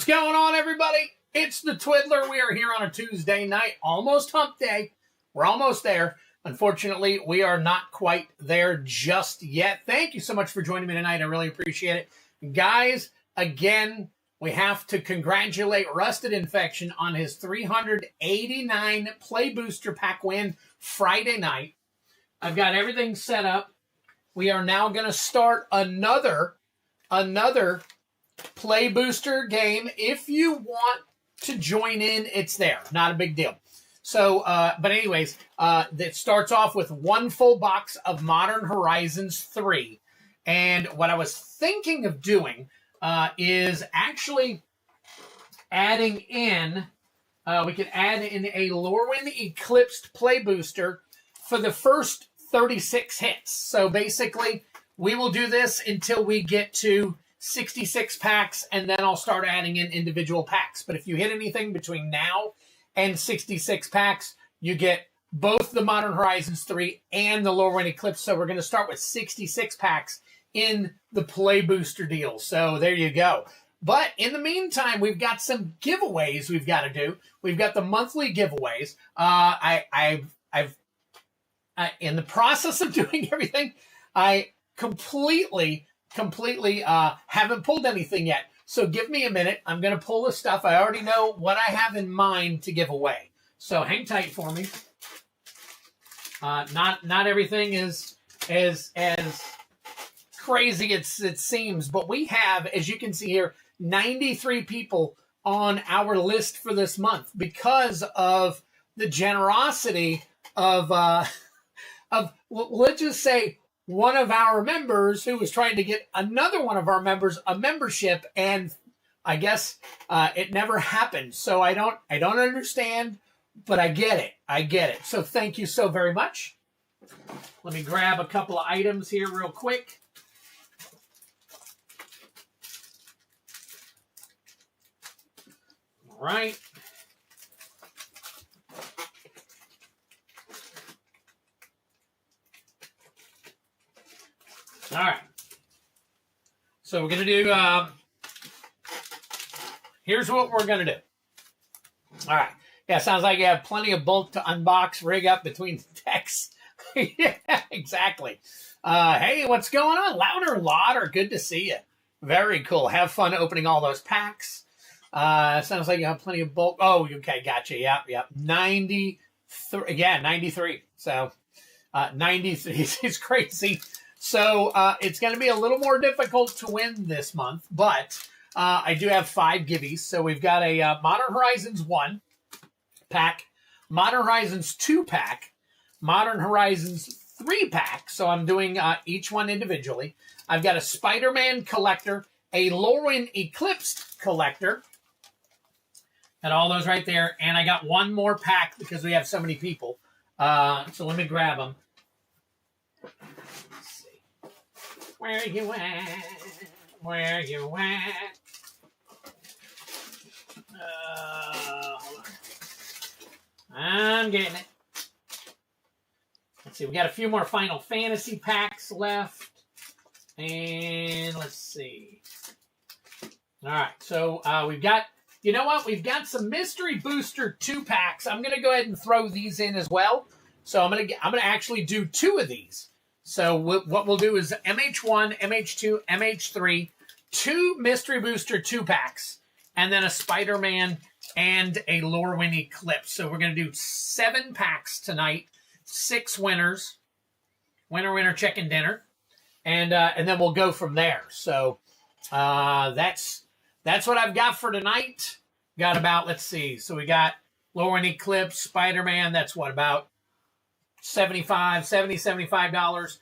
What's going on, everybody? It's the Twiddler. We are here on a Tuesday night, almost hump day. We're almost there. Unfortunately, we are not quite there just yet. Thank you so much for joining me tonight. I really appreciate it. Guys, again, we have to congratulate Rusted Infection on his 389 Play Booster Pack win Friday night. I've got everything set up. We are now going to start another Play Booster game. If you want to join in, it's there. Not a big deal. So, but anyways, it starts off with one full box of Modern Horizons 3. And what I was thinking of doing is actually adding in, we could add in a Lorwyn Eclipsed Play Booster for the first 36 hits. So basically, we will do this until we get to 66 packs, and then I'll start adding in individual packs. But if you hit anything between now and 66 packs, you get both the Modern Horizons 3 and the Lorwyn Eclipse. So we're going to start with 66 packs in the Play Booster deal. So there you go. But in the meantime, we've got some giveaways we've got to do. We've got the monthly giveaways. I've in the process of doing everything, I completely haven't pulled anything yet. So give me a minute. I'm going to pull the stuff. I already know what I have in mind to give away. So hang tight for me. Not everything is as crazy it seems, but we have, as you can see here, 93 people on our list for this month because of the generosity of let's just say, one of our members who was trying to get another one of our members a membership, and I guess it never happened. So I don't understand, but I get it. I get it. So thank you so very much. Let me grab a couple of items here real quick. All right. All right. So we're going to do, here's what we're going to do. All right. Yeah, sounds like you have plenty of bulk to unbox, rig up between the decks. Yeah, exactly. Hey, what's going on? Louder. Good to see you. Very cool. Have fun opening all those packs. Sounds like you have plenty of bulk. Oh, okay. Gotcha. Yep. 93. Yeah, 93. So 93 is crazy. So it's going to be a little more difficult to win this month, but I do have 5 Givvies. So we've got a Modern Horizons 1 pack, Modern Horizons 2 pack, Modern Horizons 3 pack. So I'm doing each one individually. I've got a Spider-Man collector, a Lorwyn Eclipsed collector, and all those right there. And I got one more pack because we have so many people. So let me grab them. Where you at? Where you at? Hold on. I'm getting it. Let's see. We got a few more Final Fantasy packs left. And let's see. All right. So we've got, you know what? We've got some Mystery Booster 2 packs. I'm going to go ahead and throw these in as well. So I'm going to actually do 2 of these. So what we'll do is MH1, MH2, MH3, 2 Mystery Booster 2 packs, and then a Spider-Man and a Lorwyn Eclipse. So we're going to do 7 packs tonight, 6 winners, winner, chicken dinner, and then we'll go from there. So that's what I've got for tonight. Got about, let's see, so we got Lorwyn Eclipse, Spider-Man. That's what, about $75.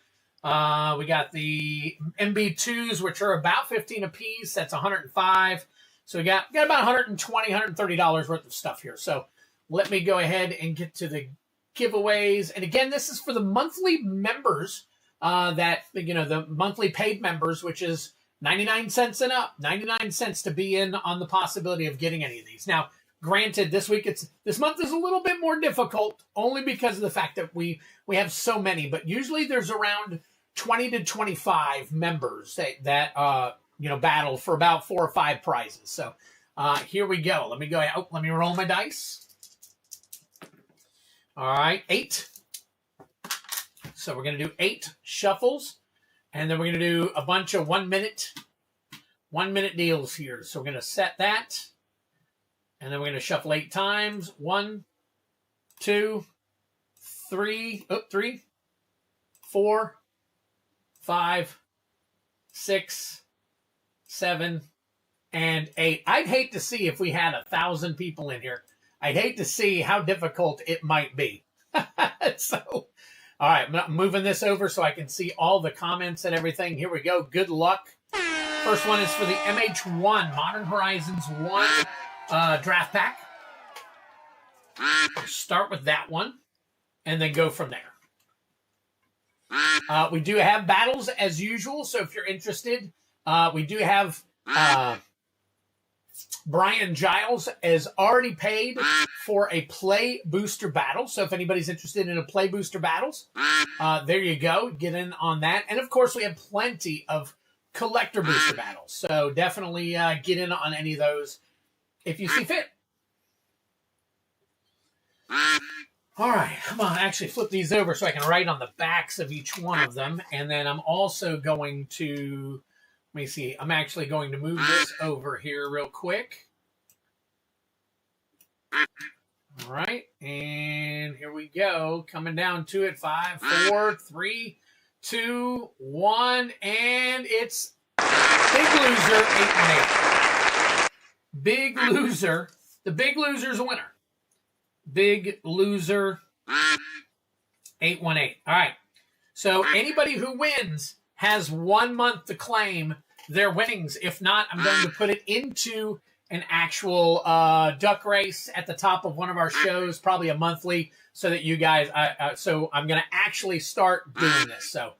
We got the MB2s, which are about 15 a piece. That's 105. So we got about $120, $130 worth of stuff here. So let me go ahead and get to the giveaways. And again, this is for the monthly members, the monthly paid members, which is 99 cents and up, 99 cents to be in on the possibility of getting any of these. Now, granted, this month is a little bit more difficult only because of the fact that we have so many, but usually there's around 20 to 25 members that battle for about 4 or 5 prizes. So Here we go. Let me go. Oh, let me roll my dice. All right, 8. So we're going to do 8 shuffles, and then we're going to do a bunch of 1 minute deals here. So we're going to set that, and then we're going to shuffle 8 times. 1, 2, 3, 4, 5, 6, 7, and 8. I'd hate to see if we had 1,000 people in here. I'd hate to see how difficult it might be. So, all right, I'm moving this over so I can see all the comments and everything. Here we go. Good luck. First one is for the MH1, Modern Horizons 1 draft pack. Start with that one and then go from there. We do have battles as usual, so if you're interested, we do have Brian Giles has already paid for a play booster battle. So if anybody's interested in a play booster battles, there you go. Get in on that. And of course, we have plenty of collector booster battles. So definitely get in on any of those if you see fit. All right, I'm going to actually flip these over so I can write on the backs of each one of them. And then I'm also going to, let me see, I'm actually going to move this over here real quick. All right, and here we go. Coming down to it, 5, 4, 3, 2, 1, and it's Big Loser 818. Big Loser. The Big Loser's a winner. Big Loser 818. All right. So anybody who wins has 1 month to claim their winnings. If not, I'm going to put it into an actual duck race at the top of one of our shows, probably a monthly, so that you guys. So I'm going to actually start doing this. So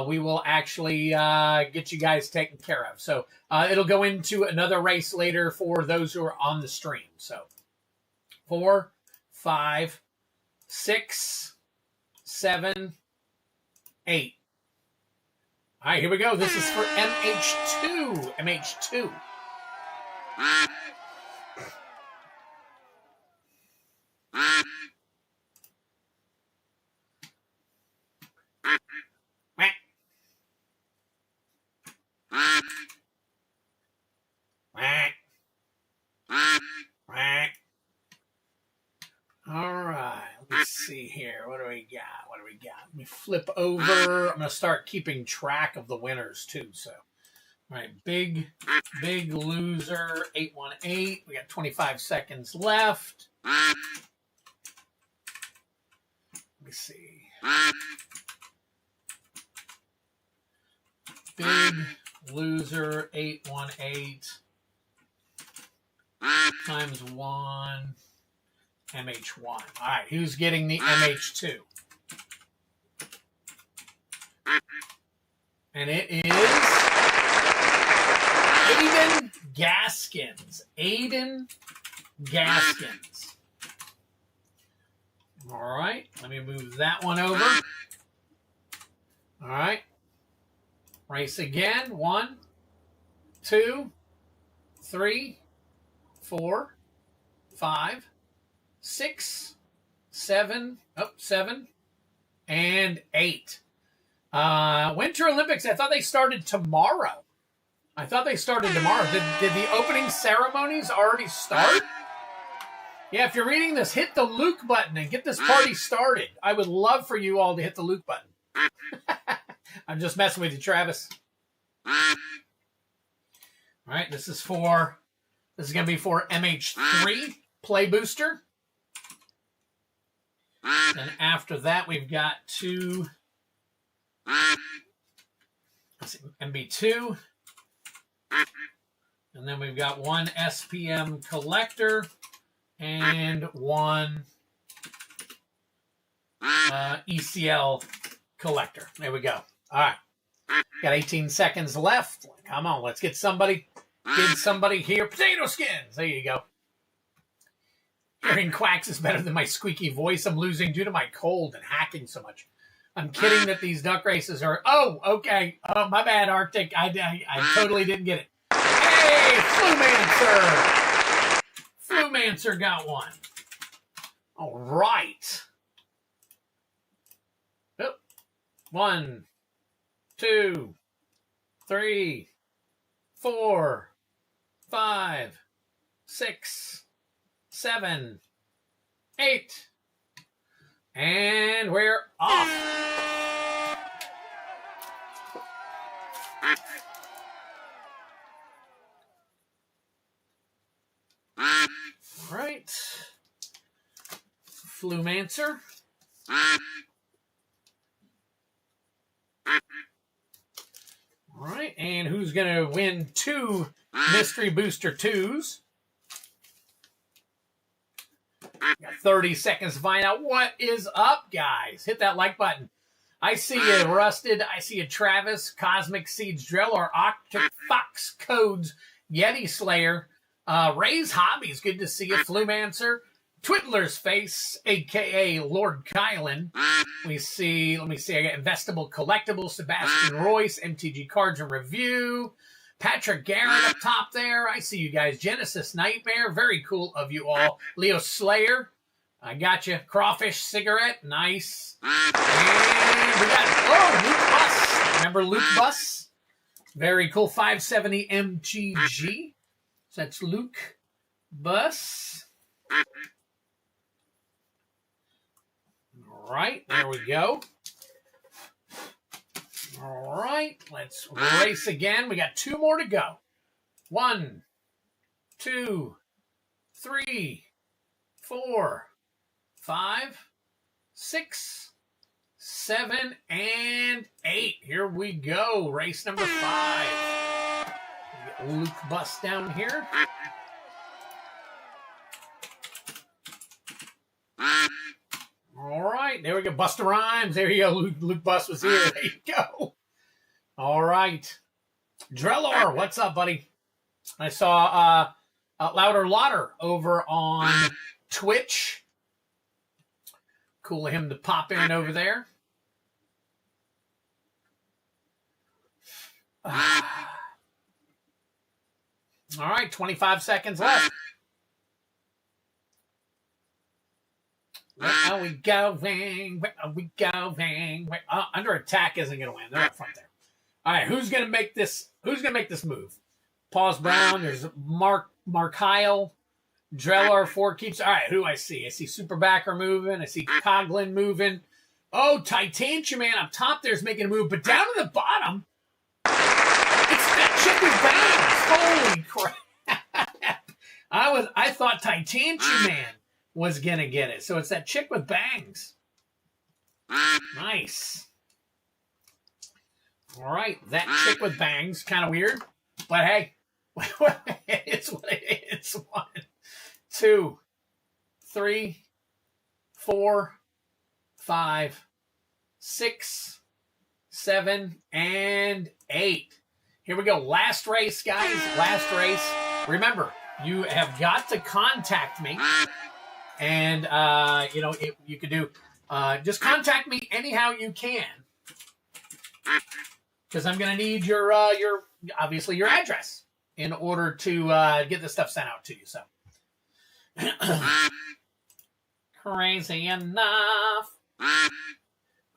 we will actually get you guys taken care of. So it'll go into another race later for those who are on the stream. So 4, 5, 6, 7, 8. All right, here we go. This is for MH2. MH2. All right, let's see here. What do we got? Let me flip over. I'm going to start keeping track of the winners, too. So, all right, Big Loser 818. We got 25 seconds left. Let me see. Big Loser 818 times 1. MH1. All right, who's getting the MH2? And it is Aiden Gaskins. Aiden Gaskins. All right, let me move that one over. All right. Race again. 1, 2, 3, 4, 5, 6, 7, 7, and 8. Winter Olympics, I thought they started tomorrow. Did the opening ceremonies already start? Yeah, if you're reading this, hit the Luke button and get this party started. I would love for you all to hit the Luke button. I'm just messing with you, Travis. All right, this is going to be for MH3 Play Booster. And after that, we've got 2 MB2. And then we've got 1 SPM Collector and 1 ECL Collector. There we go. All right. Got 18 seconds left. Come on, let's get somebody here. Potato skins. There you go. Hearing quacks is better than my squeaky voice I'm losing due to my cold and hacking so much. I'm kidding that these duck races are... Oh, okay. Oh, my bad, Arctic. I totally didn't get it. Hey, Flumancer! Flumancer got one. All right. Oh, 1, 2, 3, 4, 5, 6, 7, 8. And we're off. All right. Flumancer. All right. And who's going to win 2 Mystery Booster 2s? Got 30 seconds to find out what is up, guys. Hit that like button. I see you, Rusted. I see you, Travis, Cosmic Seeds, Driller, Arctic Fox, Codes, Yeti Slayer, Ray's Hobbies. Good to see you, Flumancer. Twiddler's Face, a.k.a. Lord Kylan. We see, let me see, I got Investable Collectibles, Sebastian Royce, MTG Cards and Review. Patrick Garrett up top there. I see you guys. Genesis Nightmare. Very cool of you all. Leo Slayer. I got you. Crawfish Cigarette. Nice. And we got, Luke Bus. Remember Luke Bus? Very cool. 570 MTG. So that's Luke Bus. All right. There we go. All right, let's race again. We got 2 more to go. 1, 2, 3, 4, 5, 6, 7, and 8. Here we go. Race number 5. We got Luke Bus down here. All right, there we go. Busta Rhymes. There you go. Luke Bus was here. There you go. All right. Drellor, what's up, buddy? I saw Louder Lauder over on Twitch. Cool of him to pop in over there. All right, 25 seconds left. Where are we going? Where are we going? Under Attack isn't going to win. They're up front there. All right, who's going to make this? Who's going to make this move? Pause Brown. There's Mark Heil, Drellar, 4 keeps. All right, who do I see? I see Superbacker moving. I see Coglin moving. Oh, Titanium Man up top there's making a move, but down at the bottom, it's that chick with bangs. Holy crap! I thought Titanium Man was gonna get it. So it's that chick with bangs. Nice. All right, that chick with bangs, kind of weird, but hey, it's what it is. 1, 2, 3, 4, 5, 6, 7, and 8. Here we go. Last race, guys. Last race. Remember, you have got to contact me. And, you can do, just contact me anyhow you can. Because I'm going to need your obviously your address in order to get this stuff sent out to you. So, crazy enough.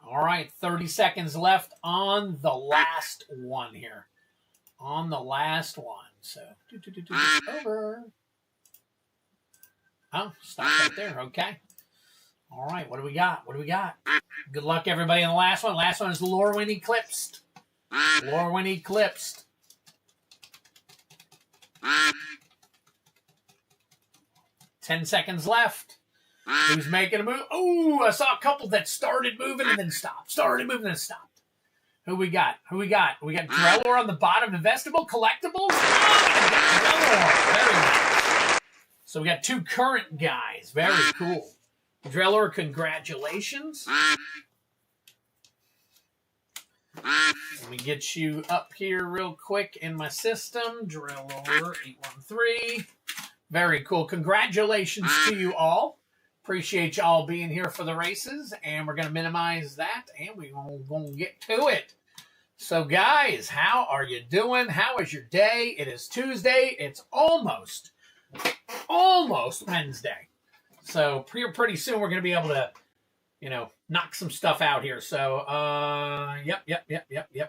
All right, 30 seconds left on the last one here. On the last one. So, over. Oh, stop right there. Okay. All right, what do we got? What do we got? Good luck, everybody, in the last one. Last one is Lorwyn Eclipsed. Lorwyn Eclipsed. Ten seconds left. Who's making a move? Oh, I saw a couple that started moving and then stopped. Started moving and then stopped. Who we got? Who we got? We got Drellor on the bottom. Investable Collectibles. Oh, very nice. So we got 2 current guys. Very cool. Drellor, congratulations. Let me get you up here real quick in my system. Drellor 813. Very cool. Congratulations to you all. Appreciate you all being here for the races. And we're going to minimize that. And we're going to get to it. So, guys, how are you doing? How is your day? It is Tuesday. It's almost almost Wednesday. So pretty soon we're going to be able to, you know, knock some stuff out here. So, yep.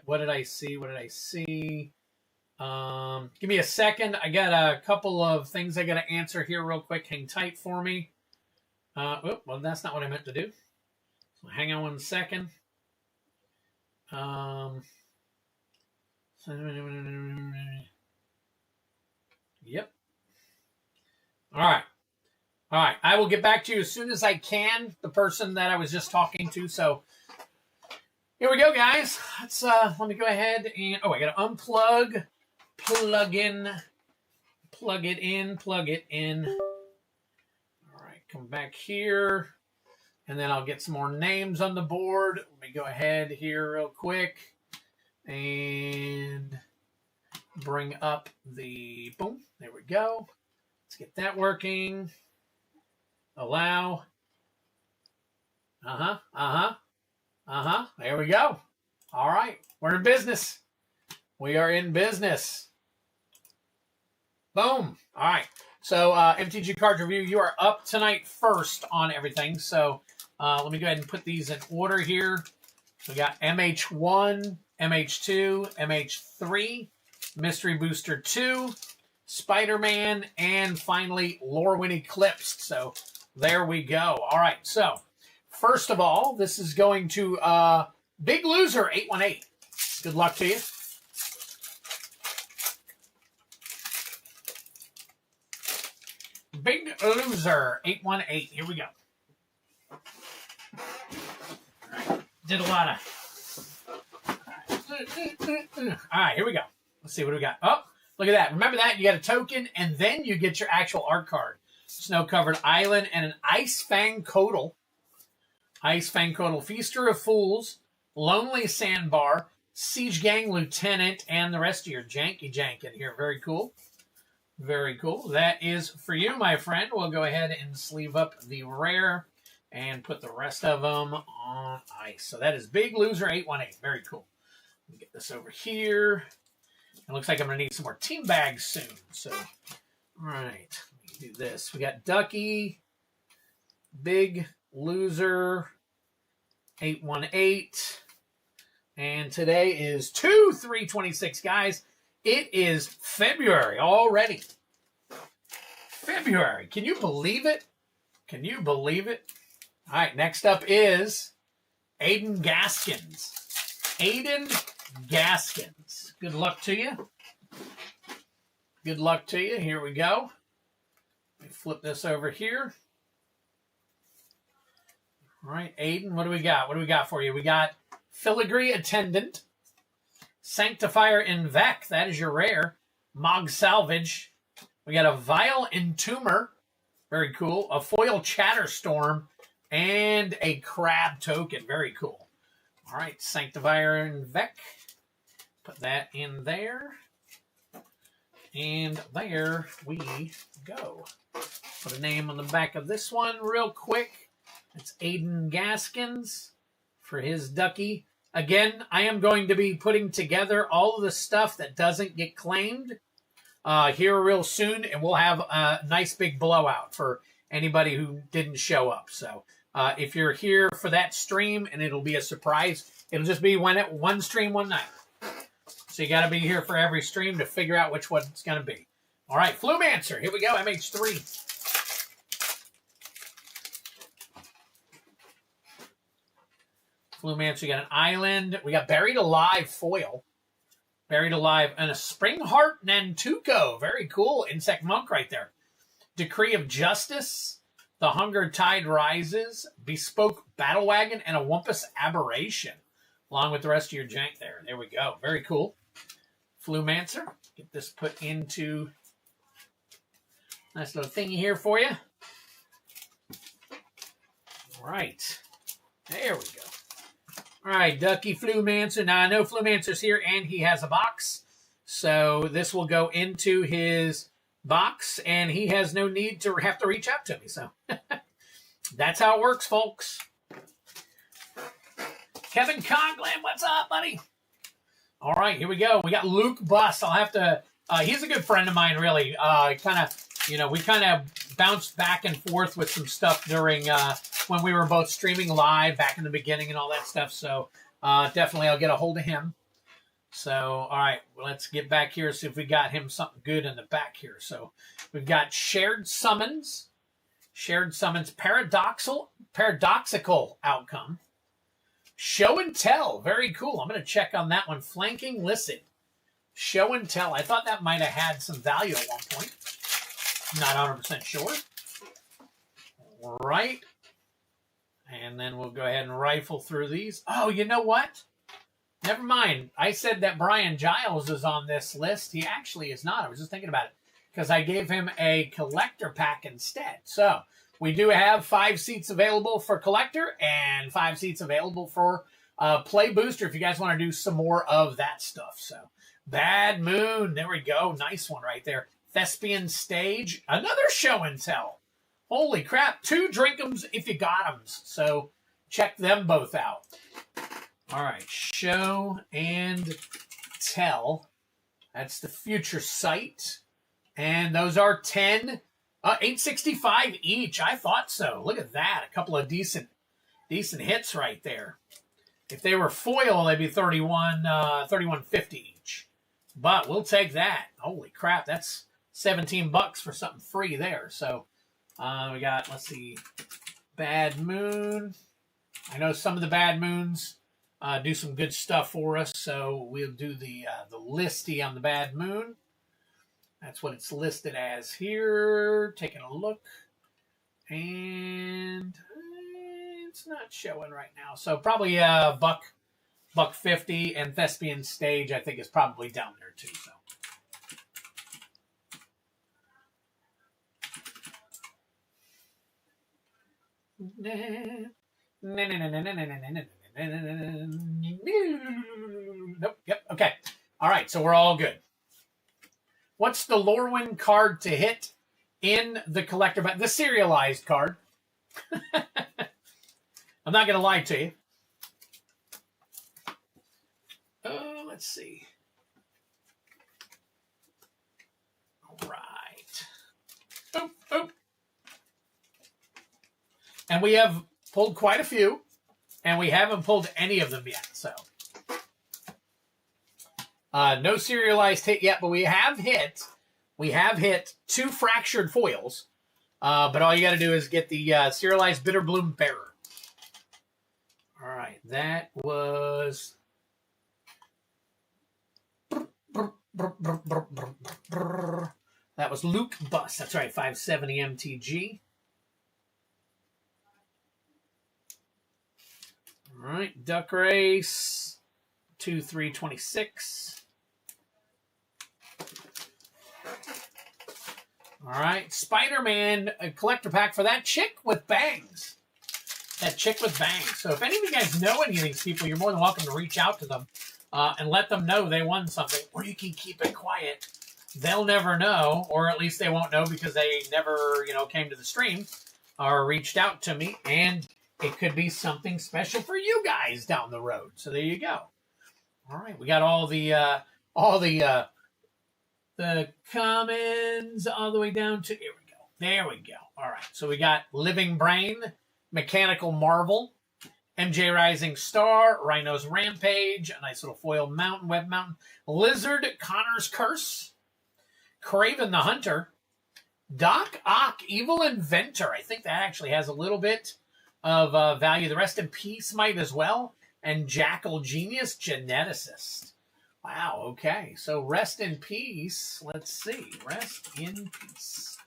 What did I see? Give me a second. I got a couple of things I got to answer here real quick. Hang tight for me. Well, that's not what I meant to do. So hang on 1 second. Yep. All right. I will get back to you as soon as I can, the person that I was just talking to. So here we go, guys. Let's let me go ahead and I got to unplug, plug it in. All right, come back here. And then I'll get some more names on the board. Let me go ahead here real quick and bring up the boom. There we go. Let's get that working. Allow. There we go. All right. We're in business. We are in business. Boom. All right. So MTG Card Review, you are up tonight first on everything. So let me go ahead and put these in order here. We got MH1, MH2, MH3, Mystery Booster 2, Spider-Man, and finally Lorwyn Eclipsed. So there we go. All right. So first of all, this is going to Big Loser 818. Good luck to you. Big Loser 818. Here we go. Did a lot of. All right, here we go. Let's see what we got. Oh, look at that. Remember that? You got a token, and then you get your actual art card. Snow-covered island and an Ice Fang Codal. Ice Fang Codal, Feaster of Fools, Lonely Sandbar, Siege Gang Lieutenant, and the rest of your janky jank in here. Very cool. Very cool. That is for you, my friend. We'll go ahead and sleeve up the rare and put the rest of them on ice. So that is Big Loser 818. Very cool. Let me get this over here. It looks like I'm going to need some more team bags soon. So, all right. Let me do this. We got Ducky, Big Loser 818. And today is 2/3/26, guys. It is February already. February. Can you believe it? Can you believe it? All right, next up is Aiden Gaskins. Aiden Gaskins. Good luck to you. Good luck to you. Here we go. Let me flip this over here. All right, Aiden, what do we got? What do we got for you? We got Filigree Attendant, Sanctifier Invec, that is your rare. Mog Salvage. We got a Vile Entomber, very cool. A Foil Chatterstorm, and a Crab Token, very cool. All right, Sanctifier Invec. Put that in there. And there we go. Put a name on the back of this one real quick. It's Aiden Gaskins for his Ducky. Again, I am going to be putting together all of the stuff that doesn't get claimed here real soon, and we'll have a nice big blowout for anybody who didn't show up. So if you're here for that stream, and it'll be a surprise, it'll just be one stream one night. So you got to be here for every stream to figure out which one it's going to be. All right, Flumancer. Here we go, MH3. Flumancer, we got an Island. We got Buried Alive Foil. Buried Alive. And a Springheart Nantuko. Very cool. Insect Monk right there. Decree of Justice. The Hunger Tide Rises. Bespoke Battle Wagon. And a Wumpus Aberration. Along with the rest of your jank there. There we go. Very cool. Flumancer. Get this put into nice little thingy here for you. All right. There we go. All right, Ducky Flumancer. Now, I know Flumancer's here, and he has a box. So this will go into his box, and he has no need to have to reach out to me. So that's how it works, folks. Kevin Conklin, what's up, buddy? All right, here we go. We got Luke Buss. I'll have to... he's a good friend of mine, really. Kind of You know, we kind of bounced back and forth with some stuff during when we were both streaming live back in the beginning and all that stuff. So definitely I'll get a hold of him. So, all right, let's get back here, see if we got him something good in the back here. So we've got Shared Summons, Paradoxical Outcome, Show and Tell, very cool. I'm going to check on that one. Flanking Listen, Show and Tell. I thought that might have had some value at one point. Not 100% sure. All right. And then we'll go ahead and rifle through these. Oh, you know what? Never mind. I said that Brian Giles is on this list. He actually is not. I was just thinking about it because I gave him a collector pack instead. So we do have 5 seats available for collector and 5 seats available for play booster if you guys want to do some more of that stuff. So Bad Moon. There we go. Nice one right there. Thespian Stage. Another Show and Tell. Holy crap. 2 Drink'ems if you got 'em. So check them both out. All right, Show and Tell. That's the Future Sight. And those are 10, 865 each. I thought so. Look at that. A couple of decent hits right there. If they were foil, they'd be 31.50 each. But we'll take that. Holy crap, that's $17 for something free there. So we got, let's see, Bad Moon. I know some of the Bad Moons do some good stuff for us, so we'll do the listy on the Bad Moon. That's what it's listed as here. Taking a look, and it's not showing right now. So probably $1.50, and Thespian Stage I think is probably down there too. So. Nope. Yep. Okay. All right. So we're all good. What's the Lorwyn card to hit in the collector? But the serialized card. I'm not going to lie to you. Let's see. All right. Oh. And we have pulled quite a few. And we haven't pulled any of them yet, so. No serialized hit yet, but we have hit 2 fractured foils. But all you got to do is get the serialized Bitterbloom Bearer. All right, that was. That was Luke Buss. That's right, 570 MTG. All right, Duck Race, 2/3/26. All right, Spider-Man, a collector pack for that chick with bangs. That chick with bangs. So if any of you guys know any of these people, you're more than welcome to reach out to them and let them know they won something. Or you can keep it quiet. They'll never know, or at least they won't know because they never, came to the stream or reached out to me. And it could be something special for you guys down the road. So there you go. All right, we got all the commons all the way down to here we go. There we go. All right, so we got Living Brain, Mechanical Marvel, MJ Rising Star, Rhino's Rampage, a nice little foil mountain, Web Mountain, Lizard, Connor's Curse, Craven the Hunter, Doc Ock, Evil Inventor. I think that actually has a little bit of value. The Rest in Peace might as well. And Jackal Genius, Geneticist. Wow, okay. So Rest in Peace. Let's see. Rest in Peace.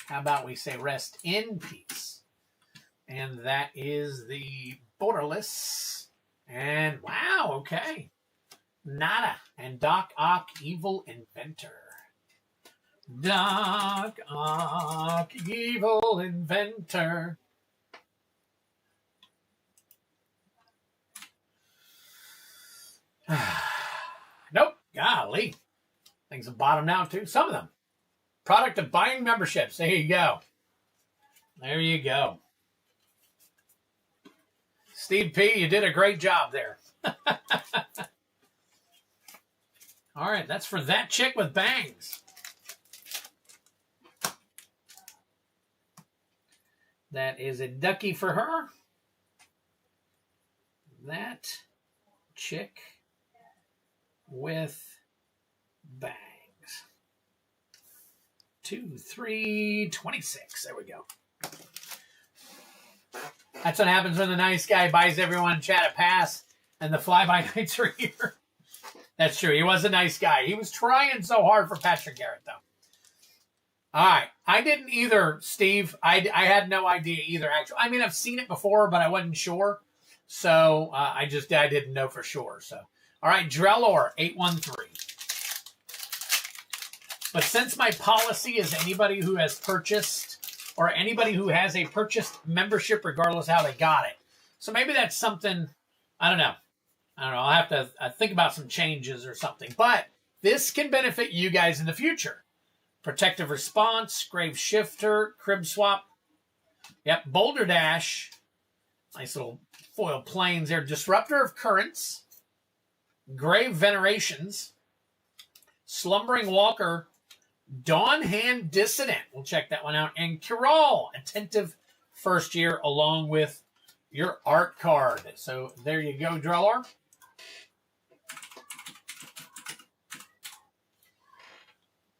How about we say Rest in Peace? And that is the Borderless. And wow, okay. Nada. And Doc Ock, Evil Inventor. Doc Ock, Evil Inventor. Nope. Golly. Things have bottomed out too. Some of them. Product of buying memberships. There you go. There you go. Steve P., you did a great job there. All right, that's for that chick with bangs. That is a ducky for her. That chick with bangs. 2, 3, 26. There we go. That's what happens when the nice guy buys everyone in chat a pass and the fly-by-nights are here. That's true. He was a nice guy. He was trying so hard for Patrick Garrett, though. All right. I didn't either, Steve. I had no idea either, actually. I mean, I've seen it before, but I wasn't sure. So I didn't know for sure. So, all right, Drellor, 813. But since my policy is anybody who has purchased or anybody who has a purchased membership, regardless how they got it. So maybe that's something, I don't know. I'll have to think about some changes or something. But this can benefit you guys in the future. Protective Response, Grave Shifter, Crib Swap. Yep, Boulder Dash. Nice little foil planes there. Disruptor of Currents. Grave Venerations. Slumbering Walker. Dawn Hand Dissident. We'll check that one out. And Kiral, Attentive First Year, along with your art card. So there you go, Drellor.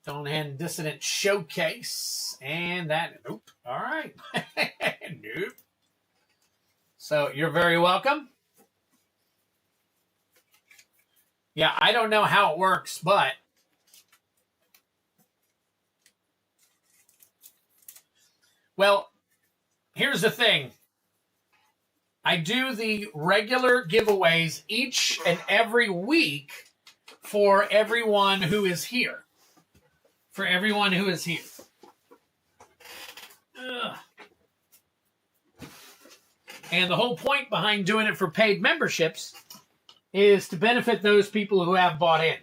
Dawn Hand Dissident Showcase. And that, nope. All right. Nope. So you're very welcome. Yeah, I don't know how it works, but well, here's the thing. I do the regular giveaways each and every week for everyone who is here. For everyone who is here. Ugh. And the whole point behind doing it for paid memberships is to benefit those people who have bought in.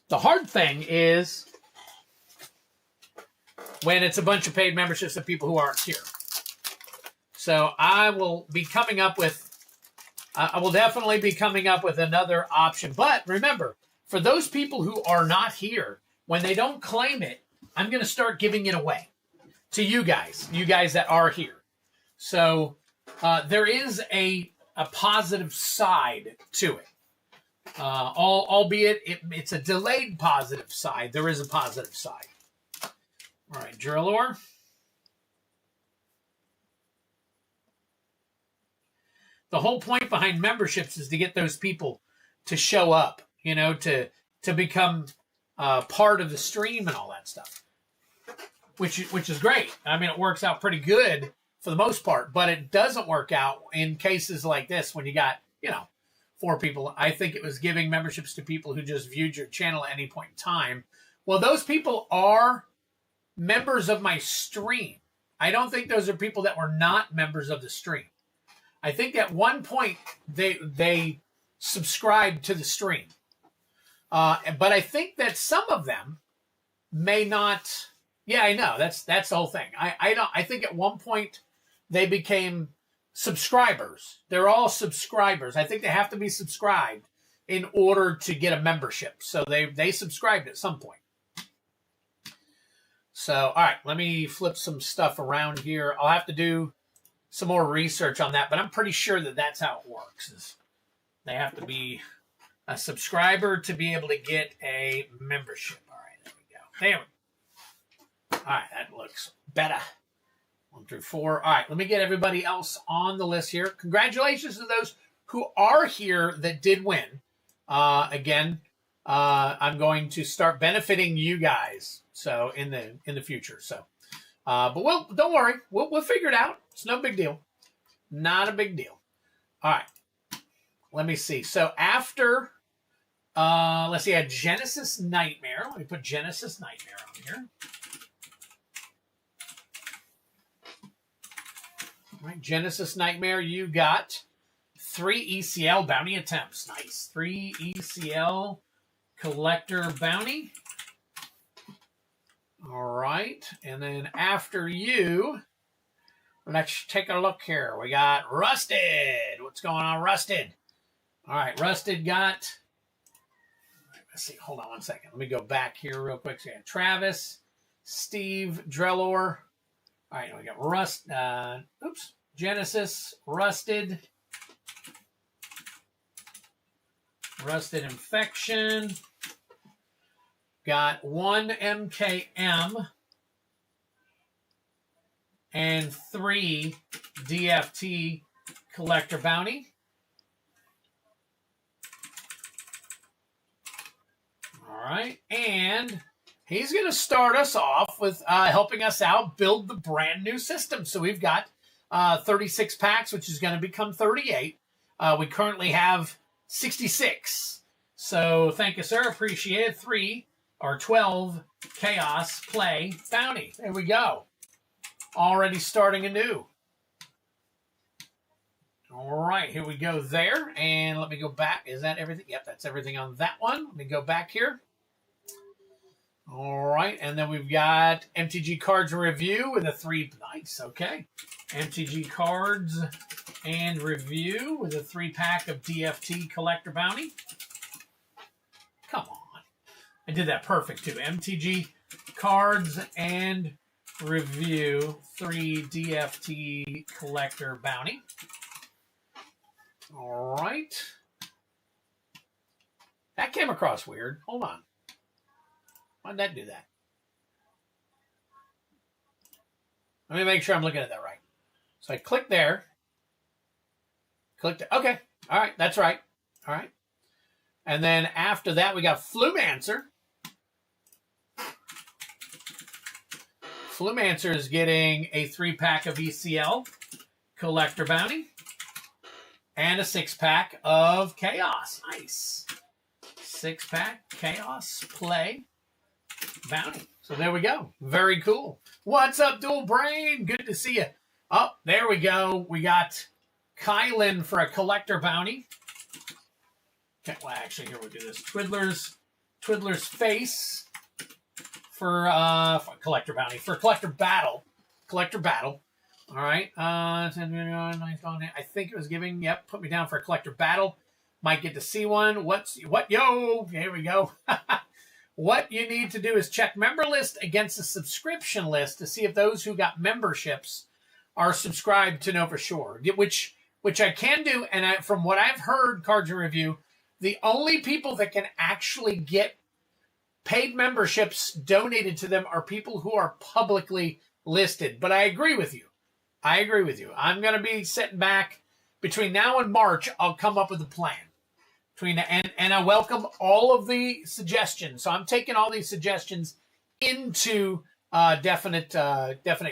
The hard thing is when it's a bunch of paid memberships of people who aren't here. So I will be coming up with, I will definitely be coming up with another option. But remember, for those people who are not here, when they don't claim it, I'm going to start giving it away to you guys that are here. So there is a positive side to it. Albeit it's a delayed positive side. There is a positive side. All right, Drillor. The whole point behind memberships is to get those people to show up, you know, to become part of the stream and all that stuff, which is great. I mean, it works out pretty good for the most part, but it doesn't work out in cases like this when you got, 4 people. I think it was giving memberships to people who just viewed your channel at any point in time. Well, those people are members of my stream. I don't think those are people that were not members of the stream. I think at one point they subscribed to the stream. But I think that some of them may not. Yeah, I know. That's the whole thing. I think at one point they became subscribers. They're all subscribers. I think they have to be subscribed in order to get a membership. So they subscribed at some point. So, all right, let me flip some stuff around here. I'll have to do some more research on that, but I'm pretty sure that that's how it works. Is they have to be a subscriber to be able to get a membership. All right, there we go. There we go. All right, that looks better. 1 through 4. All right, let me get everybody else on the list here. Congratulations to those who are here that did win. Again, I'm going to start benefiting you guys. So in the future. So, but don't worry, we'll figure it out. It's no big deal. Not a big deal. All right. Let me see. So after, let's see, I had Genesis Nightmare. Let me put Genesis Nightmare on here. All right, Genesis Nightmare, you got 3 ECL bounty attempts. Nice. 3 ECL collector bounty. All right. And then after you, let's take a look here. We got Rusted. What's going on, Rusted? All right, Rusted got, let's see, hold on one second. Let me go back here real quick. So we got Travis. Steve Drellor. All right, we got Genesis, Rusted Infection. Got 1 MKM and 3 DFT Collector Bounty. All right, and he's going to start us off with helping us out build the brand new system. So we've got 36 packs, which is going to become 38. We currently have 66. So thank you, sir. Appreciate it. 12 Chaos Play Bounty. There we go. Already starting anew. All right, here we go there. And let me go back. Is that everything? Yep, that's everything on that one. Let me go back here. All right, and then we've got MTG Cards Review with a 3. Nice, okay. MTG Cards and Review with a 3-pack of DFT Collector Bounty. Come on. I did that perfect, too. MTG Cards and Review, 3 DFT Collector Bounty. All right. That came across weird. Hold on. Why did that do that? Let me make sure I'm looking at that right. So I click there. Clicked. Okay. All right. That's right. All right. And then after that, we got Flumancer. Flumancer is getting a 3-pack of ECL Collector Bounty and a 6-pack of Chaos. Nice. 6-pack Chaos Play Bounty. So there we go. Very cool. What's up, Dual Brain? Good to see you. Oh, there we go. We got Kylan for a Collector Bounty. Okay, well, actually, here we'll do this. Twiddler's Face for Collector Bounty. For Collector Battle. All right. I think it was giving. Yep, put me down for a Collector Battle. Might get to see one. Yo, here we go. What you need to do is check member list against the subscription list to see if those who got memberships are subscribed to know for sure. Which I can do, and from what I've heard, Cards and Review, the only people that can actually get paid memberships donated to them are people who are publicly listed. But I agree with you. I'm going to be sitting back between now and March. I'll come up with a plan. And I welcome all of the suggestions. So I'm taking all these suggestions into definite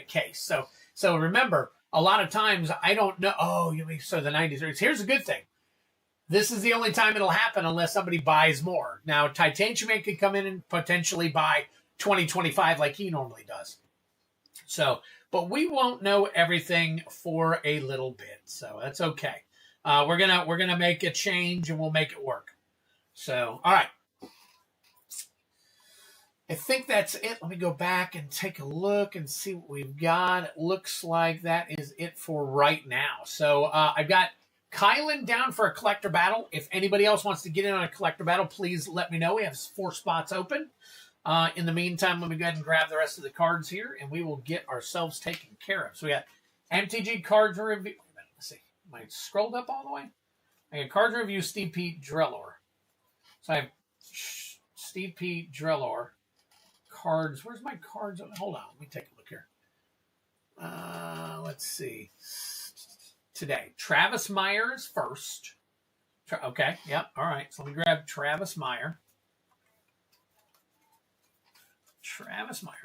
case. So remember, a lot of times I don't know. Oh, you mean so the 90s? Here's a good thing. This is the only time it'll happen unless somebody buys more. Now, Titanium could come in and potentially buy 2025 like he normally does. So, but we won't know everything for a little bit. So that's okay. We're gonna make a change and we'll make it work. So, all right. I think that's it. Let me go back and take a look and see what we've got. It looks like that is it for right now. So I've got Kylan down for a Collector Battle. If anybody else wants to get in on a Collector Battle, please let me know. We have 4 spots open. In the meantime, let me go ahead and grab the rest of the cards here, and we will get ourselves taken care of. So we got MTG Cards Review. Wait a minute, let's see. Am I scrolled up all the way? I got Cards Review, Steve P. Drellor. So I have Steve P. Drellor. Cards. Where's my cards? Hold on. Let me take a look here. Let's see. Today. Travis Meyer is first. Okay. Yep. All right. So let me grab Travis Meyer.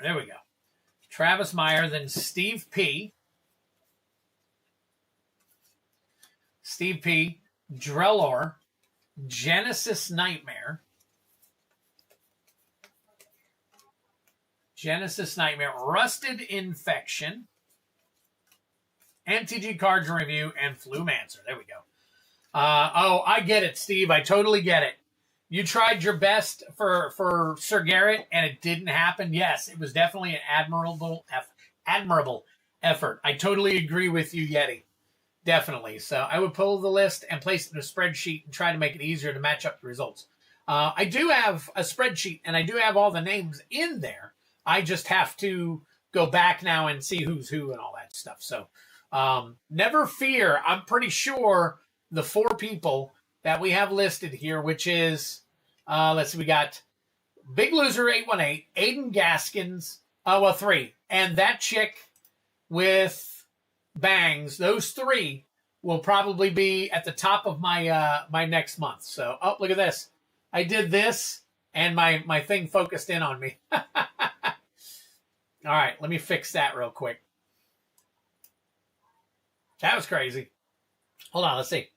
There we go. Travis Meyer, then Steve P. Drellor, Genesis Nightmare, Rusted Infection, MTG Cards and Review, and Flumancer. There we go. I get it, Steve. I totally get it. You tried your best for Sir Garrett, and it didn't happen. Yes, it was definitely an admirable effort. I totally agree with you, Yeti. Definitely. So I would pull the list and place it in a spreadsheet and try to make it easier to match up the results. I do have a spreadsheet, and I do have all the names in there, I just have to go back now and see who's who and all that stuff. So never fear. I'm pretty sure the 4 people that we have listed here, which is, let's see, we got Big Loser 818, Aiden Gaskins, 3, and that chick with bangs. Those 3 will probably be at the top of my my next month. So, oh, look at this. I did this, and my thing focused in on me. All right, let me fix that real quick. That was crazy. Hold on, let's see.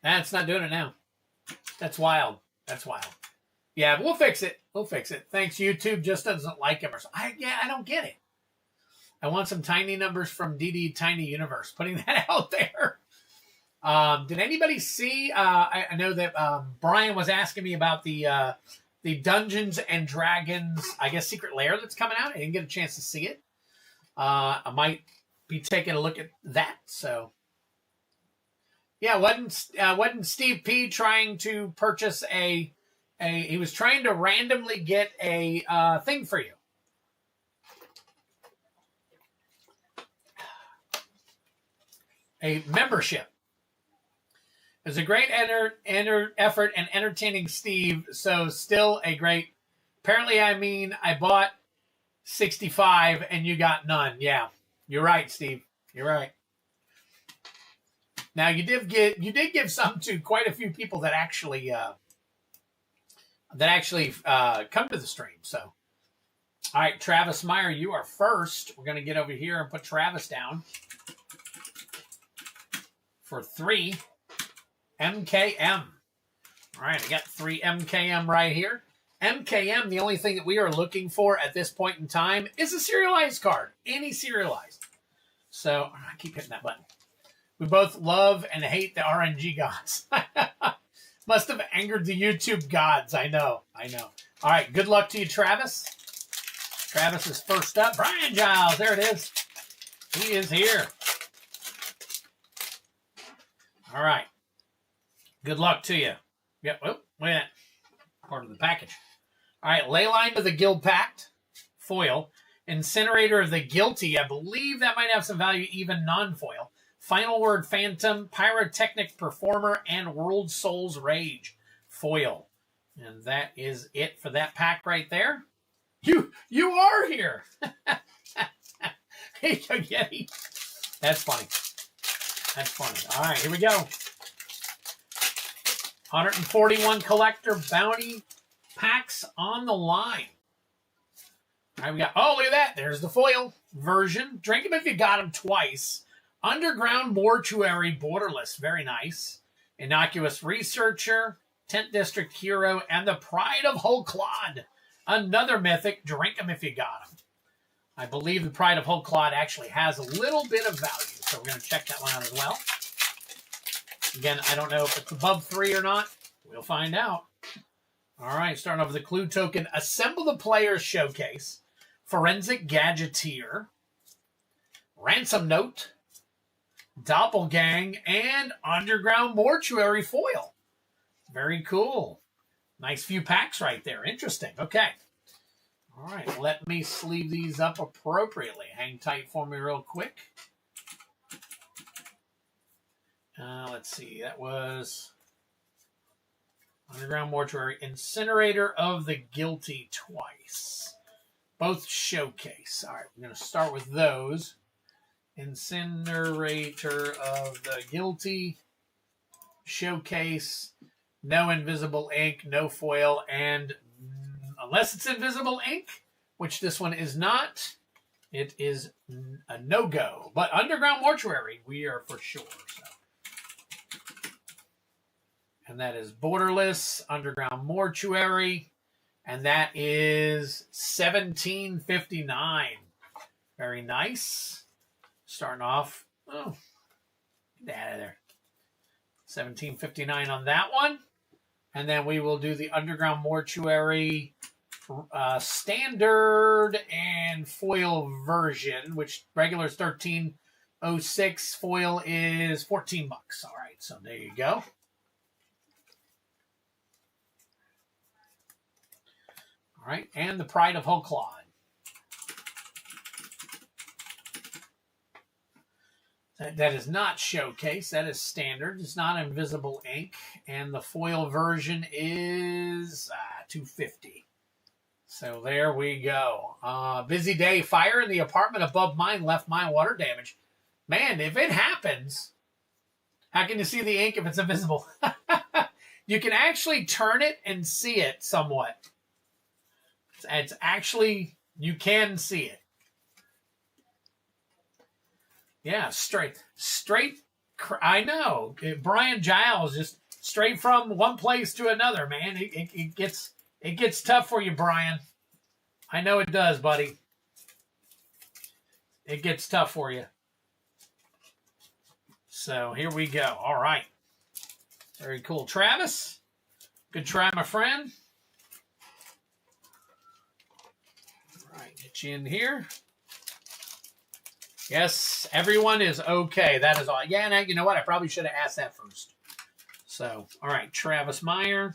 That's not doing it now. That's wild. That's wild. Yeah, but we'll fix it. We'll fix it. Thanks, YouTube just doesn't like him or something. I don't get it. I want some tiny numbers from DD Tiny Universe. Putting that out there. Did anybody see? I know that Brian was asking me about the Dungeons and Dragons, I guess, Secret Lair that's coming out. I didn't get a chance to see it. I might be taking a look at that. So, yeah, wasn't Steve P trying to purchase he was trying to randomly get a thing for you. A membership. It was a great effort and entertaining Steve, so still a great... Apparently, I bought 65 and you got none. Yeah, you're right, Steve. You're right. Now, you did give some to quite a few people that actually come to the stream. So, all right, Travis Meyer, you are first. We're going to get over here and put Travis down for 3 MKM. All right, I got 3 MKM right here. MKM, the only thing that we are looking for at this point in time is a serialized card. Any serialized. So, I keep hitting that button. We both love and hate the RNG gods. Must have angered the YouTube gods. I know. All right, good luck to you, Travis. Travis is first up. Brian Giles, there it is. He is here. All right. Good luck to you. Yep. Oh, wait a minute. Part of the package. All right. Leyline to the Guild Pact. Foil. Incinerator of the Guilty. I believe that might have some value, even non-foil. Final Word Phantom. Pyrotechnic Performer. And World Souls Rage. Foil. And that is it for that pack right there. You are here. Hey, Givvy. That's funny. That's funny. All right, here we go. 141 collector bounty packs on the line. All right, we got, oh, look at that. There's the foil version. Drink them if you got them twice. Underground Mortuary Borderless. Very nice. Innocuous Researcher, 10th District Hero, and the Pride of Hulklod. Another mythic. Drink them if you got them. I believe the Pride of Hulklod actually has a little bit of value. So we're going to check that one out as well. Again, I don't know if it's above 3 or not. We'll find out. All right, starting off with the clue token. Assemble the Players Showcase. Forensic Gadgeteer. Ransom Note. Doppelgang. And Underground Mortuary Foil. Very cool. Nice few packs right there. Interesting. Okay. All right, let me sleeve these up appropriately. Hang tight for me real quick. Let's see. That was Underground Mortuary. Incinerator of the Guilty twice. Both showcase. All right, we're going to start with those. Incinerator of the Guilty. Showcase. No invisible ink. No foil. And unless it's invisible ink, which this one is not, it is a no-go. But Underground Mortuary, we are for sure. So. And that is Borderless, Underground Mortuary, and that is $17.59. Very nice. Starting off, oh, get out of there. $17.59 on that one. And then we will do the Underground Mortuary standard and foil version, which regular is $13.06. Foil is $14. All right, so there you go. All right, and the Pride of Hullclod. That is not showcase. That is standard. It's not invisible ink. And the foil version is $250. So there we go. Busy day. Fire in the apartment above mine left my water damage. Man, if it happens, how can you see the ink if it's invisible? You can actually turn it and see it somewhat. It's actually, you can see it. Yeah, straight. I know. Brian Giles, just straight from one place to another, man. It gets tough for you, Brian. I know it does, buddy. It gets tough for you. So here we go. All right. Very cool. Travis, good try, my friend. All right, get you in here. Yes, everyone is okay. That is all. Yeah, and you know what? I probably should have asked that first. So, all right, Travis Meyer.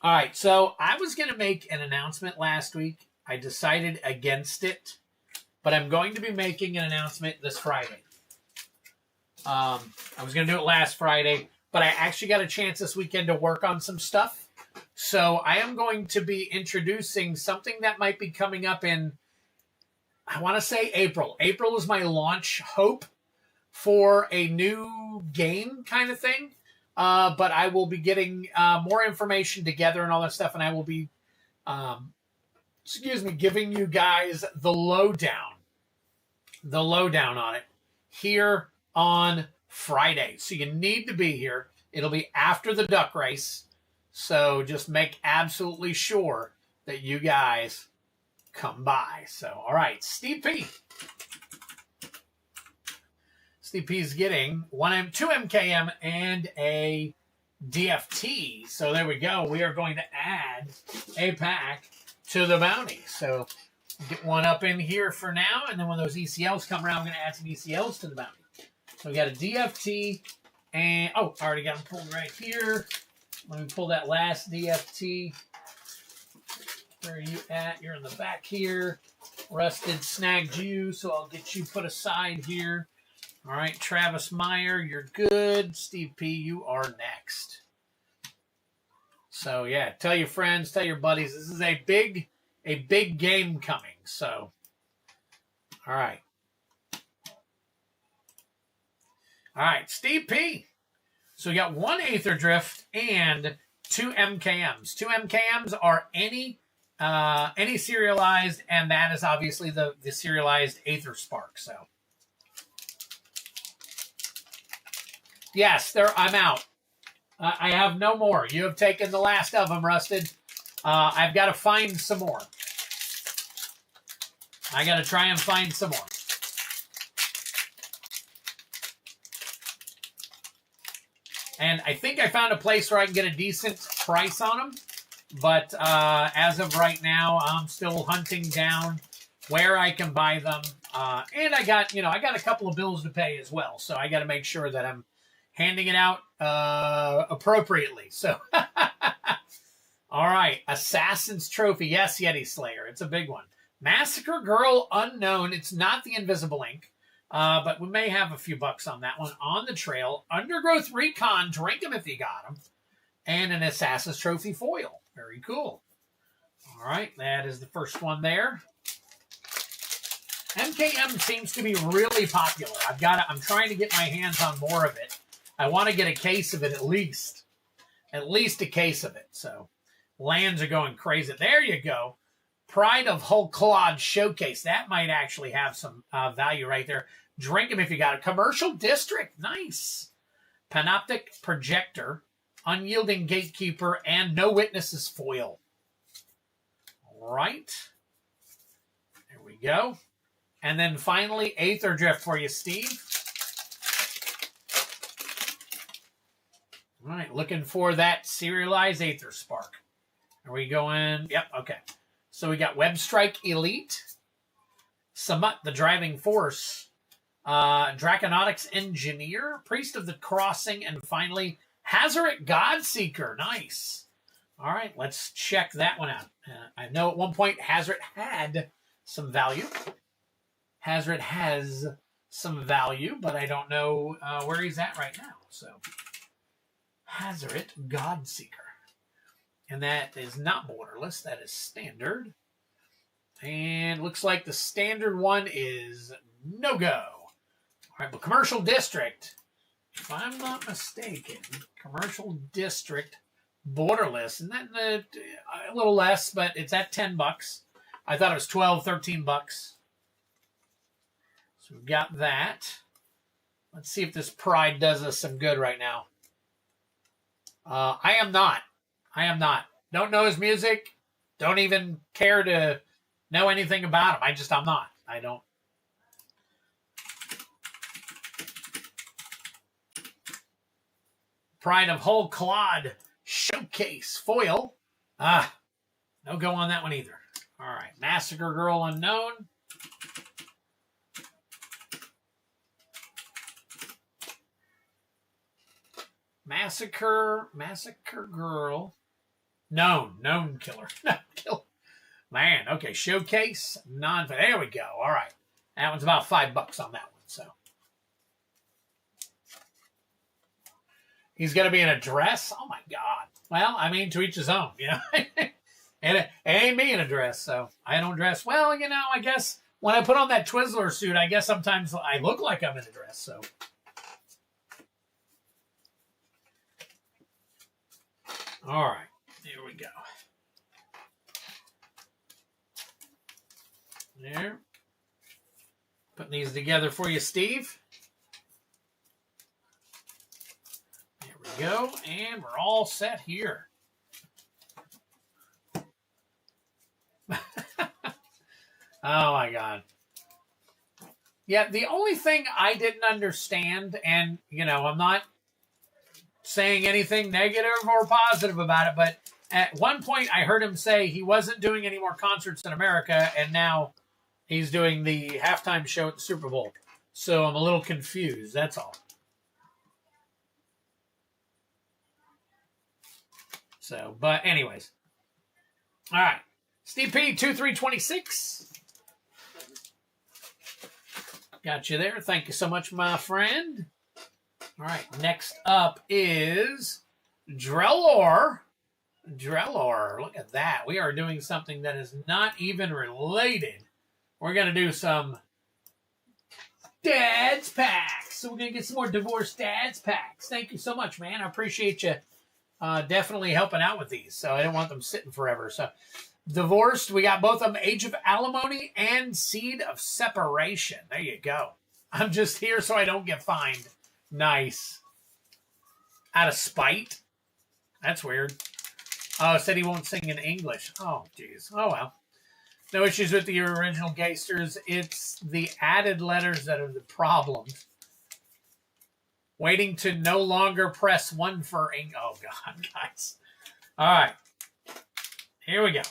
All right, so I was going to make an announcement last week. I decided against it, but I'm going to be making an announcement this Friday. I was going to do it last Friday, but I actually got a chance this weekend to work on some stuff. So I am going to be introducing something that might be coming up in, I want to say April. April is my launch hope for a new game kind of thing. But I will be getting more information together and all that stuff, and I will be, giving you guys the lowdown on it here on Friday. So you need to be here. It'll be after the duck race. So just make absolutely sure that you guys come by. So, all right, Steve P. Steve P is getting 2 MKM and a DFT. So there we go. We are going to add a pack to the bounty. So get one up in here for now. And then when those ECLs come around, I'm going to add some ECLs to the bounty. So we got a DFT and, I already got them pulled right here. Let me pull that last DFT. Where are you at? You're in the back here. Rusted snagged you, so I'll get you put aside here. All right, Travis Meyer, you're good. Steve P, you are next. So, yeah, tell your friends, tell your buddies. This is a big game coming. So, all right. All right, Steve P. So we got 1 Aether Drift and 2 MKMs. 2 MKMs are any serialized, and that is obviously the serialized Aether Spark. So yes, I'm out. I have no more. You have taken the last of them, Rusted. I've got to find some more. I got to try and find some more. And I think I found a place where I can get a decent price on them. But as of right now, I'm still hunting down where I can buy them. And I got a couple of bills to pay as well. So I got to make sure that I'm handing it out appropriately. So, all right. Assassin's Trophy. Yes, Yeti Slayer. It's a big one. Massacre Girl Unknown. It's not the Invisible Ink. But we may have a few bucks on that one. On the Trail, Undergrowth Recon, drink 'em if you got 'em, and an Assassin's Trophy foil. Very cool. All right, that is the first one there. MKM seems to be really popular. I'm trying to get my hands on more of it. I want to get a case of it at least a case of it. So lands are going crazy. There you go. Pride of Hullclod Showcase. That might actually have some value right there. Drink 'em if you got a Commercial District. Nice. Panoptic Projector, Unyielding Gatekeeper, and No Witnesses foil. All right. There we go. And then finally, Aether Drift for you, Steve. All right. Looking for that serialized Aether Spark. Are we going? Yep. Okay. So we got Web Strike Elite, Samut, the Driving Force, Draconautics Engineer, Priest of the Crossing, and finally Hazoret Godseeker. Nice. All right, let's check that one out. I know at one point Hazoret had some value. Hazoret has some value, but I don't know where he's at right now. So, Hazoret Godseeker. And that is not borderless. That is standard. And looks like the standard one is no-go. All right, but Commercial District, if I'm not mistaken, Commercial District borderless, and that a little less, but it's at $10. I thought it was $12, $13. So we've got that. Let's see if this Pride does us some good right now. I am not. Don't know his music. Don't even care to know anything about him. I'm not. I don't. Pride of Hull Clod Showcase Foil. No go on that one either. All right. Massacre Girl Unknown. Massacre Girl. Known killer. Man, okay. Showcase. There we go. All right. That one's about $5 on that one. So he's going to be in a dress. Oh, my God. Well, I mean, to each his own, you know. And it ain't me in a dress, so I don't dress. Well, you know, I guess when I put on that Twizzler suit, I guess sometimes I look like I'm in a dress, so. All right, here we go. There. Putting these together for you, Steve. There we go, and we're all set here. Oh, my God. Yeah, the only thing I didn't understand, and, you know, I'm not saying anything negative or positive about it, but at one point I heard him say he wasn't doing any more concerts in America, and now he's doing the halftime show at the Super Bowl. So I'm a little confused, that's all. So, but anyways. All right. Steve P, 2326. Got you there. Thank you so much, my friend. All right. Next up is Drellor. Look at that. We are doing something that is not even related. We're going to do some Dad's Packs. So we're going to get some more Divorced Dad's Packs. Thank you so much, man. I appreciate you definitely helping out with these. So I didn't want them sitting forever. So Divorced, we got both of them, Age of Alimony and Seed of Separation. There you go. I'm just here so I don't get fined. Nice. Out of spite? That's weird. Oh, said he won't sing in English. Oh, jeez. Oh, well. No issues with the original Geisters. It's the added letters that are the problems. Waiting to no longer press one for ink. Oh, God, guys. All right. Here we go.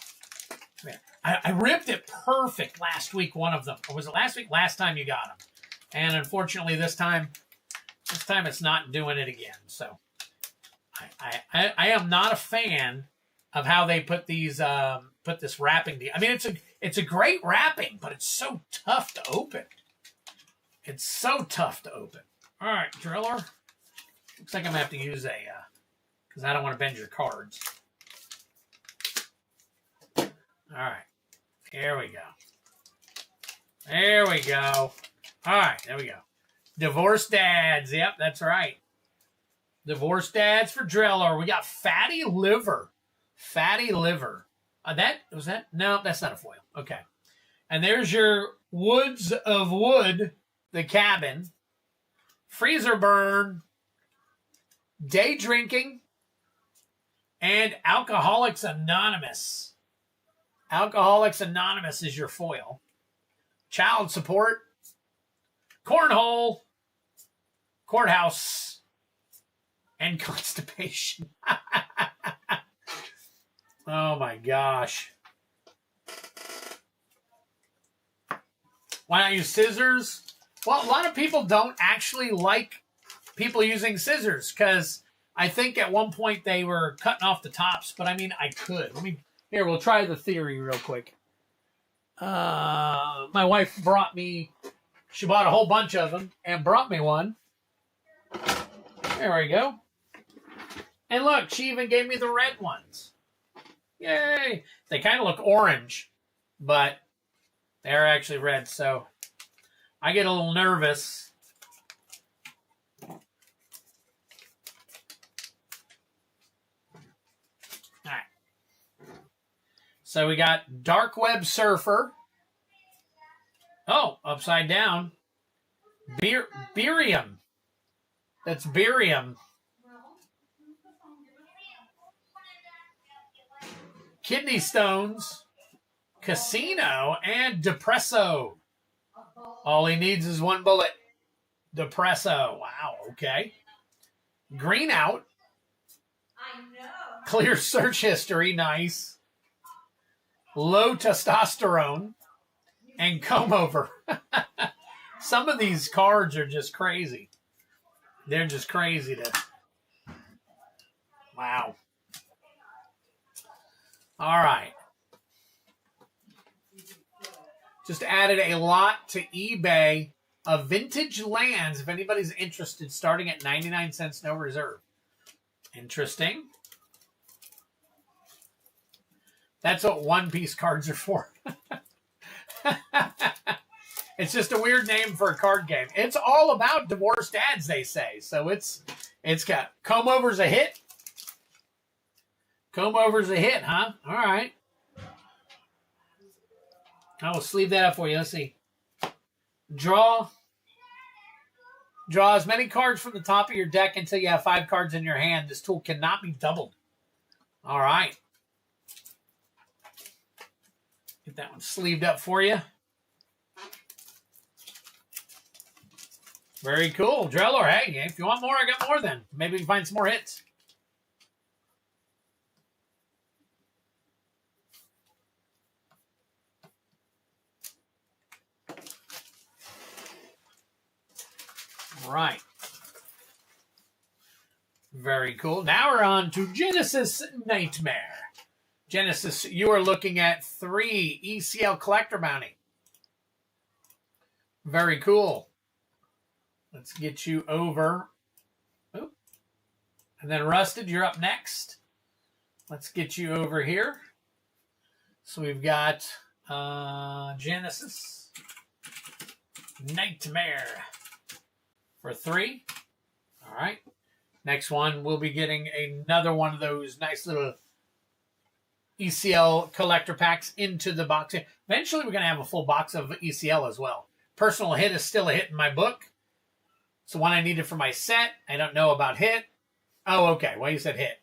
I ripped it perfect last week, one of them. Or was it last week? Last time you got them. And unfortunately, this time it's not doing it again. So I am not a fan of how they put these put this wrapping. I mean, it's a great wrapping, but it's so tough to open. It's so tough to open. All right, Driller. Looks like I'm gonna have to use a because I don't want to bend your cards. All right. Here we go. There we go. All right, there we go. Divorced Dads. Yep, that's right. Divorced Dads for Driller. We got Fatty Liver. Fatty Liver. No, that's not a foil. Okay. And there's your Woods of Wood, the cabin. Freezer Burn. Day Drinking. And Alcoholics Anonymous. Alcoholics Anonymous is your foil. Child Support. Cornhole. Courthouse. And Constipation. Oh my gosh. Why not use scissors? Well, a lot of people don't actually like people using scissors because I think at one point they were cutting off the tops, but I mean, I could. Here, we'll try the theory real quick. My wife brought me, she bought a whole bunch of them and brought me one. There we go. And look, she even gave me the red ones. Yay! They kind of look orange, but they're actually red, so I get a little nervous. All right. So we got Dark Web Surfer. Oh, upside down. Berium. That's barium. Kidney stones, casino, and depresso. All he needs is one bullet. Depresso. Wow, okay. Green out. I know. Clear search history. Nice. Low testosterone. And comb over. Some of these cards are just crazy. They're just crazy to... Wow. All right. Just added a lot to eBay of vintage lands, if anybody's interested, starting at 99 cents, no reserve. Interesting. That's what One-Piece cards are for. It's just a weird name for a card game. It's all about divorced dads, they say. So it's got comb over's a hit. Comb over's a hit, huh? All right. I will sleeve that up for you. Let's see. Draw as many cards from the top of your deck until you have 5 cards in your hand. This tool cannot be doubled. All right. Get that one sleeved up for you. Very cool. Drellor, hey, if you want more, I got more then. Maybe we can find some more hits. All right. Very cool. Now we're on to Genesis Nightmare. Genesis, you are looking at 3 ECL Collector Bounty. Very cool. Let's get you over. Oh. And then Rusted, you're up next. Let's get you over here. So we've got Genesis Nightmare for 3. All right. Next one, we'll be getting another one of those nice little ECL collector packs into the box. Eventually, we're going to have a full box of ECL as well. Personal hit is still a hit in my book. It's the one I needed for my set. I don't know about hit. Oh, okay. Well, you said hit.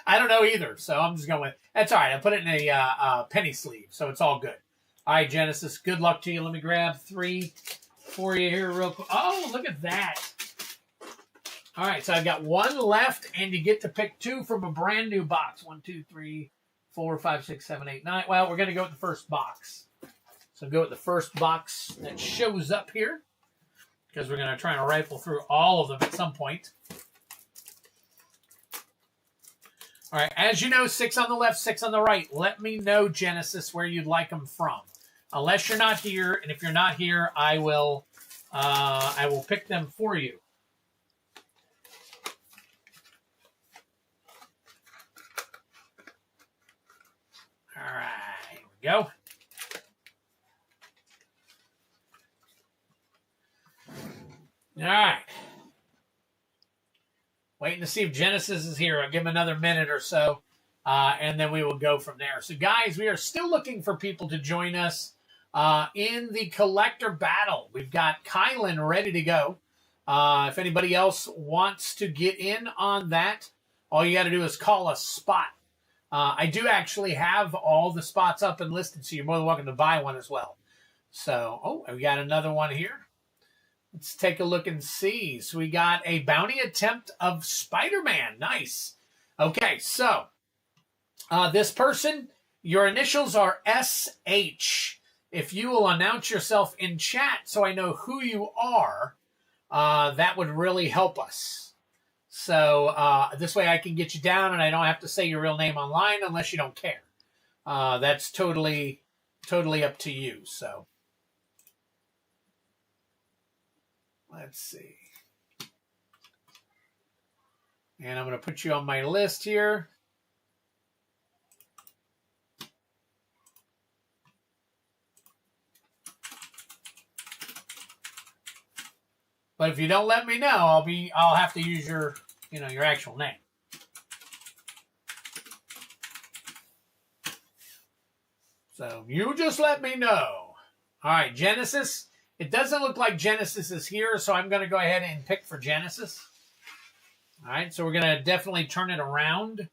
I don't know either, so I'm just going with... That's all right. I put it in a penny sleeve, so it's all good. All right, Genesis, good luck to you. Let me grab 3 for you here real quick. Oh, look at that. All right, so I've got 1 left, and you get to pick 2 from a brand new box. 1, 2, 3, 4, 5, 6, 7, 8, 9. Well, we're going to go with the first box. So go with the first box that shows up here, because we're going to try and rifle through all of them at some point. All right, as you know, 6 on the left, 6 on the right. Let me know, Genesis, where you'd like them from. Unless you're not here, and if you're not here, I will pick them for you. All right, here we go. All right. Waiting to see if Genesis is here. I'll give him another minute or so, and then we will go from there. So, guys, we are still looking for people to join us in the collector battle. We've got Kylan ready to go. If anybody else wants to get in on that, all you got to do is call a spot. I do actually have all the spots up and listed, so you're more than welcome to buy one as well. So, oh, we got another one here. Let's take a look and see. So we got a bounty attempt of Spider-Man. Nice. Okay, so this person, your initials are SH. If you will announce yourself in chat so I know who you are, that would really help us. So this way I can get you down and I don't have to say your real name online unless you don't care. That's totally up to you. So let's see. And I'm going to put you on my list here. But if you don't let me know, I'll have to use your actual name. So you just let me know. All right, Genesis. It doesn't look like Genesis is here, so I'm going to go ahead and pick for Genesis. All right, so we're going to definitely turn it around.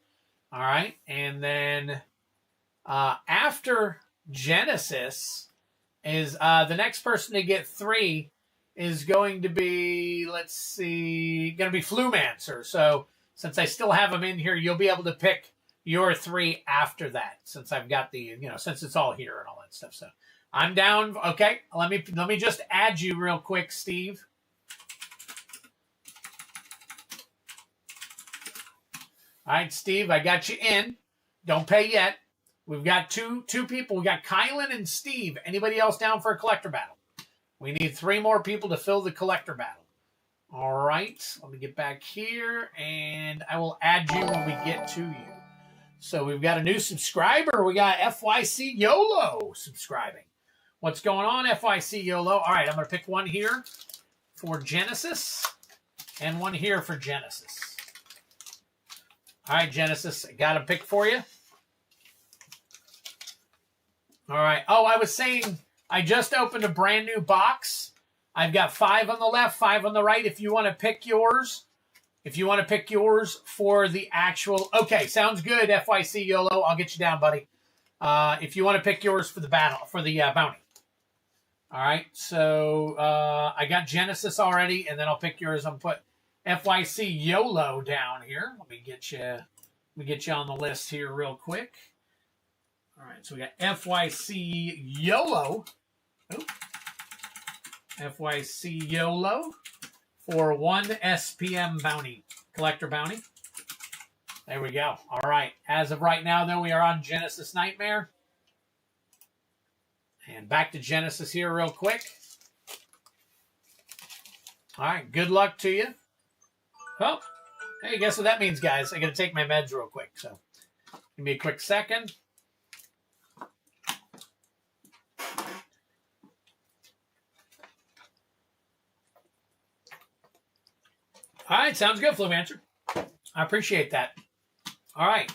All right, and then after Genesis is the next person to get 3 is going to be, let's see, going to be Flumancer. So since I still have them in here, you'll be able to pick your 3 after that, since I've got the, since it's all here and all that stuff. So I'm down. Okay, let me just add you real quick, Steve. All right, Steve, I got you in. Don't pay yet. We've got two people. We got Kylan and Steve. Anybody else down for a collector battle? We need 3 more people to fill the collector battle. All right, let me get back here, and I will add you when we get to you. So we've got a new subscriber. We got FYC YOLO subscribing. What's going on, FYC YOLO? All right, I'm going to pick one here for Genesis and one here for Genesis. All right, Genesis, I got a pick for you. All right. Oh, I was saying I just opened a brand new box. I've got 5 on the left, 5 on the right. If you want to pick yours, for the actual... Okay, sounds good, FYC YOLO. I'll get you down, buddy. If you want to pick yours for the battle, for the bounty. All right, so I got Genesis already, and then I'll pick yours. I'm put FYC YOLO down here. Let me get you on the list here real quick. All right, so we got FYC YOLO. Oh. FYC YOLO for 1 SPM bounty, collector bounty. There we go. All right. As of right now, though, we are on Genesis Nightmare. And back to Genesis here real quick. All right. Good luck to you. Well, hey, guess what that means, guys? I got to take my meds real quick. So give me a quick second. All right, sounds good, Flumancer. I appreciate that. All right.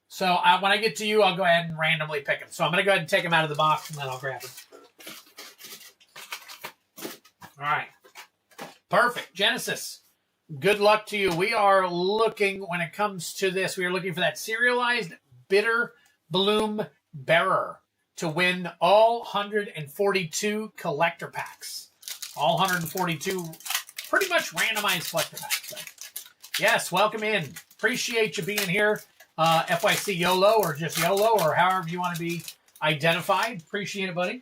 So when I get to you, I'll go ahead and randomly pick them. So I'm going to go ahead and take them out of the box, and then I'll grab them. All right. Perfect. Genesis, good luck to you. We are looking, when it comes to this, we are looking for that serialized Bitter Bloom Bearer to win all 142 collector packs. All 142 pretty much randomized collector packs. So, yes, welcome in. Appreciate you being here. FYC YOLO or just YOLO or however you want to be identified. Appreciate it, buddy.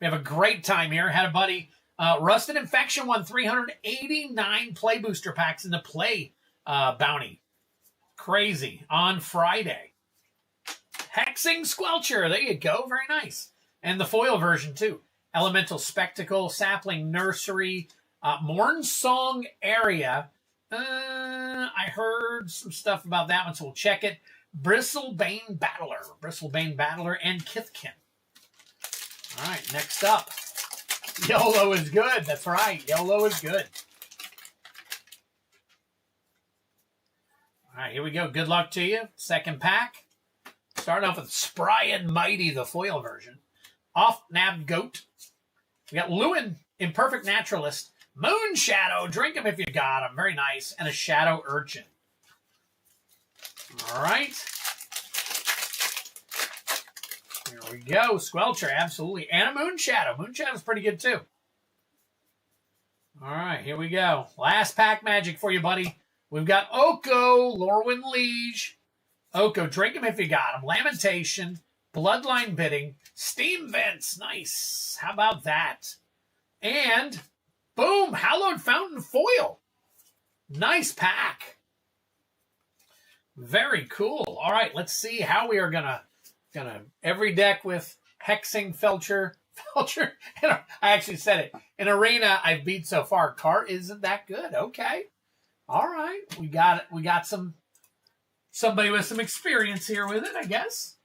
We have a great time here. Had a buddy, Rusted Infection won 389 play booster packs in the play bounty. Crazy. On Friday. Hexing Squelcher. There you go. Very nice. And the foil version, too. Elemental Spectacle, Sapling Nursery, Morn Song Area. I heard some stuff about that one, so we'll check it. Bristlebane Battler, and Kithkin. All right, next up. YOLO is good. That's right. YOLO is good. All right, here we go. Good luck to you. Second pack. Starting off with Spry and Mighty, the foil version. Off-Nab Goat. We got Lewin, Imperfect Naturalist. Moon Shadow, drink him if you got him. Very nice. And a Shadow Urchin. All right. Here we go. Squelcher, absolutely. And a Moon Shadow. Moon Shadow's pretty good, too. All right, here we go. Last pack magic for you, buddy. We've got Oko, Lorwyn Liege. Oko, drink him if you got him. Lamentation, Bloodline Bidding, Steam Vents. Nice. How about that? And... boom! Hallowed Fountain Foil. Nice pack. Very cool. All right, let's see how we are gonna every deck with Hexing Felcher. I actually said it. In Arena, I've beat so far. Cart isn't that good. Okay. All right. We got it. We got somebody with some experience here with it, I guess.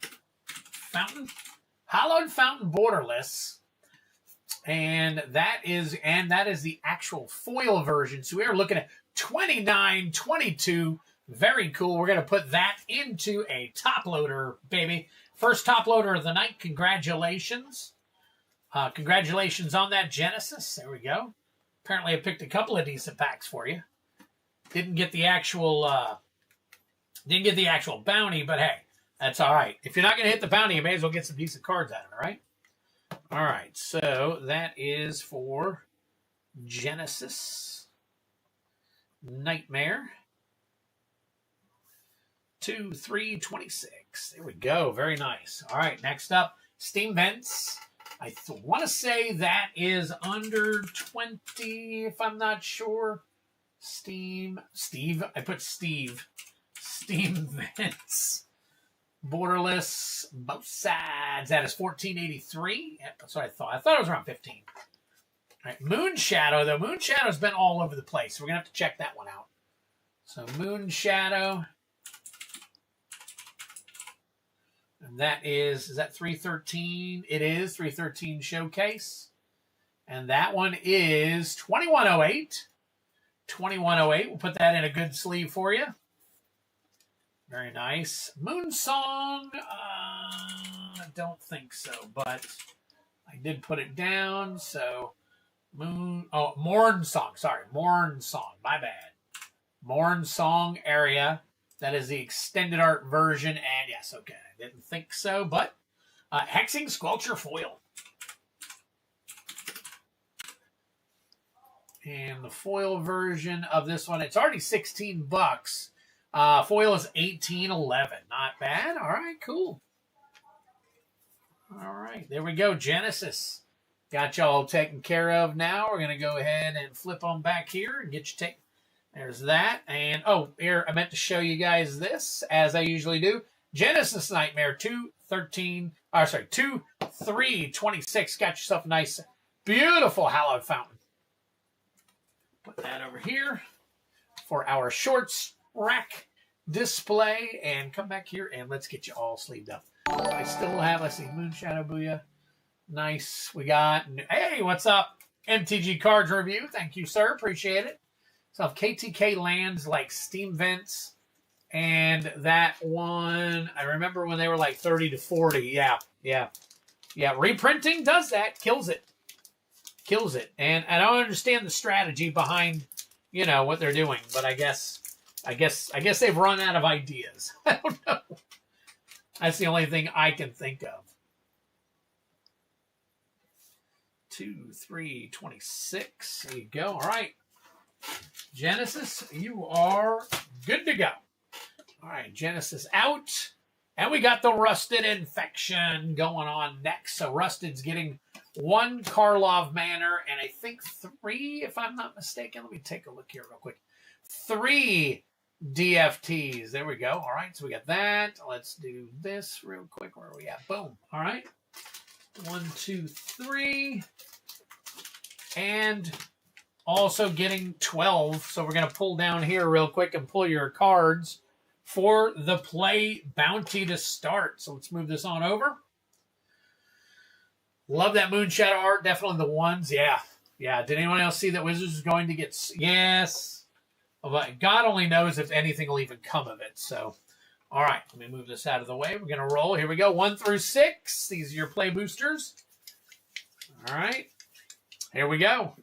Hallowed Fountain Borderless. And that is the actual foil version. So we are looking at 29.22. Very cool. We're going to put that into a top loader, baby. First top loader of the night. Congratulations. Congratulations on that, Genesis. There we go. Apparently I picked a couple of decent packs for you. Didn't get the actual bounty, but hey, that's all right. If you're not going to hit the bounty, you may as well get some decent cards out of it, all right? All right, so that is for Genesis. Nightmare. 2, 3, 26. There we go. Very nice. All right, next up, Steam Vents. I want to say that is under 20, if I'm not sure. Steve. I put Steve. Steam Vents. Borderless. Both sides. That is 1483. Yep, that's what I thought. I thought it was around 15. All right, Moon Shadow, though. Moon Shadow's been all over the place. So we're going to have to check that one out. So Moon Shadow. And that is that 313? It is 313 Showcase. And that one is 2108. 2108. We'll put that in a good sleeve for you. Very nice. Moon Song. I don't think so, but I did put it down. So Morn Song. Sorry, Morn Song. My bad. Morn Song area. That is the extended art version. And yes, okay. I didn't think so, but Hexing Squelcher Foil. And the foil version of this one, it's already $16. Foil is $18.11. Not bad. All right, cool. All right, there we go. Genesis. Got y'all taken care of now. We're going to go ahead and flip on back here and get you taken. There's that. And, here, I meant to show you guys this, as I usually do. Genesis Nightmare 2/3/26. Got yourself a nice, beautiful Hallowed Fountain. Put that over here for our shorts rack display. And come back here and let's get you all sleeved up. I still have, let's see, Moon Shadow Booyah. Nice. We got, hey, what's up? MTG Cards Review. Thank you, sir. Appreciate it. So KTK lands like Steam Vents. And that one, I remember when they were like 30 to 40. Yeah. Reprinting does that. Kills it. And I don't understand the strategy behind, what they're doing. But I guess they've run out of ideas. I don't know. That's the only thing I can think of. 2, 3, 26. There you go. All right. Genesis, you are good to go. All right, Genesis out. And we got the Rusted Infection going on next. So Rusted's getting 1 Karlov Manor and I think 3, if I'm not mistaken. Let me take a look here real quick. 3 DFTs. There we go. All right, so we got that. Let's do this real quick. Where are we at? Boom. All right. 1, 2, 3. And also getting 12. So we're going to pull down here real quick and pull your cards for the play bounty to start. So let's move this on over. Love that Moon Shadow art. Definitely the ones. Yeah. Did anyone else see that Wizards is going to get... Yes. But God only knows if anything will even come of it. So, all right. Let me move this out of the way. We're going to roll. Here we go. 1 through 6. These are your play boosters. All right. Here we go.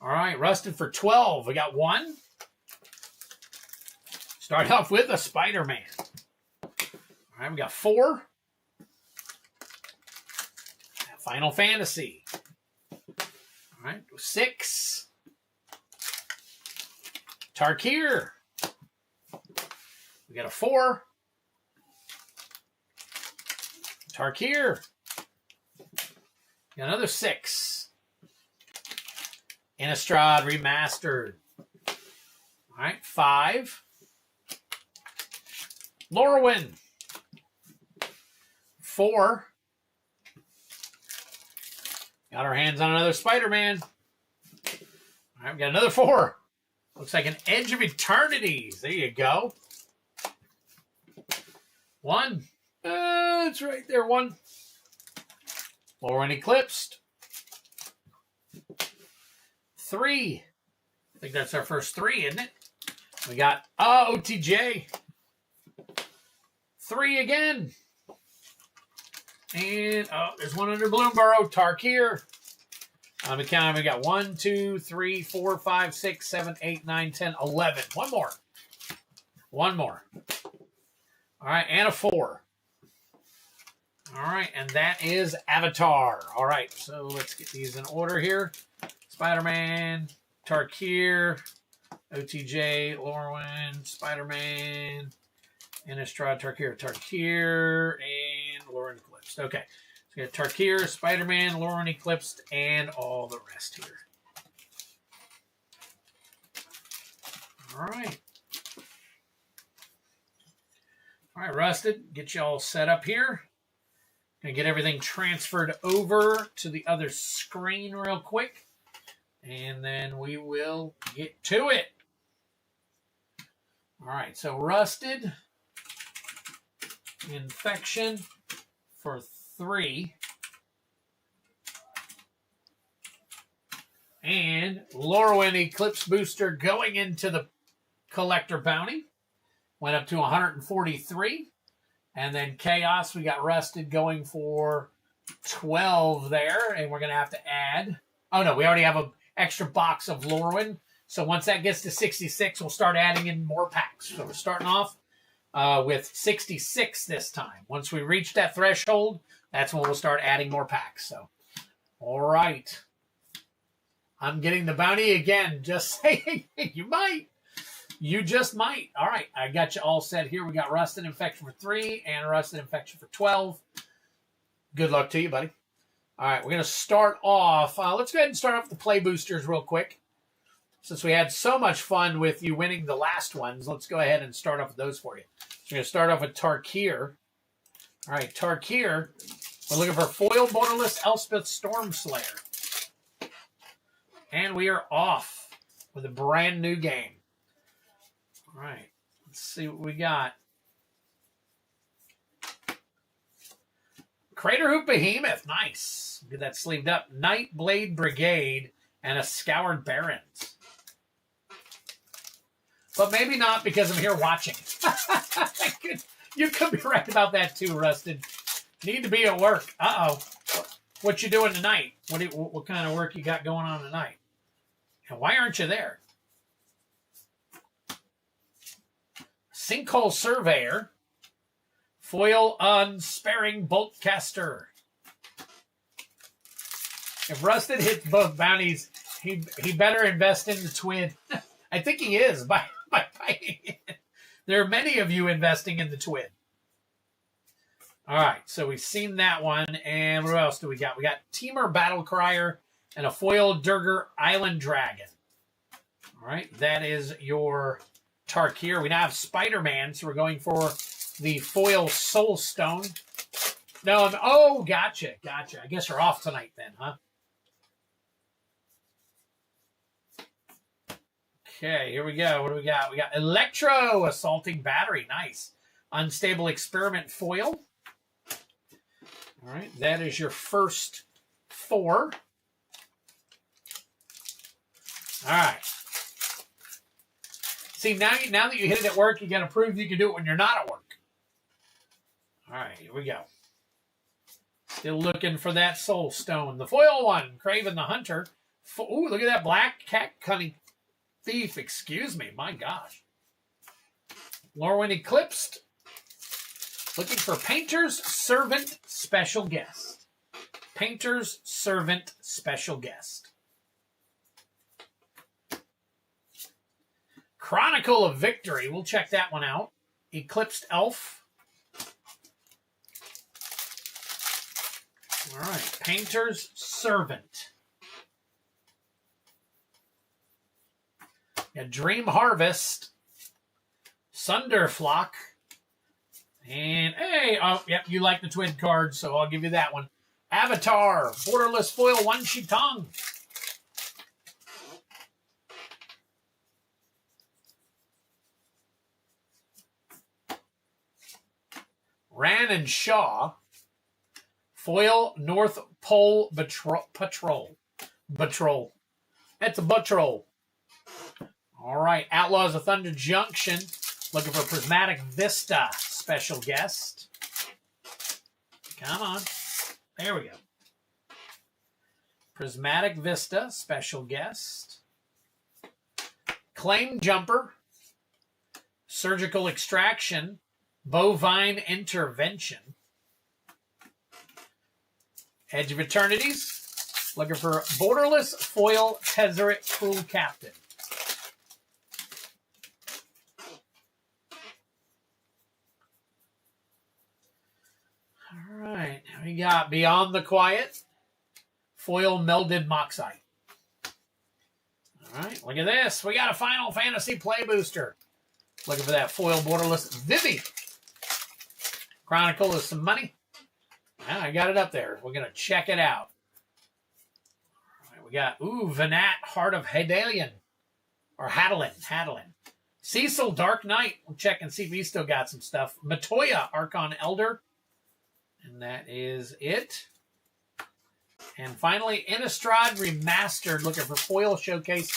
All right. Rusted for 12. We got 1. Start off with a Spider-Man. All right, we got 4. Final Fantasy. All right, 6. Tarkir. We got a 4. Tarkir. Got another 6. Innistrad Remastered. All right, 5. Lorwyn. 4. Got our hands on another Spider-Man. All right, we got another 4. Looks like an Edge of Eternities. There you go. 1. It's right there. 1. Lorwyn Eclipsed. 3. I think that's our first 3, isn't it? We got OTJ. 3 again. And there's one under Bloomborough. Tarkir. On the count, we got 1, 2, 3, 4, 5, 6, 7, 8, 9, 10, 11. One more. One more. All right, and a 4. All right, and that is Avatar. All right, so let's get these in order here. Spider-Man, Tarkir, OTJ, Lorwyn, Spider-Man, Innistrad, Tarkir, and Lorwyn Eclipsed. Okay, so we got Tarkir, Spider-Man, Lorwyn Eclipsed, and all the rest here. All right. All right, Rusted, get you all set up here. Gonna get everything transferred over to the other screen real quick, and then we will get to it. All right, so Rusted, Infection for 3, and Lorwyn Eclipse Booster going into the Collector Bounty. Went up to 143. And then Chaos, we got Rusted going for 12 there. And we're going to have to add... Oh, no, we already have an extra box of Lorwyn. So once that gets to 66, we'll start adding in more packs. So we're starting off with 66 this time. Once we reach that threshold, that's when we'll start adding more packs. So, all right. I'm getting the bounty again. Just saying, you might. You just might. All right, I got you all set here. We got Rusted Infection for 3 and Rusted Infection for 12. Good luck to you, buddy. All right, we're going to start off. Let's go ahead and start off the play boosters real quick. Since we had so much fun with you winning the last ones, let's go ahead and start off with those for you. So we're going to start off with Tarkir. All right, Tarkir. We're looking for foil boneless Elspeth Stormslayer. And we are off with a brand new game. All right, let's see what we got. Craterhoop Behemoth, nice. Get that sleeved up. Nightblade Brigade and a Scoured Barrens. But maybe not because I'm here watching. You could be right about that too, Rusted. Need to be at work. Uh-oh. What you doing tonight? What kind of work you got going on tonight? And why aren't you there? Sinkhole Surveyor, Foil Unsparing Boltcaster. If Rusted hits both bounties, he better invest in the Twin. I think he is by buying it. There are many of you investing in the Twin. All right, so we've seen that one. And what else do we got? We got Teamer Battlecrier and a Foil Durger Island Dragon. All right, that is your Tarkir. We now have Spider-Man, so we're going for the foil Soul Stone. No, oh, gotcha. I guess you're off tonight then, huh? Okay, here we go. What do we got? We got Electro Assaulting Battery. Nice. Unstable Experiment Foil. All right, that is your first 4. All right. See, now that you hit it at work, you got to prove you can do it when you're not at work. All right, here we go. Still looking for that Soul Stone. The foil one, Craven the Hunter. Ooh, look at that Black Cat Cunning Thief. Excuse me, my gosh. Lorwyn Eclipsed. Looking for Painter's Servant Special Guest. Painter's Servant Special Guest. Chronicle of Victory. We'll check that one out. Eclipsed Elf. All right. Painter's Servant. A Dream Harvest, Sunderflock, and hey, oh, yep, you like the twin cards, so I'll give you that one. Avatar, Borderless Foil, One Shitong. Ran and Shaw, Foil, North Pole Patrol. That's a Patrol. All right, Outlaws of Thunder Junction, looking for Prismatic Vista, special guest. Come on. There we go. Prismatic Vista, special guest. Claim Jumper, Surgical Extraction, Bovine Intervention. Edge of Eternities, looking for Borderless Foil Tezzeret Cruel Captain. All right, we got Beyond the Quiet, Foil Melded Moxite. All right, look at this. We got a Final Fantasy Play Booster. Looking for that foil borderless Givvy. Chronicle is some money. Yeah, I got it up there. We're going to check it out. All right, we got, Venat, Heart of Hadalian. Or Hadalin. Cecil, Dark Knight. We'll check and see if he's still got some stuff. Matoya, Archon Elder. And that is it. And finally, Innistrad Remastered. Looking for foil showcase.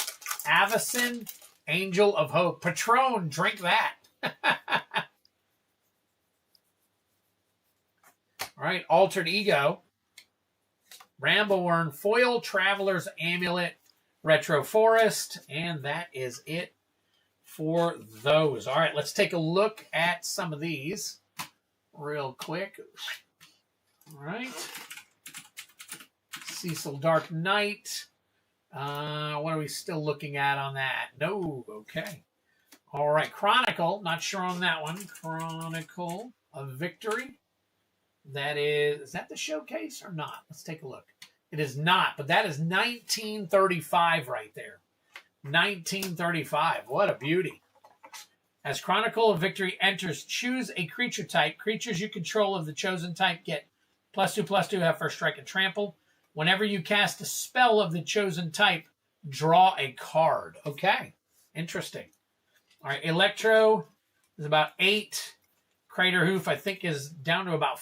Avacyn, Angel of Hope. Patron, drink that. All right, Altered Ego. Rambleworn, Foil Traveler's Amulet, Retro Forest. And that is it for those. All right, let's take a look at some of these real quick. All right. Cecil Dark Knight. What are we still looking at on that? No. Okay. All right. Chronicle. Not sure on that one. Chronicle of Victory. That is that the showcase or not? Let's take a look. It is not, but that is 1935 right there. 1935. What a beauty. As Chronicle of Victory enters, choose a creature type. Creatures you control of the chosen type get +2/+2, have first strike and trample. Whenever you cast a spell of the chosen type, draw a card. Okay. Interesting. All right. Electro is about 8. Crater Hoof, I think, is down to about,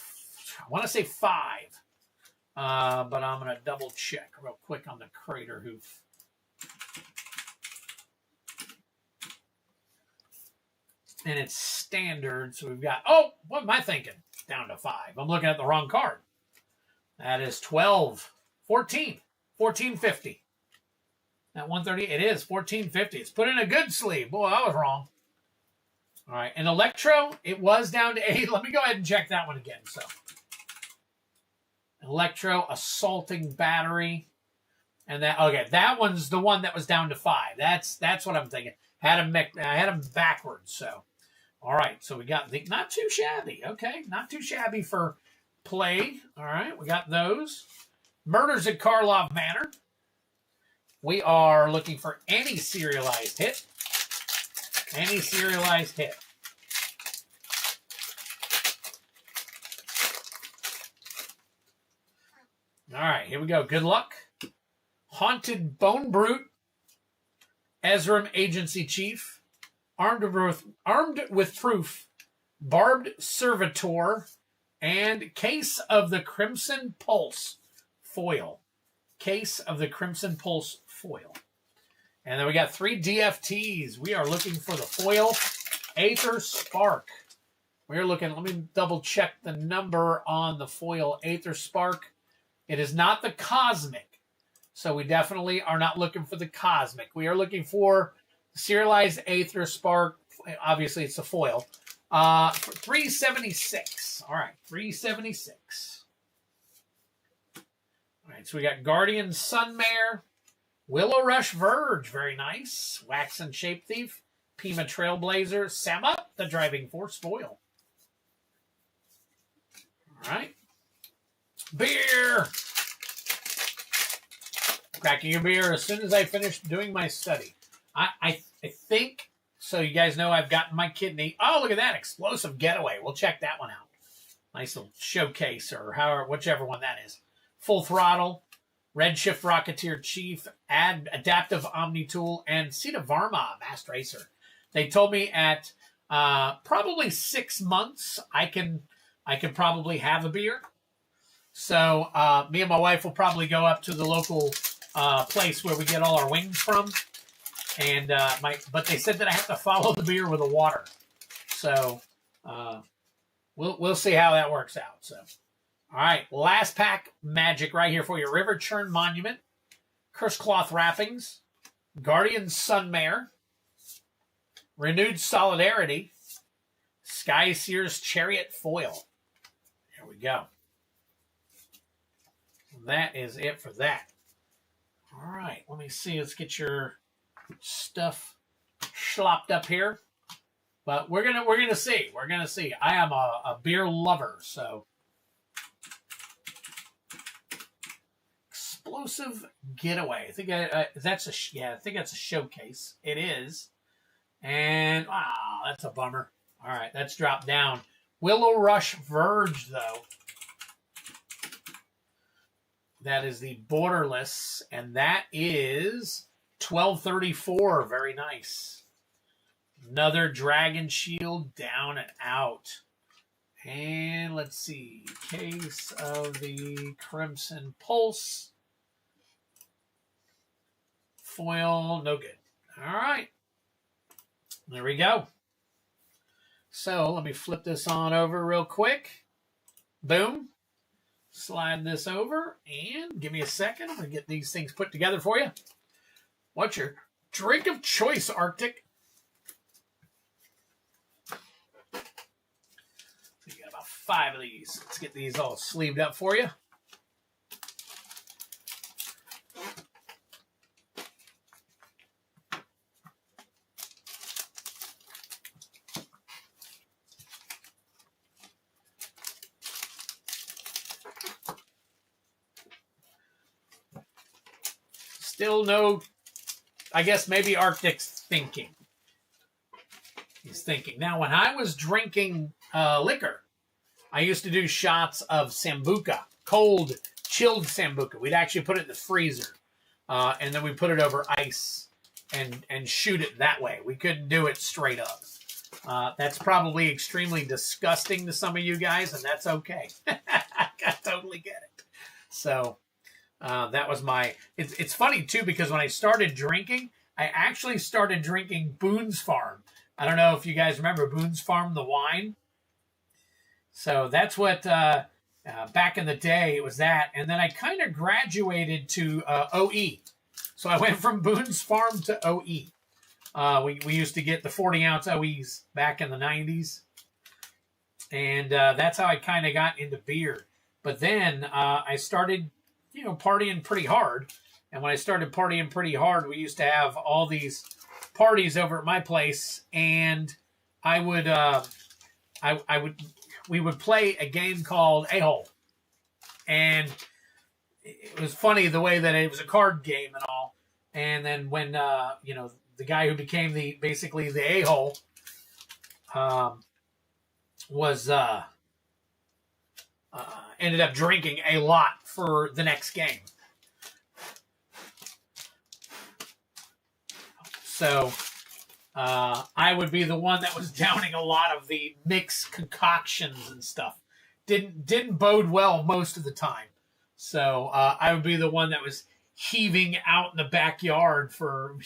I want to say 5. But I'm going to double check real quick on the Crater Hoof. And it's standard. So we've got, oh, what am I thinking? Down to 5. I'm looking at the wrong card. That is 1450. At 130, it is 1450. It's put in a good sleeve. Boy, I was wrong. All right, and Electro, it was down to 8. Let me go ahead and check that one again. So, Electro, Assaulting Battery, and that. Okay, that one's the one that was down to 5. That's what I'm thinking. I had them backwards. So, all right. So we got the not too shabby. Okay, not too shabby for play. All right, we got those. Murders at Karlov Manor. We are looking for any serialized hit. Any serialized hit. All right, here we go. Good luck. Haunted Bone Brute. Ezram Agency Chief. Armed with Proof. Barbed Servitor. And Case of the Crimson Pulse foil. Case of the Crimson Pulse foil. And then we got 3 DFTs. We are looking for the foil Aether Spark. We're looking, let me double check the number on the foil Aether Spark. It is not the Cosmic. So we definitely are not looking for the Cosmic. We are looking for serialized Aether Spark. Obviously, it's a foil. For 376. All right, 376. All right, so we got Guardian Sunmare. Willow Rush Verge, very nice. Waxen Shape Thief. Pima Trailblazer. Sama, the Driving Force foil. All right. Beer. Cracking a beer as soon as I finish doing my study. I I think, so you guys know I've gotten my kidney. Oh, look at that. Explosive Getaway. We'll check that one out. Nice little showcase or however, whichever one that is. Full Throttle, Redshift Rocketeer Chief, Adaptive Omni Tool, and Sita Varma Master Racer. They told me at probably 6 months I can probably have a beer. So me and my wife will probably go up to the local place where we get all our wings from. And but they said that I have to follow the beer with the water. So we'll see how that works out. So, all right, last pack magic right here for you. River Churn Monument, Curse Cloth Wrappings, Guardian Sunmare, Renewed Solidarity, Sky Seer's Chariot Foil. There we go. That is it for that. All right, let me see. Let's get your stuff slopped up here. But we're gonna see. We're gonna see. I am a beer lover, so Explosive Getaway. I think that's a showcase. It is, and wow, that's a bummer. All right, that's dropped down. Willow Rush Verge, though. That is the Borderless, and that is 1234. Very nice. Another Dragon Shield down and out. And let's see. Case of the Crimson Pulse. Foil, no good. All right. There we go. So let me flip this on over real quick. Boom. Slide this over and give me a second. I'm going to get these things put together for you. What's your drink of choice, Arctic? We got about 5 of these. Let's get these all sleeved up for you. Still no, I guess maybe Arctic's thinking. He's thinking. Now, when I was drinking liquor, I used to do shots of Sambuca, cold, chilled Sambuca. We'd actually put it in the freezer, and then we put it over ice and shoot it that way. We couldn't do it straight up. That's probably extremely disgusting to some of you guys, and that's okay. I totally get it. So that was my... It's funny, too, because when I started drinking, I actually started drinking Boone's Farm. I don't know if you guys remember Boone's Farm, the wine. So that's what, back in the day, it was that. And then I kind of graduated to OE. So I went from Boone's Farm to OE. We used to get the 40-ounce OEs back in the 90s. And that's how I kind of got into beer. But then I started, partying pretty hard. And when I started partying pretty hard, we used to have all these parties over at my place. And we would play a game called A-Hole. And it was funny the way that it was a card game and all. And then when, the guy who became basically the A-Hole was ended up drinking a lot for the next game. So I would be the one that was downing a lot of the mixed concoctions and stuff. Didn't bode well most of the time. So I would be the one that was heaving out in the backyard for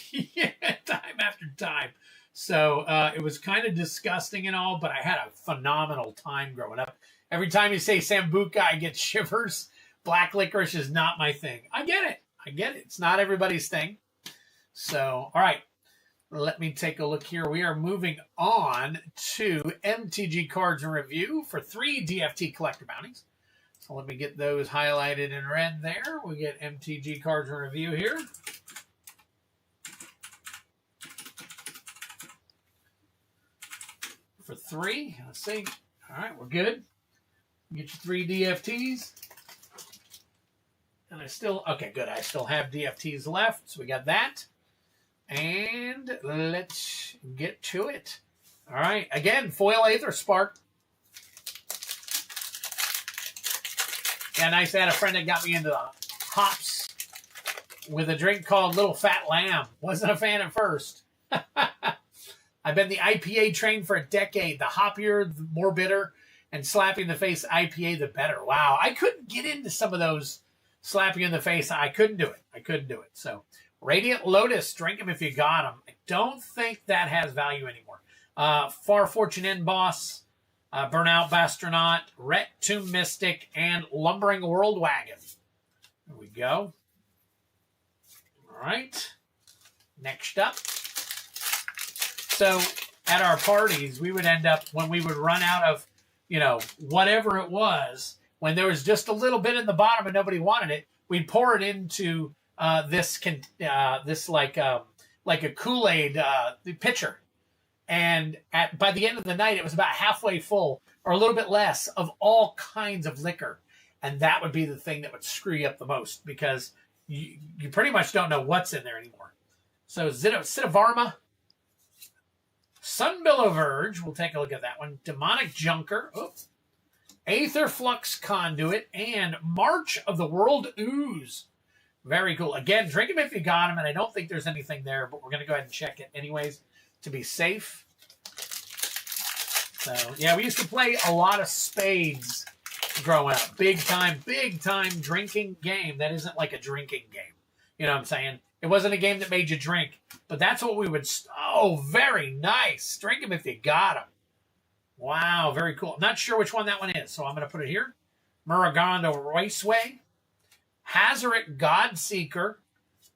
time after time. So it was kind of disgusting and all, but I had a phenomenal time growing up. Every time you say Sambuca, I get shivers. Black licorice is not my thing. I get it. It's not everybody's thing. So, all right. Let me take a look here. We are moving on to MTG Cards and Review for 3 DFT Collector Bounties. So let me get those highlighted in red there. We get MTG Cards and Review here. For 3. Let's see. All right, we're good. Get your 3 DFTs. And okay, good. I still have DFTs left, so we got that. And let's get to it. All right. Again, foil Aether Spark. Yeah, nice. I had a friend that got me into hops with a drink called Little Fat Lamb. Wasn't a fan at first. I've been the IPA train for a decade. The hoppier, the more bitter, and slapping the face IPA, the better. Wow. I couldn't get into some of those slapping in the face. I couldn't do it. So, Radiant Lotus, drink them if you got them. I don't think that has value anymore. Far Fortune End Boss, Burnout Bastronaut, Ret Tomb Mystic, and Lumbering World Wagon. There we go. All right. Next up. So at our parties, we would end up, when we would run out of, whatever it was, when there was just a little bit in the bottom and nobody wanted it, we'd pour it into this like a Kool-Aid pitcher. And by the end of the night, it was about halfway full or a little bit less of all kinds of liquor. And that would be the thing that would screw you up the most because you pretty much don't know what's in there anymore. So Cittavarma, Sunbillow Verge, we'll take a look at that one. Demonic Junker, Aether Flux Conduit, and March of the World Ooze. Very cool. Again, drink them if you got them, and I don't think there's anything there, but we're going to go ahead and check it anyways to be safe. So, yeah, we used to play a lot of spades growing up. Big time drinking game that isn't like a drinking game. You know what I'm saying? It wasn't a game that made you drink, but that's what we would... Oh, very nice. Drink them if you got them. Wow, very cool. I'm not sure which one that one is, so I'm going to put it here. Muragondo Raceway. Hazaret Godseeker.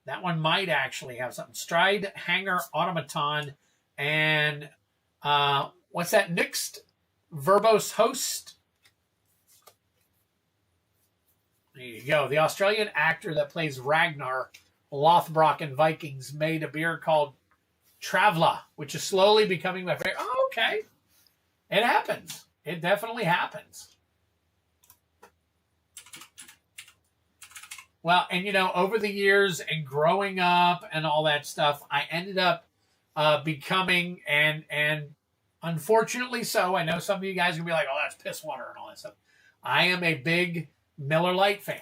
That one might actually have something. Stride Hanger Automaton. And what's that? Next? Verbose Host. There you go. The Australian actor that plays Ragnar Lothbrok in Vikings made a beer called Traveler, which is slowly becoming my favorite. Oh, okay. It happens. It definitely happens. Well, and over the years and growing up and all that stuff, I ended up becoming, and unfortunately so, I know some of you guys are going to be like, oh, that's piss water and all that stuff. I am a big Miller Lite fan.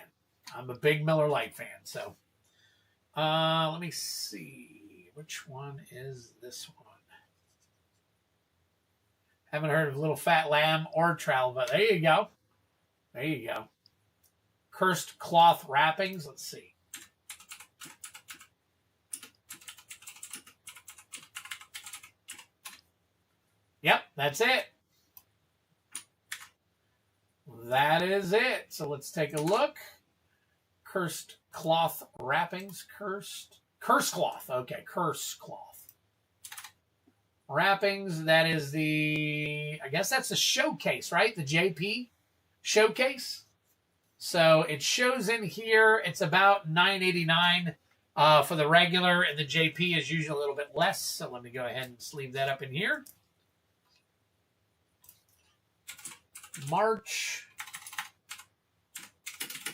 I'm a big Miller Lite fan. So let me see. Which one is this one? Haven't heard of Little Fat Lamb or Travel, but there you go. There you go. Cursed Cloth Wrappings. Let's see. Yep, that's it. That is it. So let's take a look. Cursed Cloth Wrappings. Curse Cloth. Okay, Curse Cloth. Wrappings. That is I guess that's the showcase, right? The JP showcase. So it shows in here, it's about $9.89 for the regular, and the JP is usually a little bit less. So let me go ahead and sleeve that up in here. March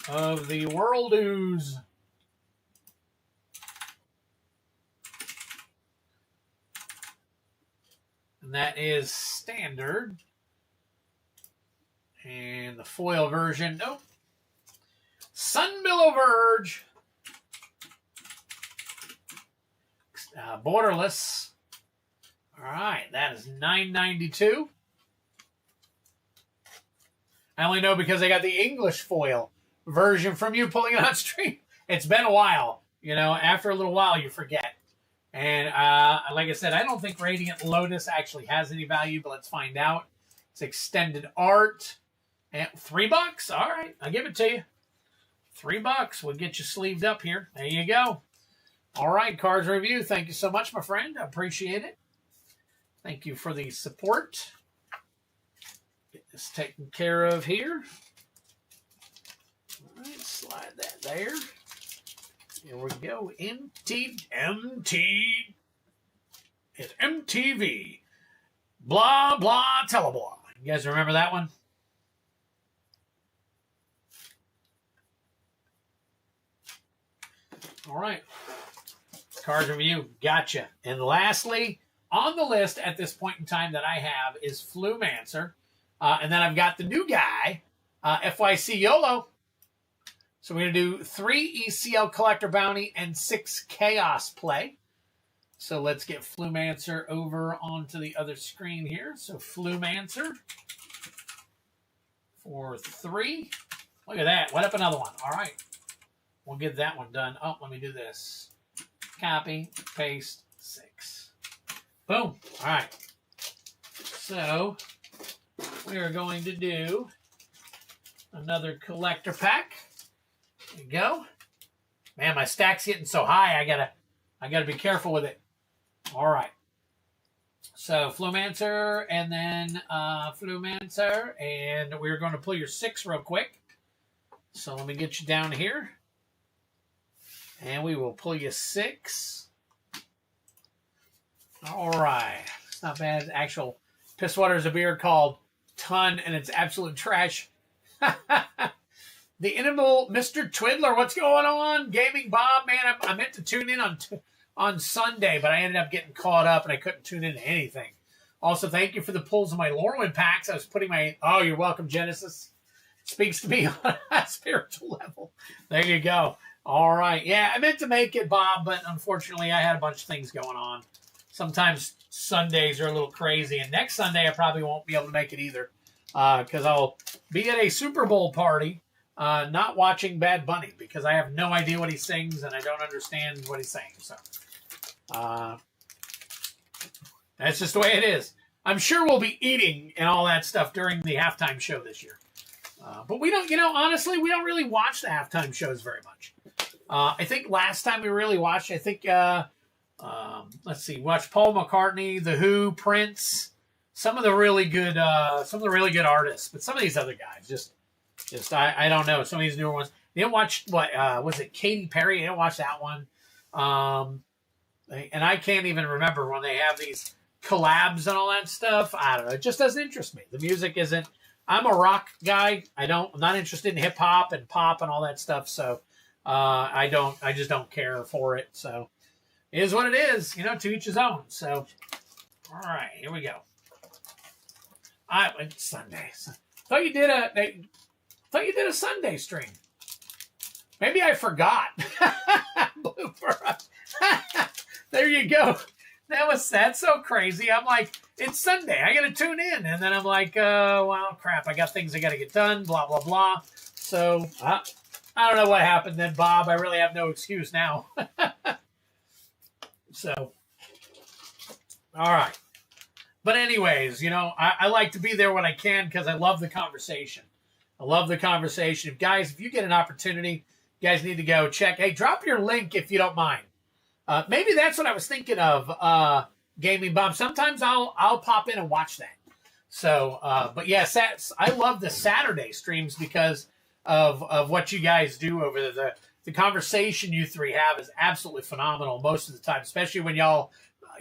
of the World Ooze. And that is standard. And the foil version, nope. Sunbillow Verge. Borderless. All right, that is $9.92. I only know because I got the English foil version from you pulling it on stream. It's been a while. After a little while, you forget. And like I said, I don't think Radiant Lotus actually has any value, but let's find out. It's extended art. And $3? All right, I'll give it to you. $3. We'll get you sleeved up here. There you go. All right, Cards Review. Thank you so much, my friend. I appreciate it. Thank you for the support. Get this taken care of here. All right, slide that there. Here we go. MT. It's MTV. Blah, blah, teleblah. You guys remember that one? All right. Card review. Gotcha. And lastly, on the list at this point in time that I have is Flumancer. And then I've got the new guy, FYC YOLO. So we're going to do 3 ECL Collector Bounty and 6 Chaos Play. So let's get Flumancer over onto the other screen here. So Flumancer for 3. Look at that. What up another one? All right. We'll get that one done. Oh, let me do this. Copy, paste, 6. Boom. All right. So we are going to do another collector pack. There you go. Man, my stack's getting so high. I gotta be careful with it. All right. So Flumancer and then Flumancer, and we're going to pull your 6 real quick. So let me get you down here. And we will pull you 6. All right. It's not bad. Actual Pisswater is a beer called Ton, and it's absolute trash. The Inimble Mr. Twiddler. What's going on? Gaming Bob, man. I meant to tune in on Sunday, but I ended up getting caught up, and I couldn't tune into anything. Also, thank you for the pulls of my Lorwyn packs. I was putting my... Oh, you're welcome, Genesis. Speaks to me on a spiritual level. There you go. All right. Yeah, I meant to make it, Bob, but unfortunately I had a bunch of things going on. Sometimes Sundays are a little crazy, and next Sunday I probably won't be able to make it either because I'll be at a Super Bowl party not watching Bad Bunny because I have no idea what he sings, and I don't understand what he's saying. So that's just the way it is. I'm sure we'll be eating and all that stuff during the halftime show this year. But we don't, honestly, we don't really watch the halftime shows very much. I think last time we really watched, let's see, watched Paul McCartney, The Who, Prince, some of the really good artists, but some of these other guys, just I don't know. Some of these newer ones. You didn't watch was it Katy Perry? You didn't watch that one. And I can't even remember when they have these collabs and all that stuff. I don't know. It just doesn't interest me. The music isn't. I'm a rock guy. I'm not interested in hip hop and pop and all that stuff. So I just don't care for it. So it is what it is, to each his own. So, all right, here we go. It's Sunday. Thought you did a Sunday stream. Maybe I forgot. Blooper. There you go. That's so crazy. I'm like, it's Sunday. I got to tune in. And then I'm like, well, crap. I got things I got to get done, blah, blah, blah. So I don't know what happened then, Bob. I really have no excuse now. So, all right. But anyways, I like to be there when I can because I love the conversation. I love the conversation. If you get an opportunity, you guys need to go check. Hey, drop your link if you don't mind. Maybe that's what I was thinking of, Gaming Bob. Sometimes I'll pop in and watch that. So, but yes, I love the Saturday streams because of what you guys do over there. The conversation you three have is absolutely phenomenal most of the time, especially when y'all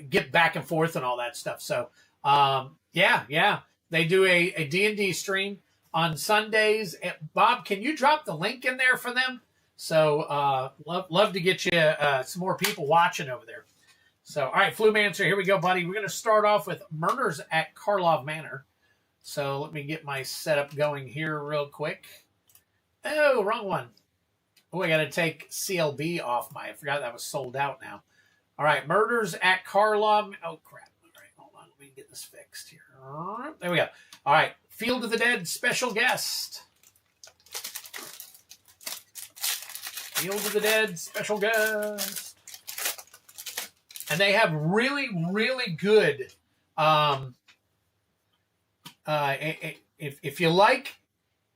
get back and forth and all that stuff. So, yeah, they do a D&D stream on Sundays. Bob, can you drop the link in there for them? So, love to get you some more people watching over there. So, all right, Flumancer, here we go, buddy. We're going to start off with Murders at Karlov Manor. So, let me get my setup going here real quick. Oh, wrong one. Oh, I got to take CLB off I forgot that was sold out now. All right, Murders at Karlov. Oh, crap. All right, hold on. Let me get this fixed here. There we go. All right, Field of the Dead special guest. Field of the Dead special guest. And they have really, really good, if you like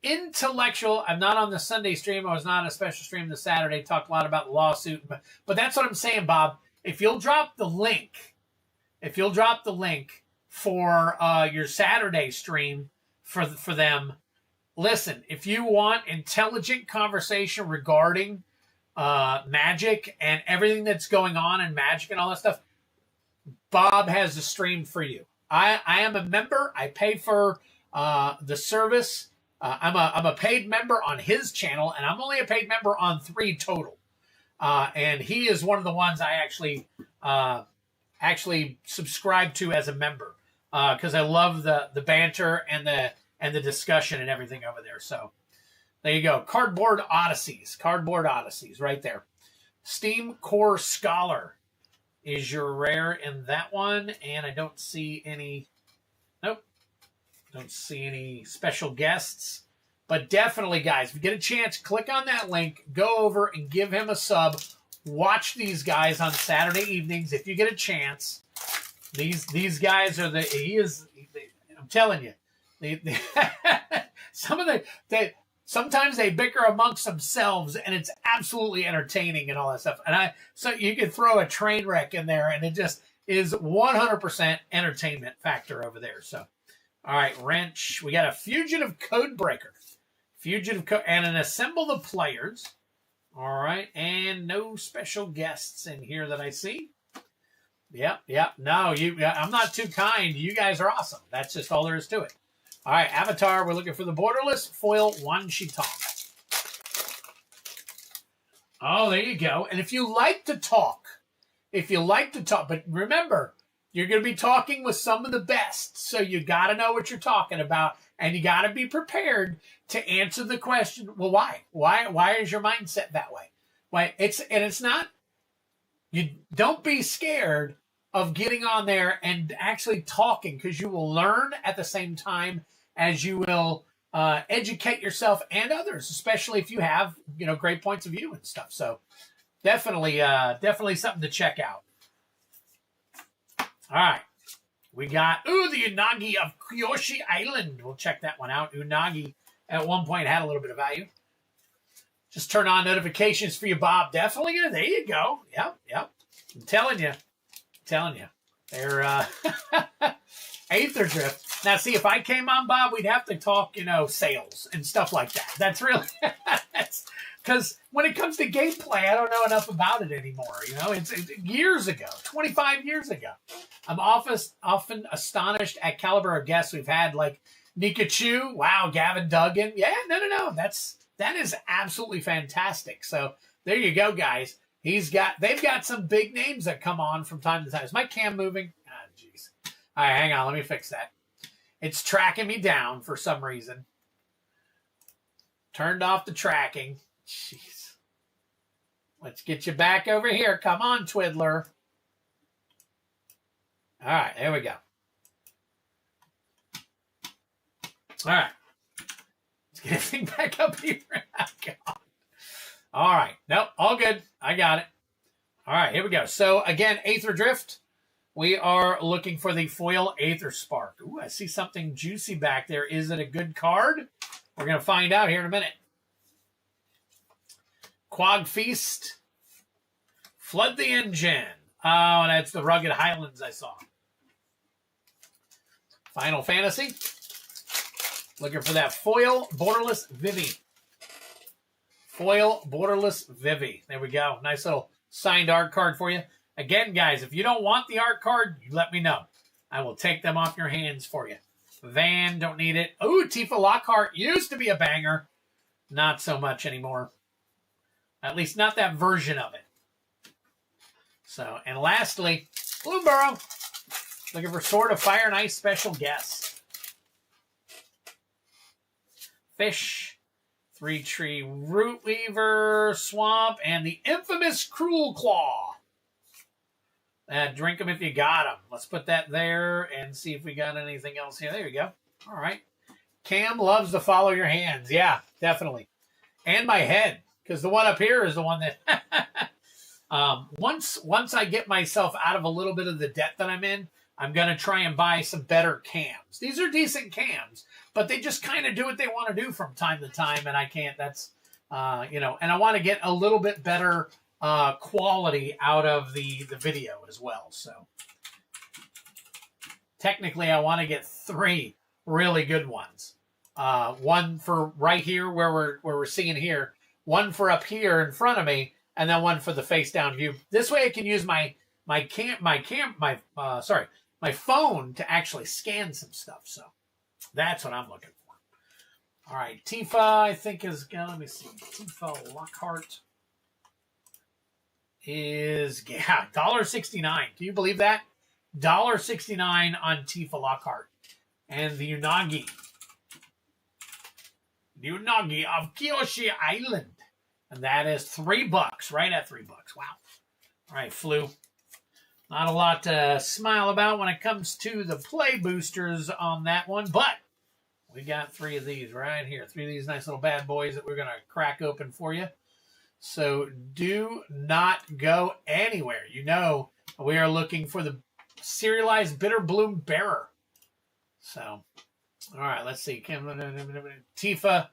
intellectual, I'm not on the Sunday stream, I was not on a special stream this Saturday, talked a lot about the lawsuit, but that's what I'm saying, Bob. If you'll drop the link for your Saturday stream for them, listen, if you want intelligent conversation regarding magic and everything that's going on in magic and all that stuff, Bob has a stream for you. I am a member. I pay for the service. I'm a paid member on his channel, and I'm only a paid member on 3 total. And he is one of the ones I actually subscribe to as a member because I love the banter and the discussion and everything over there. So there you go. Cardboard Odysseys right there. Steam Core Scholar is your rare in that one, and I don't see any. Nope, don't see any special guests. But definitely, guys, if you get a chance, click on that link, go over and give him a sub. Watch these guys on Saturday evenings if you get a chance. These guys are I'm telling you, sometimes they bicker amongst themselves, and it's absolutely entertaining and all that stuff. So you could throw a train wreck in there, and it just is 100% entertainment factor over there. So, all right, Wrench, we got a Fugitive Codebreaker. And an Assemble the Players. All right. And no special guests in here that I see. Yep. No, I'm not too kind. You guys are awesome. That's just all there is to it. All right. Avatar, we're looking for the Borderless Foil Wan Shitong. Oh, there you go. And if you like to talk, but remember, you're going to be talking with some of the best. So you got to know what you're talking about. And you got to be prepared to answer the question. Well, why? Why is your mindset that way? It's not. You don't be scared of getting on there and actually talking, because you will learn at the same time as you will educate yourself and others, especially if you have great points of view and stuff. So definitely something to check out. All right. We got, the Unagi of Kyoshi Island. We'll check that one out. Unagi at one point had a little bit of value. Just turn on notifications for you, Bob. Definitely good. There you go. Yep. I'm telling you. They're Aether Drift. Now, see, if I came on, Bob, we'd have to talk, sales and stuff like that. That's really, because when it comes to gameplay, I don't know enough about it anymore. It's years ago, 25 years ago. I'm often astonished at caliber of guests we've had, like Nikachu. Wow, Gavin Duggan. Yeah, no. That is absolutely fantastic. So there you go, guys. They've got some big names that come on from time to time. Is my cam moving? Ah, jeez. All right, hang on. Let me fix that. It's tracking me down for some reason. Turned off the tracking. Jeez. Let's get you back over here. Come on, Twiddler. All right, there we go. All right. Let's get everything back up here. God. All right. Nope, all good. I got it. All right, here we go. So, again, Aether Drift. We are looking for the foil Aether Spark. Ooh, I see something juicy back there. Is it a good card? We're going to find out here in a minute. Quag Feast. Flood the Engine. Oh, that's the Rugged Highlands I saw. Final Fantasy. Looking for that foil Borderless Givvy. Foil Borderless Givvy. There we go. Nice little signed art card for you. Again, guys, if you don't want the art card, you let me know. I will take them off your hands for you. Van, don't need it. Ooh, Tifa Lockhart used to be a banger. Not so much anymore. At least not that version of it. So, and lastly, Bloomburrow. Looking for Sword of Fire and Ice special guest. Fish. 3-tree Root Weaver, Swamp, and the infamous Cruel Claw. Drink them if you got them. Let's put that there and see if we got anything else here. There we go. All right. Cam loves to follow your hands. Yeah, definitely. And my head, because the one up here is the one that... once I get myself out of a little bit of the debt that I'm in, I'm going to try and buy some better cams. These are decent cams, but they just kind of do what they want to do from time to time, and I can't. That's, and I want to get a little bit better quality out of the video as well. So technically, I want to get 3 really good ones. One for right here where we're seeing here, one for up here in front of me, and then one for the face down view. This way I can use my phone to actually scan some stuff. So that's what I'm looking for. All right, Tifa, I think is gonna, let me see, Tifa Lockhart. is, yeah, $1.69. Can you believe that? $1.69 on Tifa Lockhart. And the Unagi. The Unagi of Kyoshi Island. And that is $3, right at $3. Wow. All right, Flu. Not a lot to smile about when it comes to the play boosters on that one, but we got 3 of these right here. 3 of these nice little bad boys that we're going to crack open for you. So do not go anywhere. You know we are looking for the serialized Bitter Bloom Bearer. So, all right, let's see. Tifa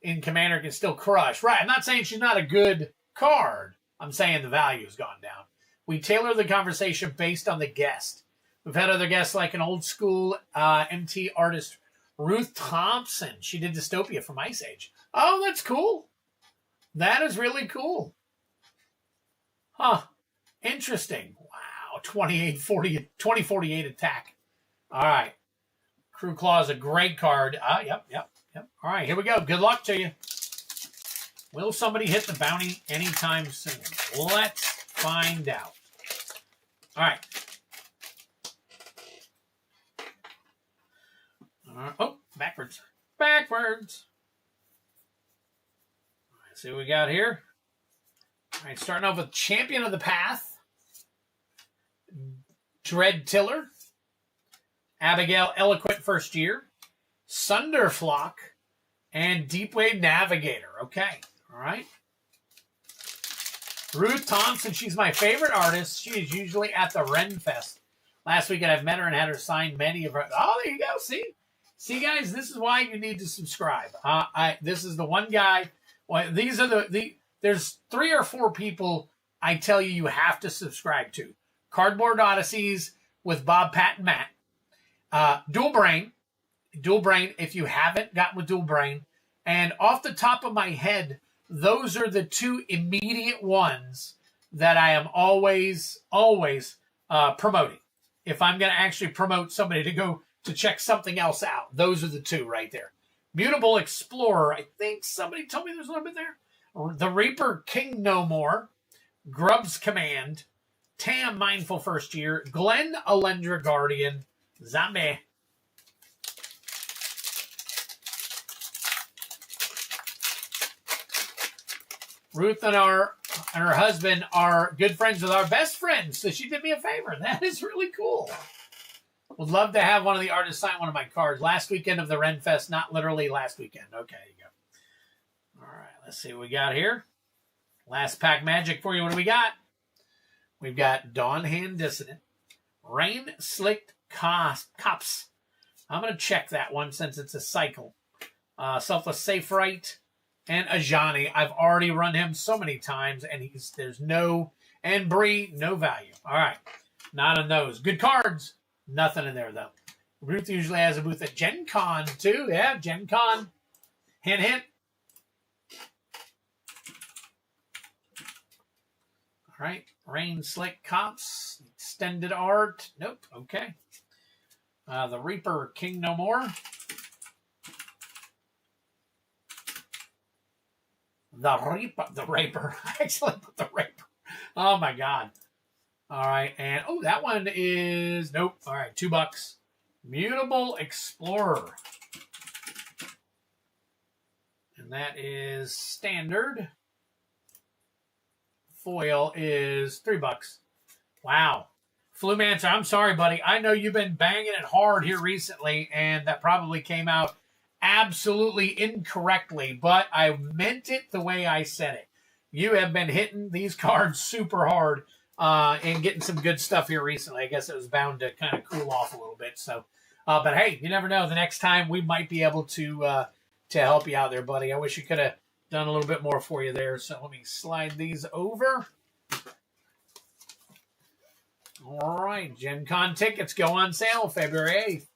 in Commander can still crush. Right, I'm not saying she's not a good card. I'm saying the value's gone down. We tailor the conversation based on the guest. We've had other guests like an old school MT artist, Ruth Thompson. She did Dystopia from Ice Age. Oh, that's cool. That is really cool. Huh. Interesting. Wow. 2048 attack. All right. Crew Claw is a great card. Yep. All right, here we go. Good luck to you. Will somebody hit the bounty anytime soon? Let's find out. All right. Oh, backwards. Backwards. All right, see what we got here. All right, starting off with Champion of the Path. Dread Tiller. Abigail Eloquent First Year. Sunderflock. And Deepwave Navigator. Okay. All right. Ruth Thompson, she's my favorite artist. She is usually at the Ren Fest. Last weekend I've met her and had her sign many of her. Oh, there you go. See, guys, this is why you need to subscribe. This is the one guy. Well, these are there's 3 or 4 people I tell you have to subscribe to. Cardboard Odysseys with Bob, Pat, and Matt. Dual Brain, if you haven't gotten with Dual Brain. And off the top of my head, those are the 2 immediate ones that I am always promoting. If I'm going to actually promote somebody to go to check something else out, those are the 2 right there. Mutable Explorer, I think somebody told me there's a little bit there. The Reaper King No More, Grub's Command, Tam Mindful First Year, Glenn Alendra Guardian, Zombie. Ruth and her husband are good friends with our best friends, so she did me a favor. That is really cool. Would love to have one of the artists sign one of my cards. Last weekend of the Ren Fest, not literally last weekend. Okay, you go. All right, let's see what we got here. Last pack magic for you. What do we got? We've got Dawn Hand Dissident, Rain Slicked Cops. I'm going to check that one since it's a cycle. Selfless Safe Right. And Ajani, I've already run him so many times, and there's no, and Bree, no value. All right, not on those. Good cards, nothing in there, though. Ruth usually has a booth at Gen Con, too. Yeah, Gen Con. Hint, hint. All right, Rain Slick Cops, Extended Art. Nope, okay. The Reaper King No More. The Raper. I actually put the Raper. Oh, my God. All right. And, that one is, nope. All right, $2. Mutable Explorer. And that is standard. Foil is $3. Wow. Flumancer, I'm sorry, buddy. I know you've been banging it hard here recently, and that probably came out absolutely incorrectly, but I meant it the way I said it. You have been hitting these cards super hard and getting some good stuff here recently. I guess it was bound to kind of cool off a little bit. So, but hey, you never know. The next time we might be able to help you out there, buddy. I wish you could have done a little bit more for you there. So let me slide these over. All right, Gen Con tickets go on sale February 8th.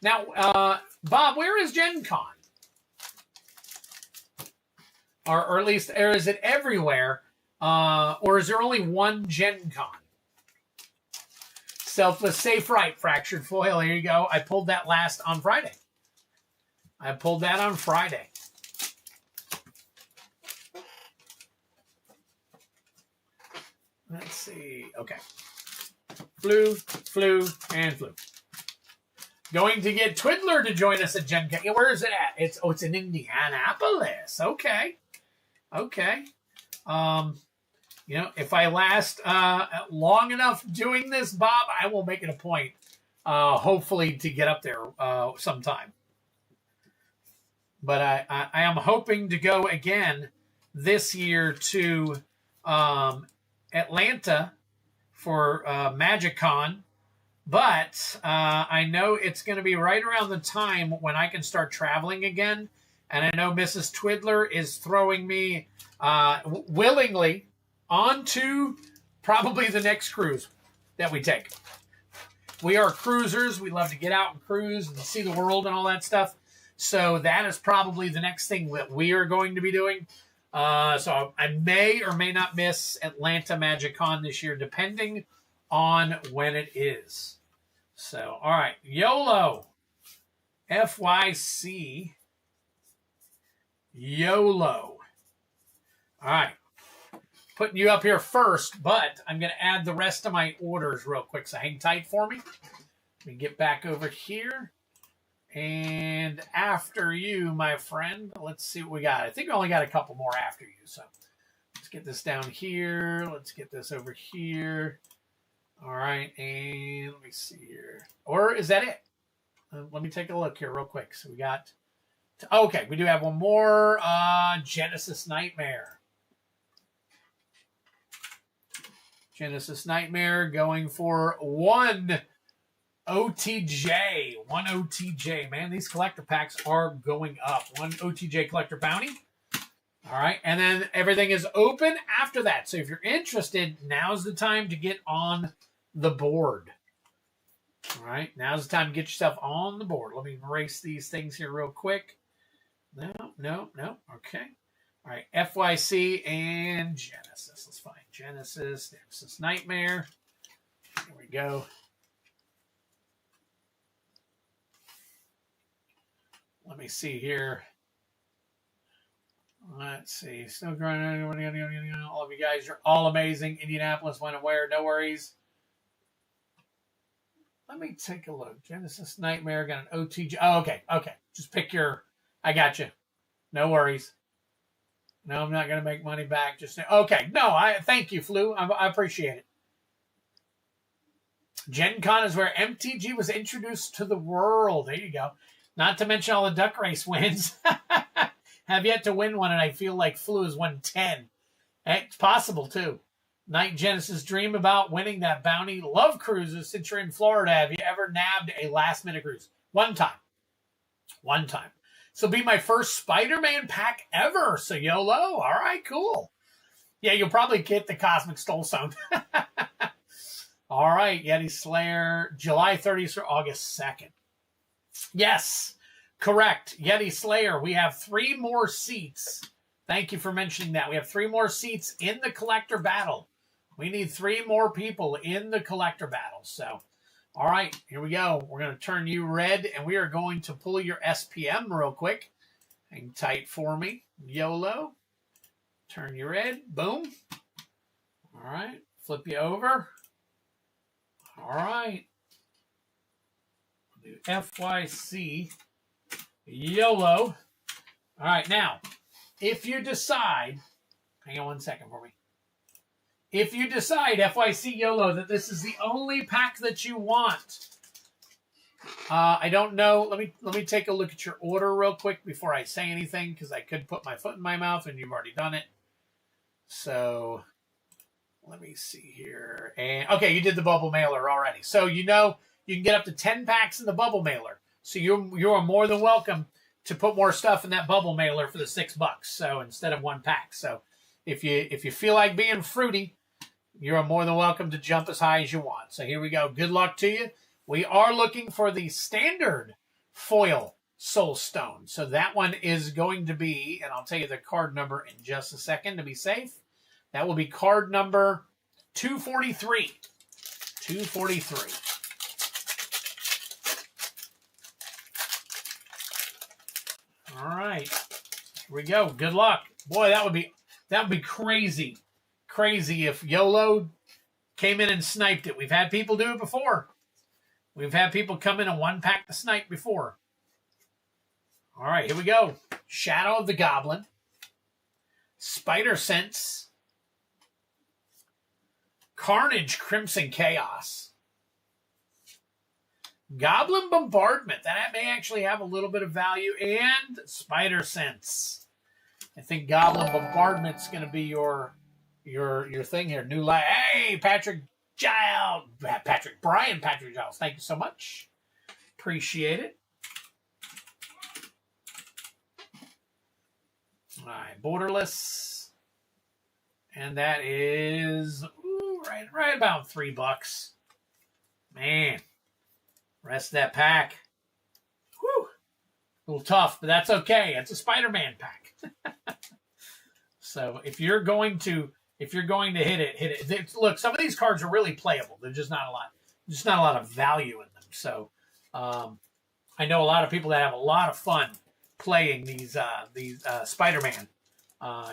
Now, Bob, where is Gen Con? Or at least, or is it everywhere? Or is there only one Gen Con? Selfless Safe Right, Fractured Foil. Here you go. I pulled that last on Friday. Let's see. Okay. Flew, and flew. Going to get Twiddler to join us at Gen Con. Yeah, where is it at? It's in Indianapolis. Okay. If I last long enough doing this, Bob, I will make it a point, hopefully, to get up there sometime. But I am hoping to go again this year to Atlanta for MagicCon. But I know it's going to be right around the time when I can start traveling again. And I know Mrs. Twiddler is throwing me willingly onto probably the next cruise that we take. We are cruisers. We love to get out and cruise and see the world and all that stuff. So that is probably the next thing that we are going to be doing. So I may or may not miss Atlanta MagicCon this year, depending on when it is. So, all right. YOLO. FYC. YOLO. All right. Putting you up here first, but I'm going to add the rest of my orders real quick. So hang tight for me. Let me get back over here. And after you, my friend, let's see what we got. I think we only got a couple more after you. So let's get this down here. Let's get this over here. All right. And let me see here. Or is that it? Let me take a look here real quick. So we got... Okay, we do have one more. Genesis Nightmare. Genesis Nightmare going for one OTJ. One OTJ. Man, these collector packs are going up. One OTJ collector bounty. All right, and then everything is open after that. So if you're interested, now's the time to get on the board. All right, now's the time to get yourself on the board. Let me erase these things here real quick. No. Okay. All right, FYC and Genesis. Let's find Genesis Nightmare. Here we go. Let me see here. Let's see. Still growing. All of you guys are all amazing. Indianapolis, when and where. No worries. Let me take a look. Genesis Nightmare got an OTG. Oh, okay. Just pick your... I got you. No worries. No, I'm not going to make money back. Just okay. No, thank you, Flu. I appreciate it. Gen Con is where MTG was introduced to the world. There you go. Not to mention all the duck race wins. Have yet to win one, and I feel like Flu has won 10. It's possible, too. Night Genesis dream about winning that bounty. Love cruises. Since you're in Florida, have you ever nabbed a last-minute cruise? One time. So be my first Spider-Man pack ever. So YOLO. All right, cool. Yeah, you'll probably get the Cosmic Stolzone. All right, Yeti Slayer, July 30th or August 2nd. Yes, correct. Yeti Slayer, we have 3 more seats. Thank you for mentioning that. We have 3 more seats in the collector battle. We need 3 more people in the collector battle. So, all right, here we go. We're going to turn you red, and we are going to pull your SPM real quick. Hang tight for me. YOLO. Turn you red. Boom. All right. Flip you over. All right. Do FYC. YOLO. All right, now, if you decide, hang on one second for me. If you decide, FYC YOLO, that this is the only pack that you want, I don't know. Let me take a look at your order real quick before I say anything, because I could put my foot in my mouth and you've already done it. So let me see here. And okay, you did the bubble mailer already. So you know you can get up to 10 packs in the bubble mailer. So you are more than welcome to put more stuff in that bubble mailer for the $6. So instead of 1 pack. So if you feel like being fruity, you're more than welcome to jump as high as you want. So here we go. Good luck to you. We are looking for the standard foil Soul Stone. So that one is going to be, and I'll tell you the card number in just a second to be safe. That will be card number 243. 243. All right. Here we go. Good luck. Boy, that would be crazy. Crazy if YOLO came in and sniped it. We've had people do it before. We've had people come in and one-pack the snipe before. All right, here we go. Shadow of the Goblin. Spider Sense. Carnage Crimson Chaos. Goblin Bombardment. That may actually have a little bit of value. And Spider Sense. I think Goblin Bombardment's going to be your thing here. New light. Hey, Brian Patrick Giles. Thank you so much. Appreciate it. All right, Borderless. And that is right about $3. Man. Rest of that pack. Whew. A little tough, but that's okay. It's a Spider-Man pack. So if you're going to hit it. Look, some of these cards are really playable. There's just not a lot of value in them. So I know a lot of people that have a lot of fun playing these Spider-Man.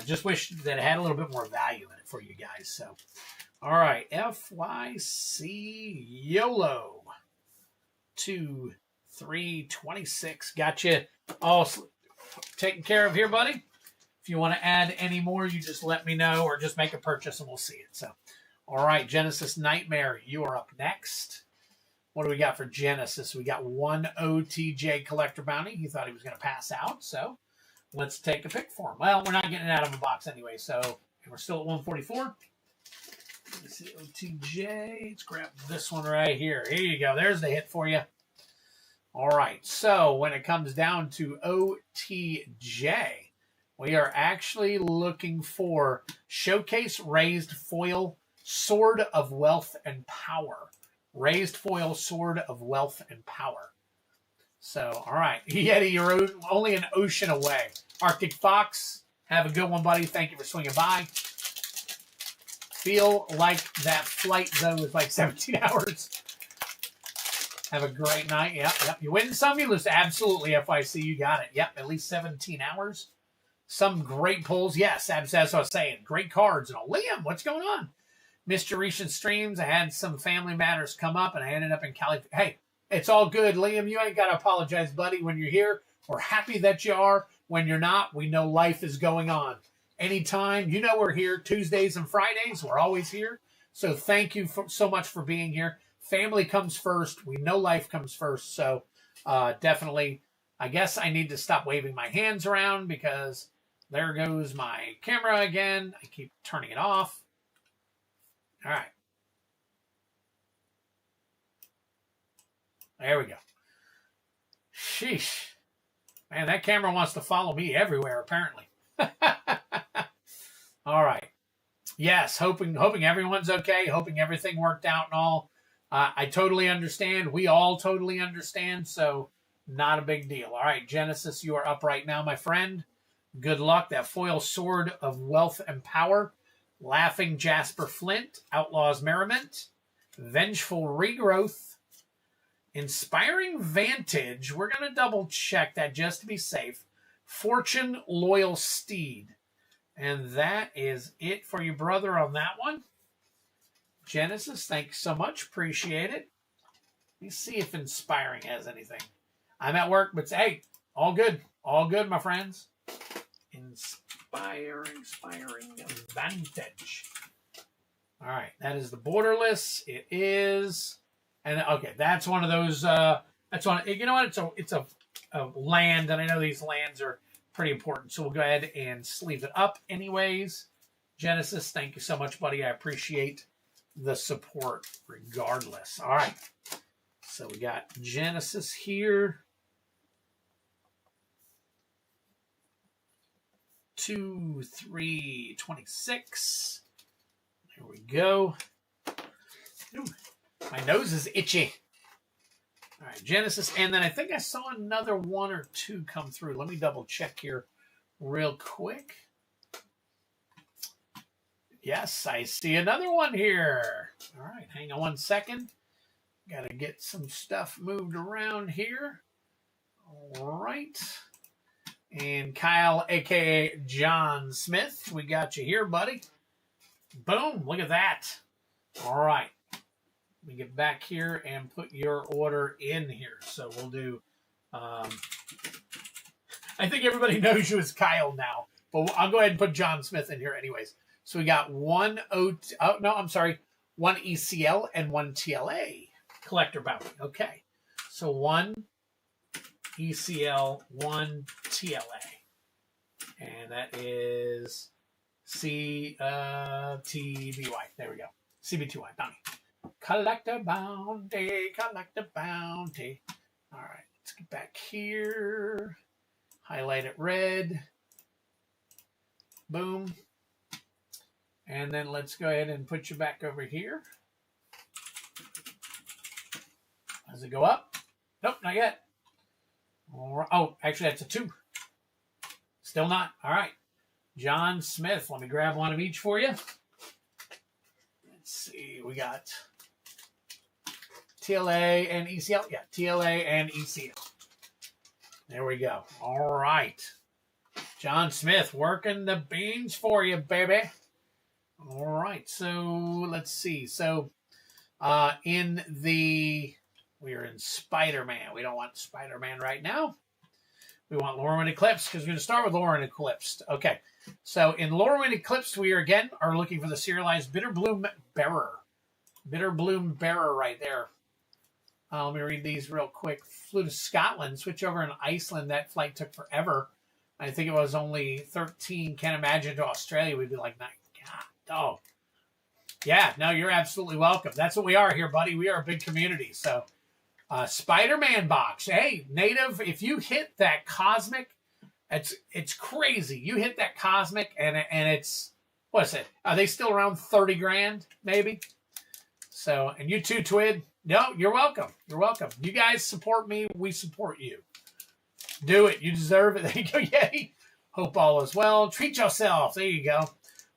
Just wish that it had a little bit more value in it for you guys. So, all right, FYC YOLO 2, 3, 26. Got you all taken care of here, buddy. If you want to add any more, you just let me know or just make a purchase and we'll see it. So, all right, Genesis Nightmare, you are up next. What do we got for Genesis? We got one OTJ collector bounty. He thought he was going to pass out, so let's take a pick for him. Well, we're not getting it out of a box anyway, so we're still at 144. Let's see, OTJ. Let's grab this one right here. Here you go. There's the hit for you. All right, so when it comes down to OTJ, we are actually looking for Showcase Raised Foil Sword of Wealth and Power. Raised Foil Sword of Wealth and Power. So, all right. Yeti, you're only an ocean away. Arctic Fox, have a good one, buddy. Thank you for swinging by. Feel like that flight, though, is like 17 hours. Have a great night. Yep. You win some, you lose. Absolutely, FYC, you got it. Yep, at least 17 hours. Some great pulls. Yes, that's what I was saying. Great cards. And Liam, what's going on? Mr. Recent Streams, I had some family matters come up, and I ended up in California. Hey, it's all good, Liam. You ain't got to apologize, buddy, when you're here. We're happy that you are. When you're not, we know life is going on. Anytime, you know we're here Tuesdays and Fridays. We're always here. So thank you so much for being here. Family comes first. We know life comes first. So definitely, I guess I need to stop waving my hands around because there goes my camera again. I keep turning it off. All right. There we go. Sheesh. Man, that camera wants to follow me everywhere, apparently. All right. Yes, hoping everyone's okay, hoping everything worked out and all. I totally understand. We all totally understand, so not a big deal. All right, Genesis, you are up right now, my friend. Good luck. That foil Sword of Wealth and Power. Laughing Jasper Flint, Outlaws Merriment, Vengeful Regrowth, Inspiring Vantage. We're going to double check that just to be safe. Fortune Loyal Steed. And that is it for you, brother, on that one. Genesis, thanks so much. Appreciate it. Let me see if Inspiring has anything. I'm at work, but hey, all good. All good, my friends. Inspiring Vantage. All right, that is the Borderless. It is, and okay, that's one of those. That's one. You know what? It's a land, and I know these lands are pretty important. So we'll go ahead and sleeve it up, anyways. Genesis, thank you so much, buddy. I appreciate the support, regardless. All right, so we got Genesis here. 2, 3, 26. There we go. Ooh, my nose is itchy. All right, Genesis. And then I think I saw another 1 or 2 come through. Let me double check here real quick. Yes, I see another one here. All right, hang on 1 second. Got to get some stuff moved around here. All right. And Kyle, a.k.a. John Smith, we got you here, buddy. Boom, look at that. All right. Let me get back here and put your order in here. So we'll do, I think everybody knows you as Kyle now, but I'll go ahead and put John Smith in here anyways. So we got one ECL and one TLA collector bounty. Okay. So one ECL, one TLA. And that is CTBY. There we go. CB2Y bounty. Collector bounty, collector bounty. All right, let's get back here. Highlight it red. Boom. And then let's go ahead and put you back over here. Does it go up? Nope, not yet. Oh, actually, that's a 2. Still not. All right. John Smith. Let me grab one of each for you. Let's see. We got TLA and ECL. Yeah, TLA and ECL. There we go. All right. John Smith working the beans for you, baby. All right. So let's see. So we're in Spider-Man. We don't want Spider-Man right now. We want Lorwyn Eclipse because we're going to start with Lorwyn Eclipsed. Okay. So in Lorwyn Eclipsed, we are looking for the serialized Bitter Bloom Bearer. Bitter Bloom Bearer right there. Let me read these real quick. Flew to Scotland, switch over in Iceland. That flight took forever. I think it was only 13. Can't imagine to Australia. We'd be like, God, oh. Yeah, no, you're absolutely welcome. That's what we are here, buddy. We are a big community. So Spider-Man box. Hey, Native, if you hit that Cosmic, it's crazy. You hit that Cosmic and it's, what is it? Are they still around 30 grand, maybe? So, and you too, Twid. No, you're welcome. You're welcome. You guys support me. We support you. Do it. You deserve it. There you go, Yeti. Hope all is well. Treat yourself. There you go.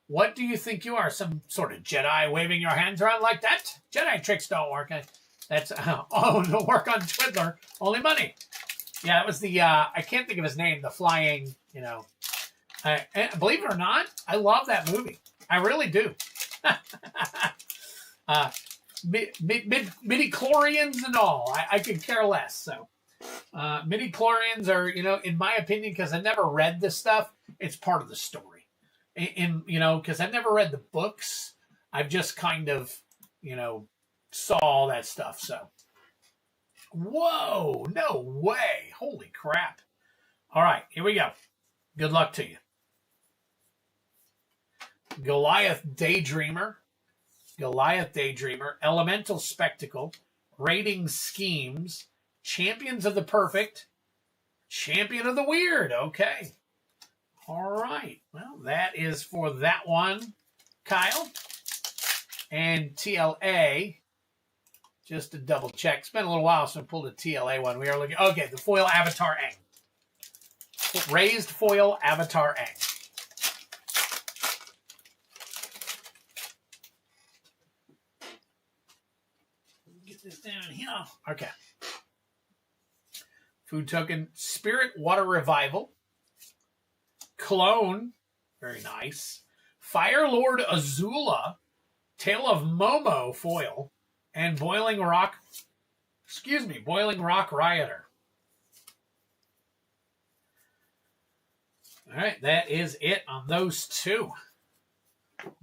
What do you think you are? Some sort of Jedi waving your hands around like that? Jedi tricks don't work. That's, don't work on Twiddler. Only money. Yeah, it was the, I can't think of his name, the flying, believe it or not, I love that movie. I really do. Midi-chlorians and all. I could care less. So midi-chlorians are, in my opinion, because I never read this stuff, it's part of the story. Because I've never read the books. I've just kind of, saw all that stuff. So, whoa, no way. Holy crap. All right, here we go. Good luck to you. Goliath Daydreamer, Elemental Spectacle, Rating Schemes, Champions of the Perfect, Champion of the Weird. Okay. All right. Well, that is for that one, Kyle. And TLA, just to double check. It's been a little while since I pulled a TLA one. We are looking. Okay, the foil Avatar Aang. Raised foil Avatar Aang. Get this down here. Okay. Food token Spirit Water Revival. Clone. Very nice. Fire Lord Azula. Tale of Momo foil. And Boiling Rock Rioter. All right, that is it on those two.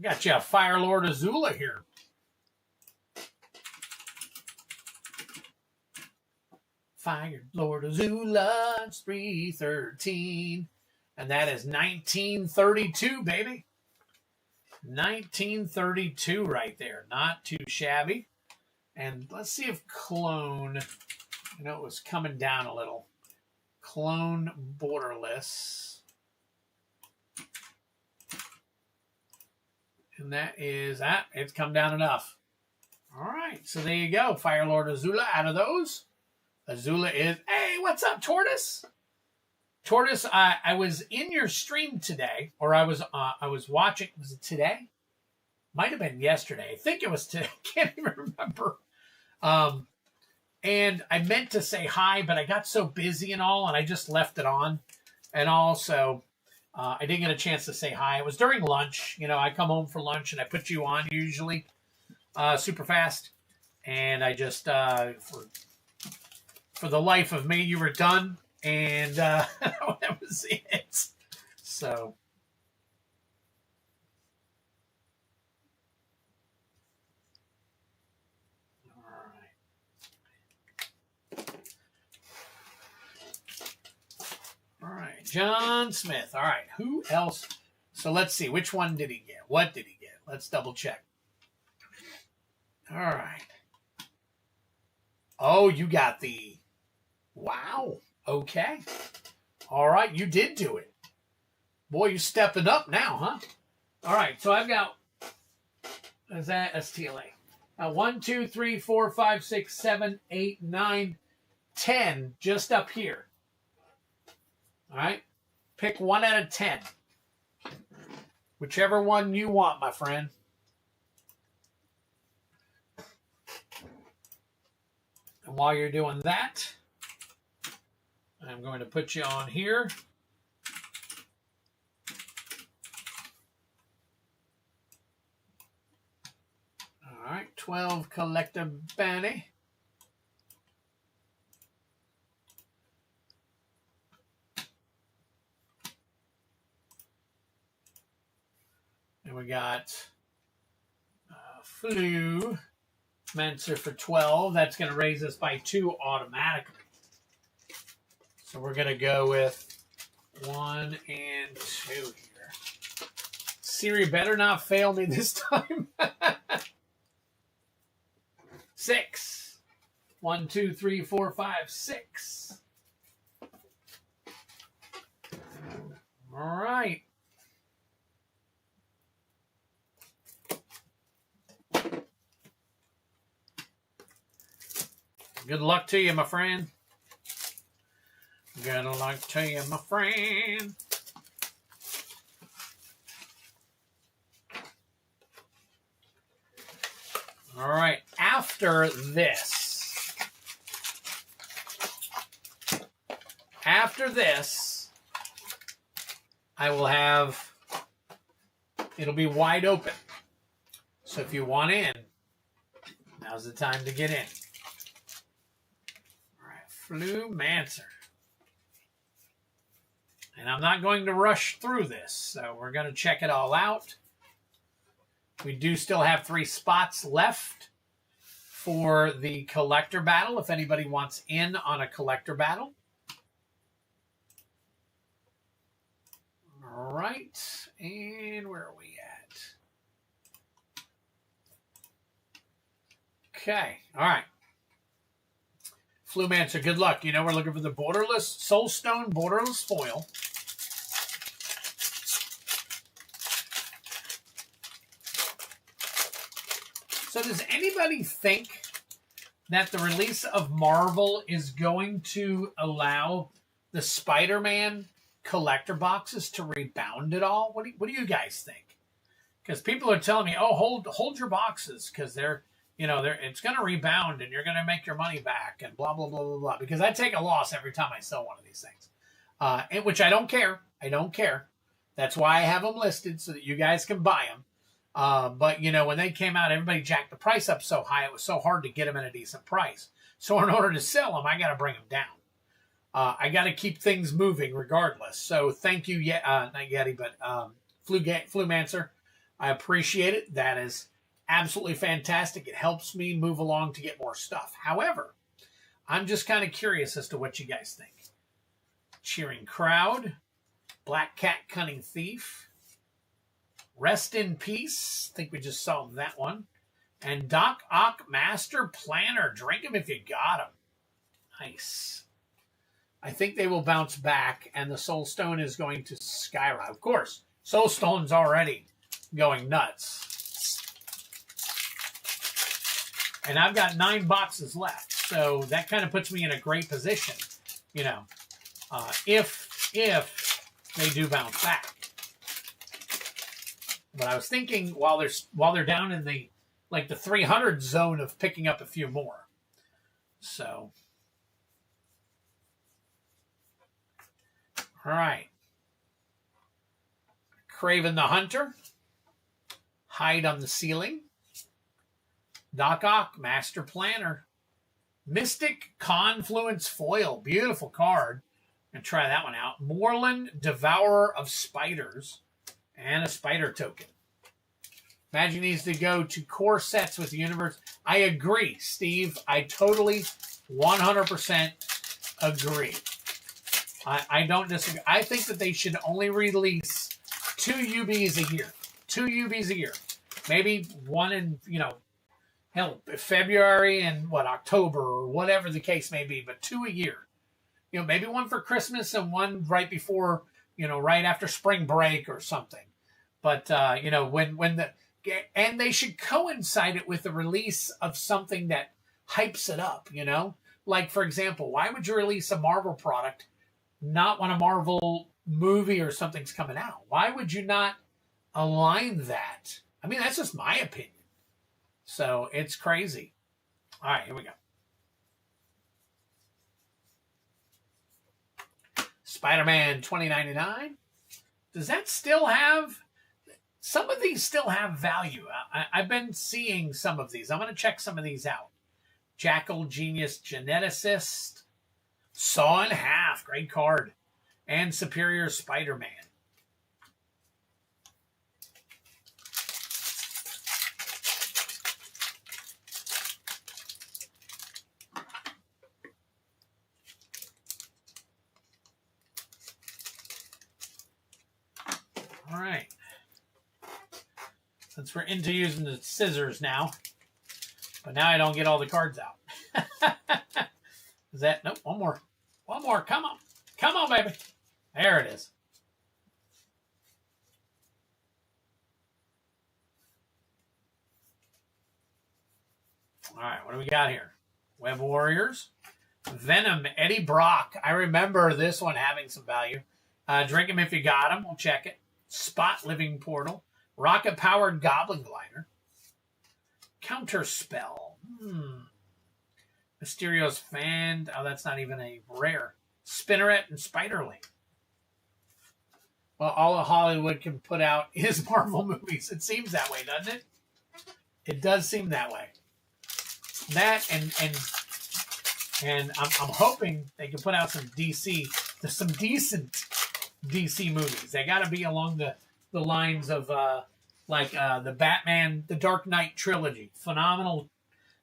Got you a Fire Lord Azula here. Fire Lord Azula, it's 313. And that is 1932, baby. 1932 right there. Not too shabby. And let's see if Clone, it was coming down a little. Clone Borderless. And that is, it's come down enough. All right, so there you go. Fire Lord Azula out of those. Azula is, hey, what's up, Tortoise? Tortoise, I was in your stream today, or I was watching, was it today? Might have been yesterday. I think it was today. I can't even remember. And I meant to say hi, but I got so busy and all, and I just left it on. And also, I didn't get a chance to say hi. It was during lunch. I come home for lunch, and I put you on usually. super fast. And I just, for the life of me, you were done. And that was it. So. All right, John Smith. All right, who else? So let's see. Which one did he get? What did he get? Let's double check. All right. Oh, you got the... Wow. Okay. All right, you did do it. Boy, you're stepping up now, huh? All right, so I've got... Is that STLA? 1, 2, 3, 4, 5, 6, 7, 8, 9, 10 just up here. All right? Pick 1 out of 10. Whichever one you want, my friend. And while you're doing that, I'm going to put you on here. All right, 12 collector Banny. And we got Flu Mancer for 12. That's going to raise us by 2 automatically. So we're going to go with 1 and 2 here. Siri better not fail me this time. 6. 1, 2, 3, 4, 5, 6. All right. Good luck to you, my friend. Good luck to you, my friend. All right, after this, I will have, it'll be wide open. So if you want in, now's the time to get in. All right, Flu Mancer. And I'm not going to rush through this, so we're going to check it all out. We do still have 3 spots left for the collector battle, if anybody wants in on a collector battle. All right, and where are we at? Okay, all right. Flumancer, good luck. You know we're looking for the borderless Soulstone borderless foil. So does anybody think that the release of Marvel is going to allow the Spider-Man collector boxes to rebound at all? What do you guys think? Because people are telling me, oh, hold your boxes because it's going to rebound and you're going to make your money back and blah, blah, blah, blah, blah. Because I take a loss every time I sell one of these things, which I don't care. I don't care. That's why I have them listed so that you guys can buy them. But, when they came out, everybody jacked the price up so high, it was so hard to get them at a decent price. So in order to sell them, I got to bring them down. I got to keep things moving regardless. So thank you, not Yeti, but Flumancer. I appreciate it. That is absolutely fantastic. It helps me move along to get more stuff. However, I'm just kind of curious as to what you guys think. Cheering Crowd, Black Cat Cunning Thief, Rest in Peace. I think we just saw that one. And Doc Ock Master Planner. Drink them if you got them. Nice. I think they will bounce back, and the Soul Stone is going to skyrocket. Of course, Soul Stone's already going nuts. And I've got 9 boxes left, so that kind of puts me in a great position, if they do bounce back. But I was thinking while they're down in the 300 zone of picking up a few more. So, all right. Craven the Hunter, Hide on the Ceiling, Doc Ock, Master Planner. Mystic Confluence Foil. Beautiful card. And try that one out. Moreland, Devourer of Spiders. And a spider token. Magic needs to go to core sets with the universe. I agree, Steve. I totally 100% agree. I don't disagree. I think that they should only release 2 UBs a year. 2 UBs a year. Maybe one in, hell, February and October or whatever the case may be, but 2 a year. Maybe one for Christmas and one right before, right after spring break or something. But, and they should coincide it with the release of something that hypes it up, Like, for example, why would you release a Marvel product not when a Marvel movie or something's coming out? Why would you not align that? I mean, that's just my opinion. So it's crazy. All right, here we go. Spider-Man 2099. Does that still have... Some of these still have value. I've been seeing some of these. I'm going to check some of these out. Jackal Genius Geneticist. Saw in Half. Great card. And Superior Spider-Man. All right. Since we're into using the scissors now. But now I don't get all the cards out. Is that... Nope, one more. One more. Come on. Come on, baby. There it is. All right, what do we got here? Web Warriors. Venom, Eddie Brock. I remember this one having some value. Drink him if you got him. We'll check it. Spot Living Portal. Rocket-powered Goblin Glider. Counterspell. Mysterio's Fan. Oh, that's not even a rare. Spinneret and Spiderling. Well, all of Hollywood can put out is Marvel movies. It seems that way, doesn't it? It does seem that way. That and I'm hoping they can put out some DC, some decent DC movies. They got to be along the lines of the Batman, the Dark Knight trilogy. Phenomenal.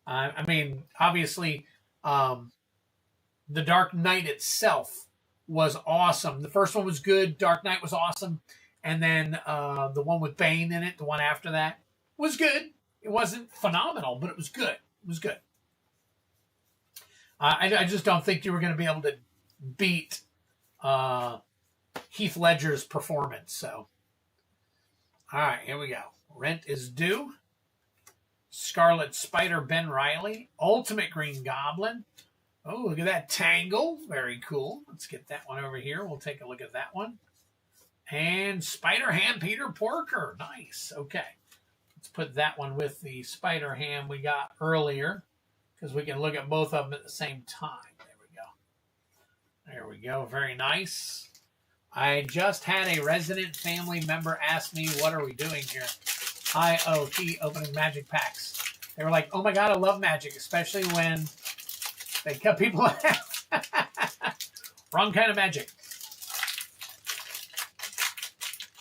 I mean, obviously, the Dark Knight itself was awesome. The first one was good. Dark Knight was awesome. And then the one with Bane in it, the one after that, was good. It wasn't phenomenal, but it was good. It was good. I just don't think you were going to be able to beat Heath Ledger's performance. So, all right, here we go. Rent is Due. Scarlet Spider, Ben Reilly. Ultimate Green Goblin. Oh, look at that Tangle. Very cool. Let's get that one over here. We'll take a look at that one. And Spider-Ham Peter Porker. Nice. Okay. Let's put that one with the Spider-Ham we got earlier because we can look at both of them at the same time. There we go. There we go. Very nice. I just had a resident family member ask me, what are we doing here? IoT opening magic packs. They were like, oh my God, I love magic, especially when they cut people in half. Wrong kind of magic.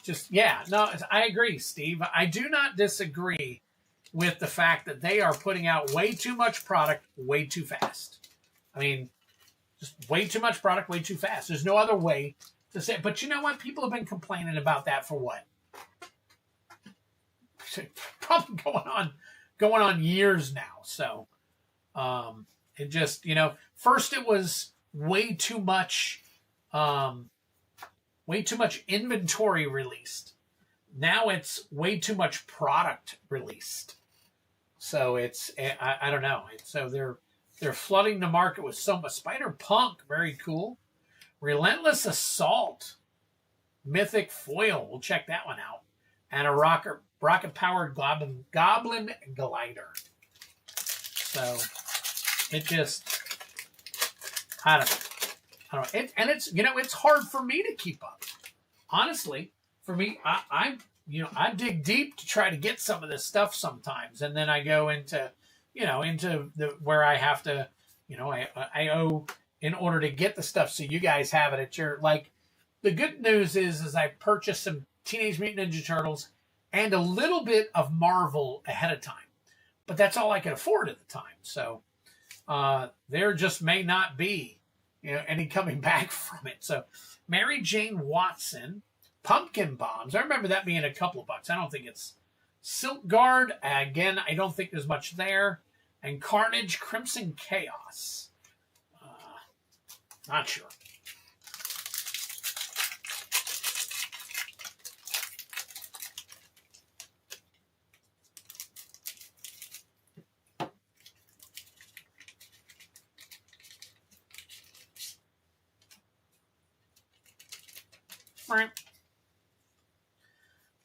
Just, yeah, no, I agree, Steve. I do not disagree with the fact that they are putting out way too much product way too fast. I mean, just way too much product way too fast. There's no other way to say it. But you know what? People have been complaining about that for what? Probably going on years now. So it just, first it was way too much inventory released. Now it's way too much product released. So it's, I don't know. So they're flooding the market with so much. Spider-Punk, very cool. Relentless Assault, Mythic Foil. We'll check that one out. And a rocket-powered Goblin Glider. So it just, I don't know. And it's, it's hard for me to keep up. Honestly, for me, I dig deep to try to get some of this stuff sometimes. And then I go into into the where I have to, I owe in order to get the stuff. So you guys have it at your like. The good news is I purchased some Teenage Mutant Ninja Turtles and a little bit of Marvel ahead of time, but that's all I could afford at the time. So there just may not be, any coming back from it. So Mary Jane Watson, Pumpkin Bombs. I remember that being a couple of bucks. I don't think it's Silk Guard. Again, I don't think there's much there. And Carnage, Crimson Chaos. Not sure.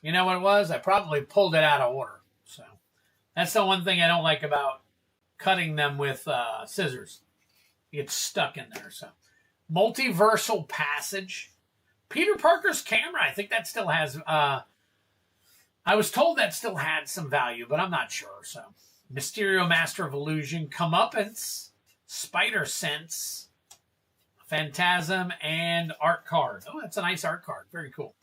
You know what it was? I probably pulled it out of order. So that's the one thing I don't like about cutting them with scissors. It gets stuck in there. So Multiversal Passage. Peter Parker's camera. I think that still has... I was told that still had some value, but I'm not sure. So Mysterio, Master of Illusion. Comeuppance. Spider Sense. Phantasm and art card. Oh, that's a nice art card. Very cool.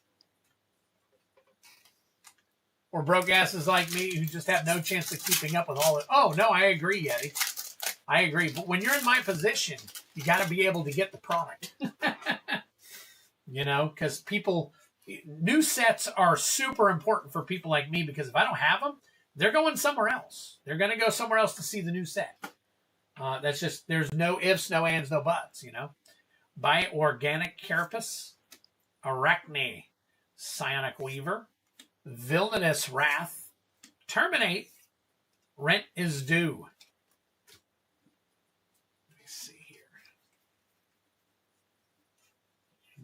Or broke asses like me who just have no chance of keeping up with all it. Oh, no, I agree, Yeti. I agree. But when you're in my position, you got to be able to get the product. Because new sets are super important for people like me because if I don't have them, they're going somewhere else. They're going to go somewhere else to see the new set. That's just, there's no ifs, no ands, no buts, Buy Organic Carapace, Arachne, Psionic Weaver, Villainous Wrath, Terminate, Rent is Due. Let me see here.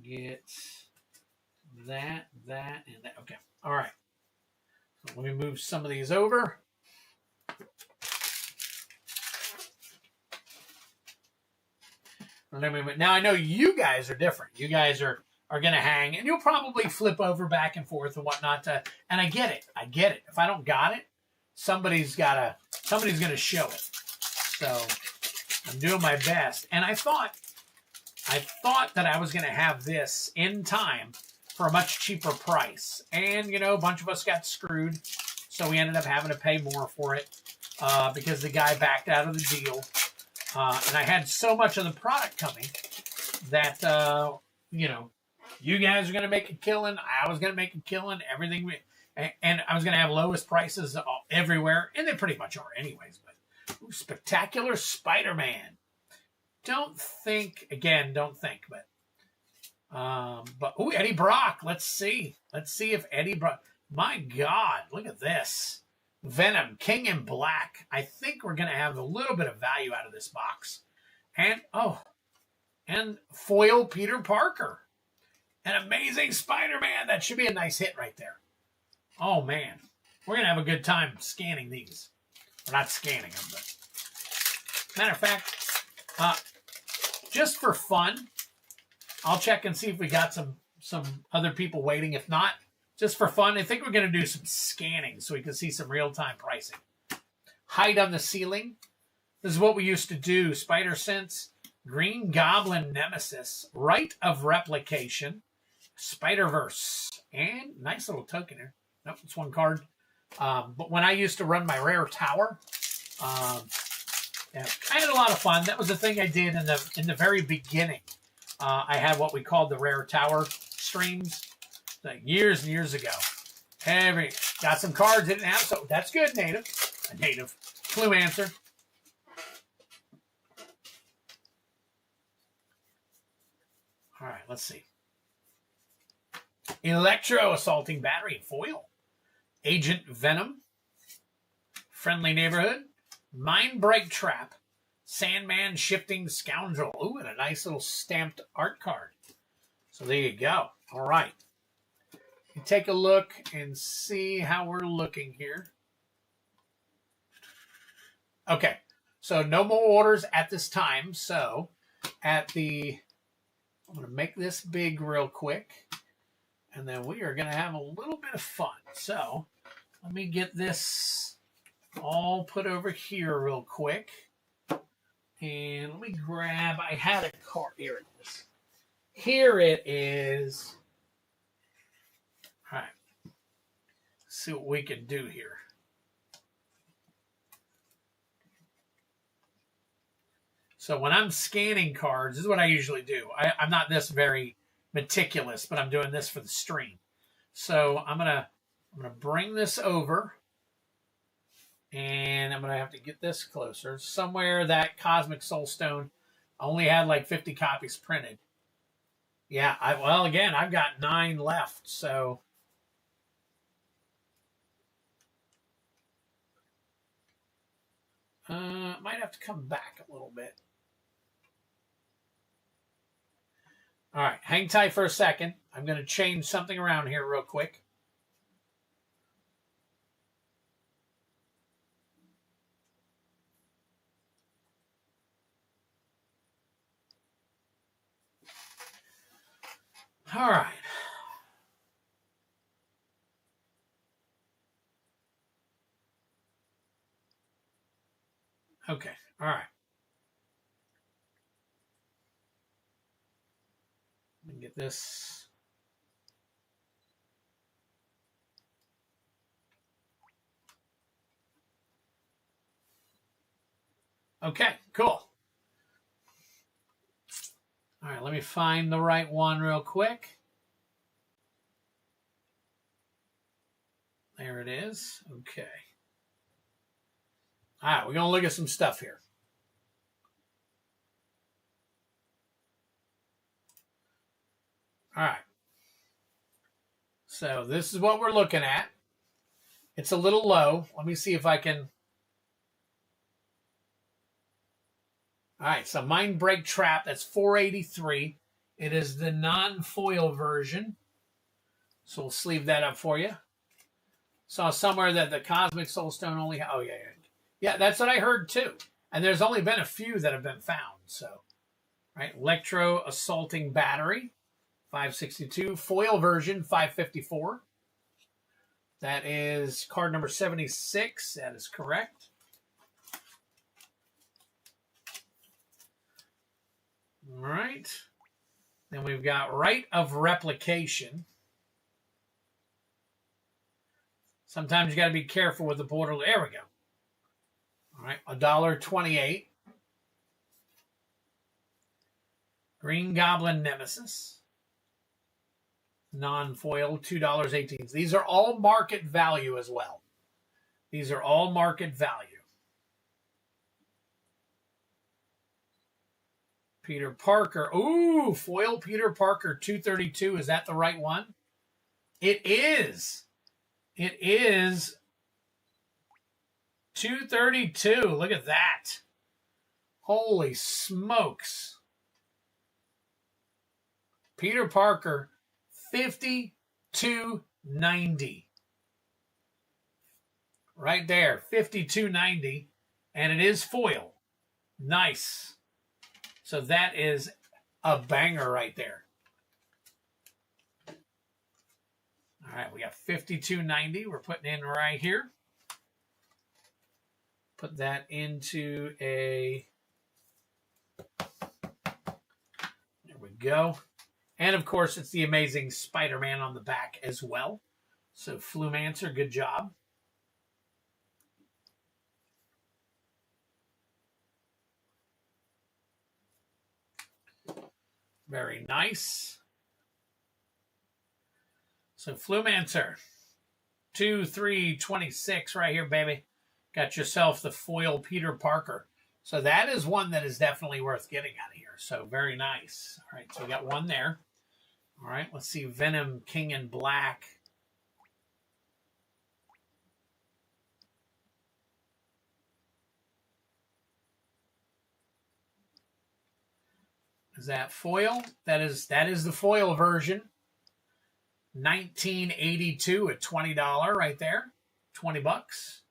Get that, and that. Okay. All right. So let me move some of these over. Now, I know you guys are different. You guys are going to hang, and you'll probably flip over back and forth and whatnot. And I get it. If I don't got it, somebody's going to show it. So I'm doing my best. And I thought that I was going to have this in time for a much cheaper price. And, a bunch of us got screwed. So we ended up having to pay more for it because the guy backed out of the deal. And I had so much of the product coming that, you guys are going to make a killing. I was going to make a killing. Everything. And I was going to have lowest prices everywhere. And they pretty much are anyways. But Spectacular Spider-Man. Don't think. But Eddie Brock. Let's see if Eddie Brock. My God, look at this. Venom, King in Black. I think we're going to have a little bit of value out of this box. And foil Peter Parker. An Amazing Spider-Man. That should be a nice hit right there. Oh, man. We're going to have a good time scanning these. We're not scanning them, but... Matter of fact, just for fun, I'll check and see if we got some other people waiting. If not, just for fun, I think we're going to do some scanning so we can see some real-time pricing. Hide on the Ceiling. This is what we used to do. Spider Sense, Green Goblin Nemesis, Rite of Replication, Spider-Verse, and nice little token here. Nope, it's one card. But when I used to run my Rare Tower, I had a lot of fun. That was the thing I did in the very beginning. I had what we called the Rare Tower streams. Years and years ago. Got some cards didn't have, so that's good, Native. A Native. Clue answer. All right, let's see. Electro Assaulting Battery Foil. Agent Venom. Friendly Neighborhood. Mind Break Trap. Sandman Shifting Scoundrel. Ooh, and a nice little stamped art card. So there you go. All right. Take a look and see how we're looking here. Okay, so no more orders at this time. So I'm going to make this big real quick. And then we are going to have a little bit of fun. So let me get this all put over here real quick. And let me grab, I had a card. Here it is. Here it is. All right. Let's see what we can do here. So when I'm scanning cards, this is what I usually do. I'm not this very meticulous, but I'm doing this for the stream. So I'm gonna bring this over, and I'm gonna have to get this closer. Somewhere that Cosmic Soulstone only had like 50 copies printed. Yeah, well, again, I've got 9 left, so might have to come back a little bit. All right, hang tight for a second. I'm going to change something around here real quick. All right. Okay, all right. Let me get this. Okay, cool. All right, let me find the right one real quick. There it is. Okay. All right, we're going to look at some stuff here. All right. So this is what we're looking at. It's a little low. Let me see if I can. All right, so Mind Break Trap, that's 483. It is the non-foil version. So we'll sleeve that up for you. Saw somewhere that the Cosmic Soulstone only... Oh, yeah. Yeah, that's what I heard too. And there's only been a few that have been found. So, right, Electro Assaulting Battery, 562. Foil version, 554. That is card number 76. That is correct. All right. Then we've got Rite of Replication. Sometimes you got to be careful with the border. There we go. All right, $1.28. Green Goblin Nemesis. Non-foil, $2.18. These are all market value as well. These are all market value. Peter Parker. Ooh, foil Peter Parker, $2.32. Is that the right one? It is. It is $2.32. Look at that. Holy smokes. Peter Parker, $52.90. Right there, $52.90. And it is foil. Nice. So that is a banger right there. All right, we got $52.90. We're putting in right here. Put that into a... There we go. And, of course, it's the amazing Spider-Man on the back as well. So, Flumancer, good job. Very nice. So, Flumancer, 2/3/26 right here, baby. Got yourself the foil Peter Parker. So, that is one that is definitely worth getting out of here. So, very nice. All right, so we got one there. All right, let's see. Venom, King in Black. Is that foil? That is the foil version. $19.82 at $20 right there. $20.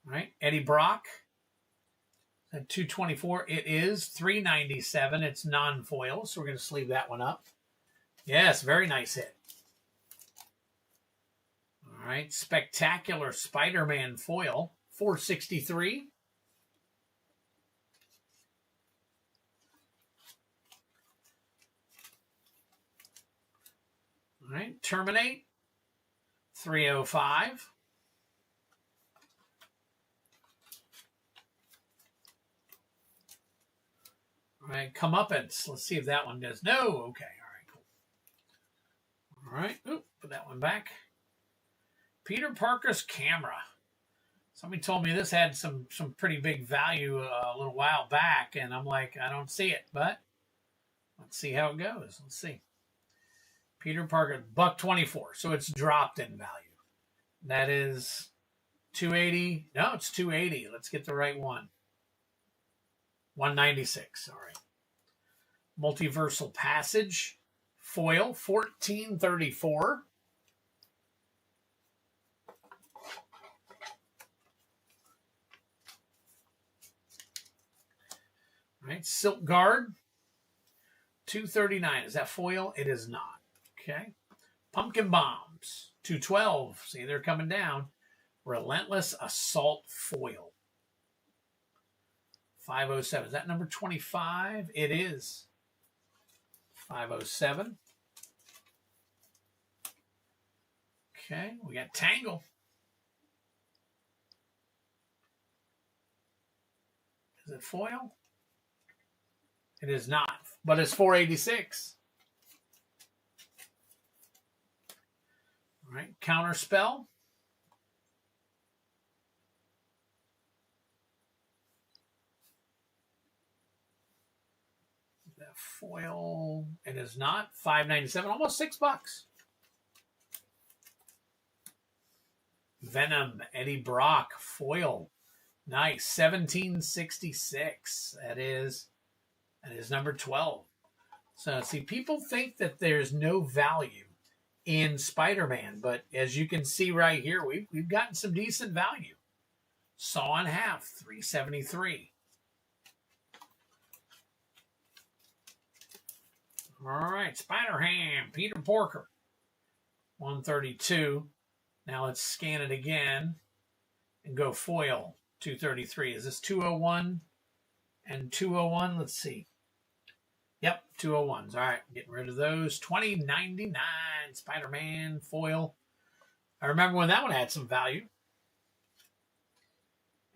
All right, Eddie Brock. At $2.24, it is $3.97. It's non-foil, so we're going to sleeve that one up. Yes, very nice hit. All right, Spectacular Spider-Man foil, 463. All right, Terminate, 305. All right, Comeuppance. Let's see if that one does. No, okay, all right, cool. All right, oop, put that one back. Peter Parker's camera. Somebody told me this had some pretty big value a little while back, and I'm like, I don't see it, but let's see how it goes. Let's see. Peter Parker, $1.24, so it's dropped in value. That is 280. No, it's 280. Let's get the right one. 196. All right. Multiversal Passage foil, 1434. All right, Silk Guard, 239. Is that foil? It is not. Okay. Pumpkin Bombs, 212. See, they're coming down. Relentless Assault foil, 507. Is that number 25? It is. 507. Okay, we got Tangle. Is it foil? It is not, but it's 486. All right, Counterspell. That foil, it is not. 597, almost $6. Venom, Eddie Brock, foil. Nice, 1766. That is number 12. So, see, people think that there's no value in Spider-Man, but as you can see right here, we've gotten some decent value. Saw in Half, 373. All right, Spider-Ham, Peter Porker, 132. Now let's scan it again and go foil, 233. Is this 201 and 201? Let's see. Yep, 201s. All right, getting rid of those. 2099 Spider-Man foil. I remember when that one had some value.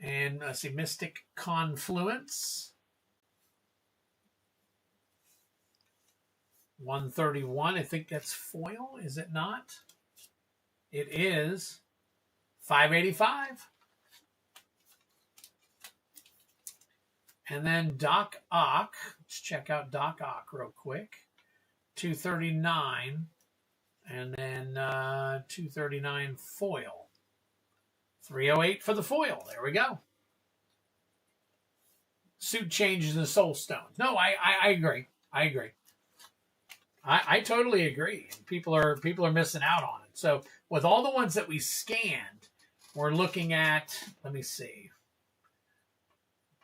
And let's see, Mystic Confluence. 131. I think that's foil, is it not? It is. 585. And then Doc Ock. Let's check out Doc Ock real quick. 239. And then 239 foil. 308 for the foil. There we go. Suit changes and soul stones. No, I agree. I agree. I totally agree. People are missing out on it. So with all the ones that we scanned, we're looking at, let me see.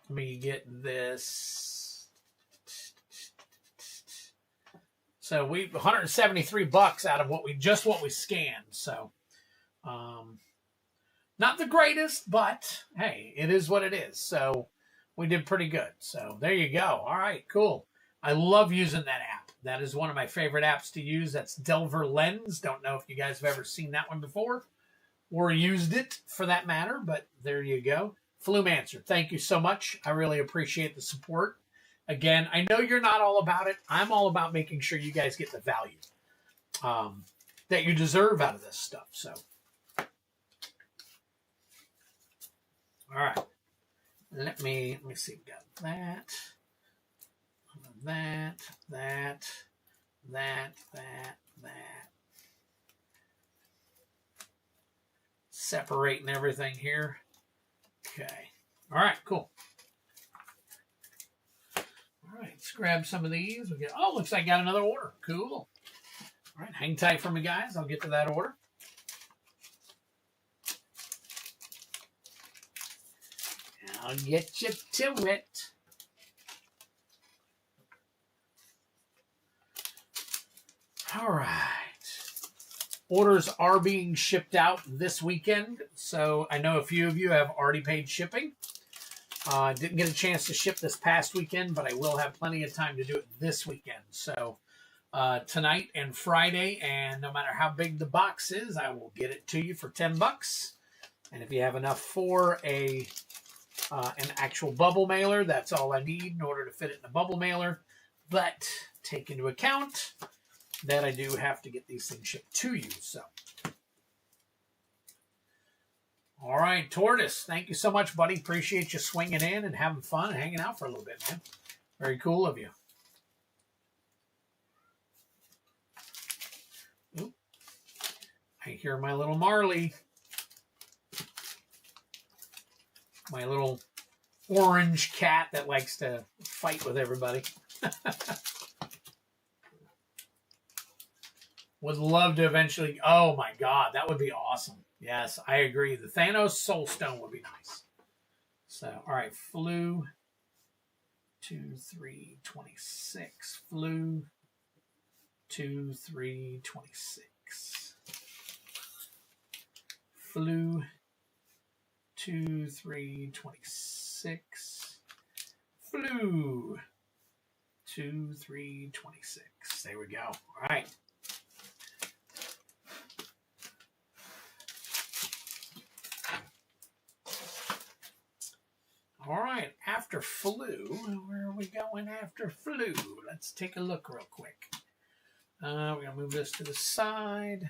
Let me get this. So we $173 out of what we scanned. So not the greatest, but hey, it is what it is. So we did pretty good. So there you go. All right, cool. I love using that app. That is one of my favorite apps to use. That's Delver Lens. Don't know if you guys have ever seen that one before or used it for that matter, but there you go. Flumancer, thank you so much. I really appreciate the support. Again, I know you're not all about it. I'm all about making sure you guys get the value that you deserve out of this stuff. So, all right. Let me see. We got that. That. Separating everything here. Okay. All right, cool. All right, let's grab some of these. Looks like I got another order. Cool. All right, hang tight for me, guys. I'll get to that order. I'll get you to it. All right. Orders are being shipped out this weekend, so I know a few of you have already paid shipping. Didn't get a chance to ship this past weekend, but I will have plenty of time to do it this weekend. So tonight and Friday, and no matter how big the box is, I will get it to you for $10. And if you have enough for an actual bubble mailer, that's all I need in order to fit it in a bubble mailer. But take into account that I do have to get these things shipped to you. So, all right, Tortoise, thank you so much, buddy. Appreciate you swinging in and having fun and hanging out for a little bit, man. Very cool of you. Oop. I hear my little Marley. My little orange cat that likes to fight with everybody. Would love to eventually. Oh my God, that would be awesome. Yes, I agree. The Thanos Soul Stone would be nice. So, all right, flu 2/3/26. Flu 2/3/26. Flu 2/3/26. Flu 2/3/26. There we go. All right. All right, after flu, where are we going after flu? Let's take a look real quick. We're going to move this to the side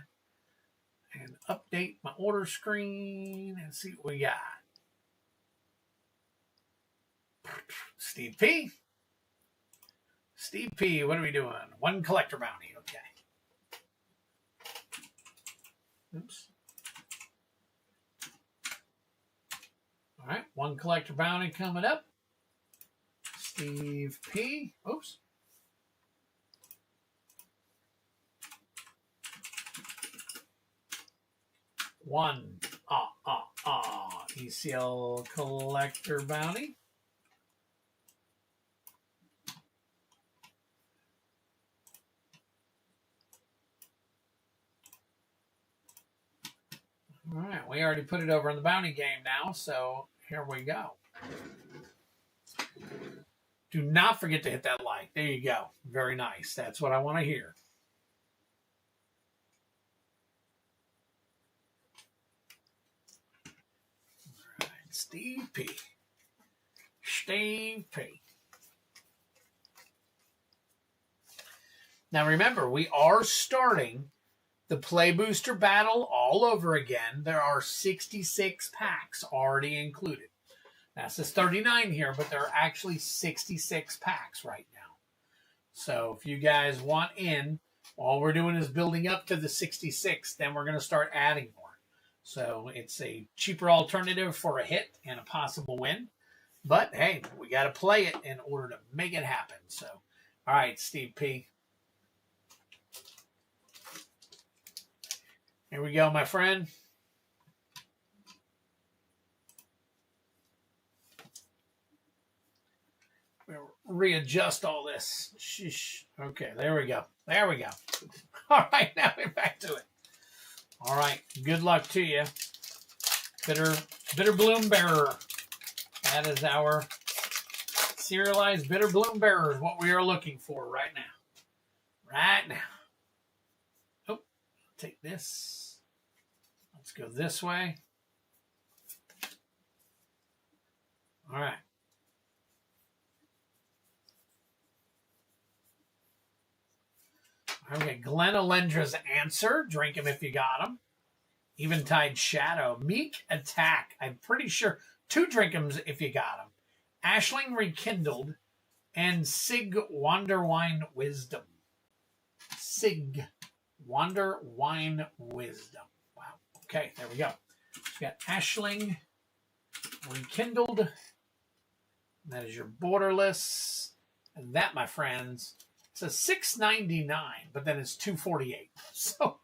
and update my order screen and see what we got. Steve P. Steve P, what are we doing? One collector bounty, okay. Oops. All right, one collector bounty coming up. Steve P. Oops. One. ECL collector bounty. All right, we already put it over in the bounty game now, so here we go. Do not forget to hit that like. There you go. Very nice. That's what I want to hear. All right, Steve P. Steve P. Now remember, we are starting the Play Booster Battle all over again. There are 66 packs already included. Now, it says 39 here, but there are actually 66 packs right now. So if you guys want in, all we're doing is building up to the 66. Then we're going to start adding more. So it's a cheaper alternative for a hit and a possible win. But, hey, we got to play it in order to make it happen. So, all right, Steve P. Here we go, my friend. We'll readjust all this. Sheesh. Okay, there we go. There we go. All right, now we're back to it. All right, good luck to you. Bitter Bloom Bearer. That is our serialized Bitter Bloom Bearer, is what we are looking for right now. Right now. Oh, take this. Let's go this way. All right. Okay, Glenn Alendra's Answer. Drink him if you got him. Eventide Shadow. Meek Attack. I'm pretty sure. 2 drink him if you got him. Ashling Rekindled. And Sig Wanderwine Wisdom. Sig Wanderwine Wisdom. Wow. Okay, there we go. We got Ashling Rekindled. That is your borderless. And that, my friends, says $6.99, but then it's $2.48. So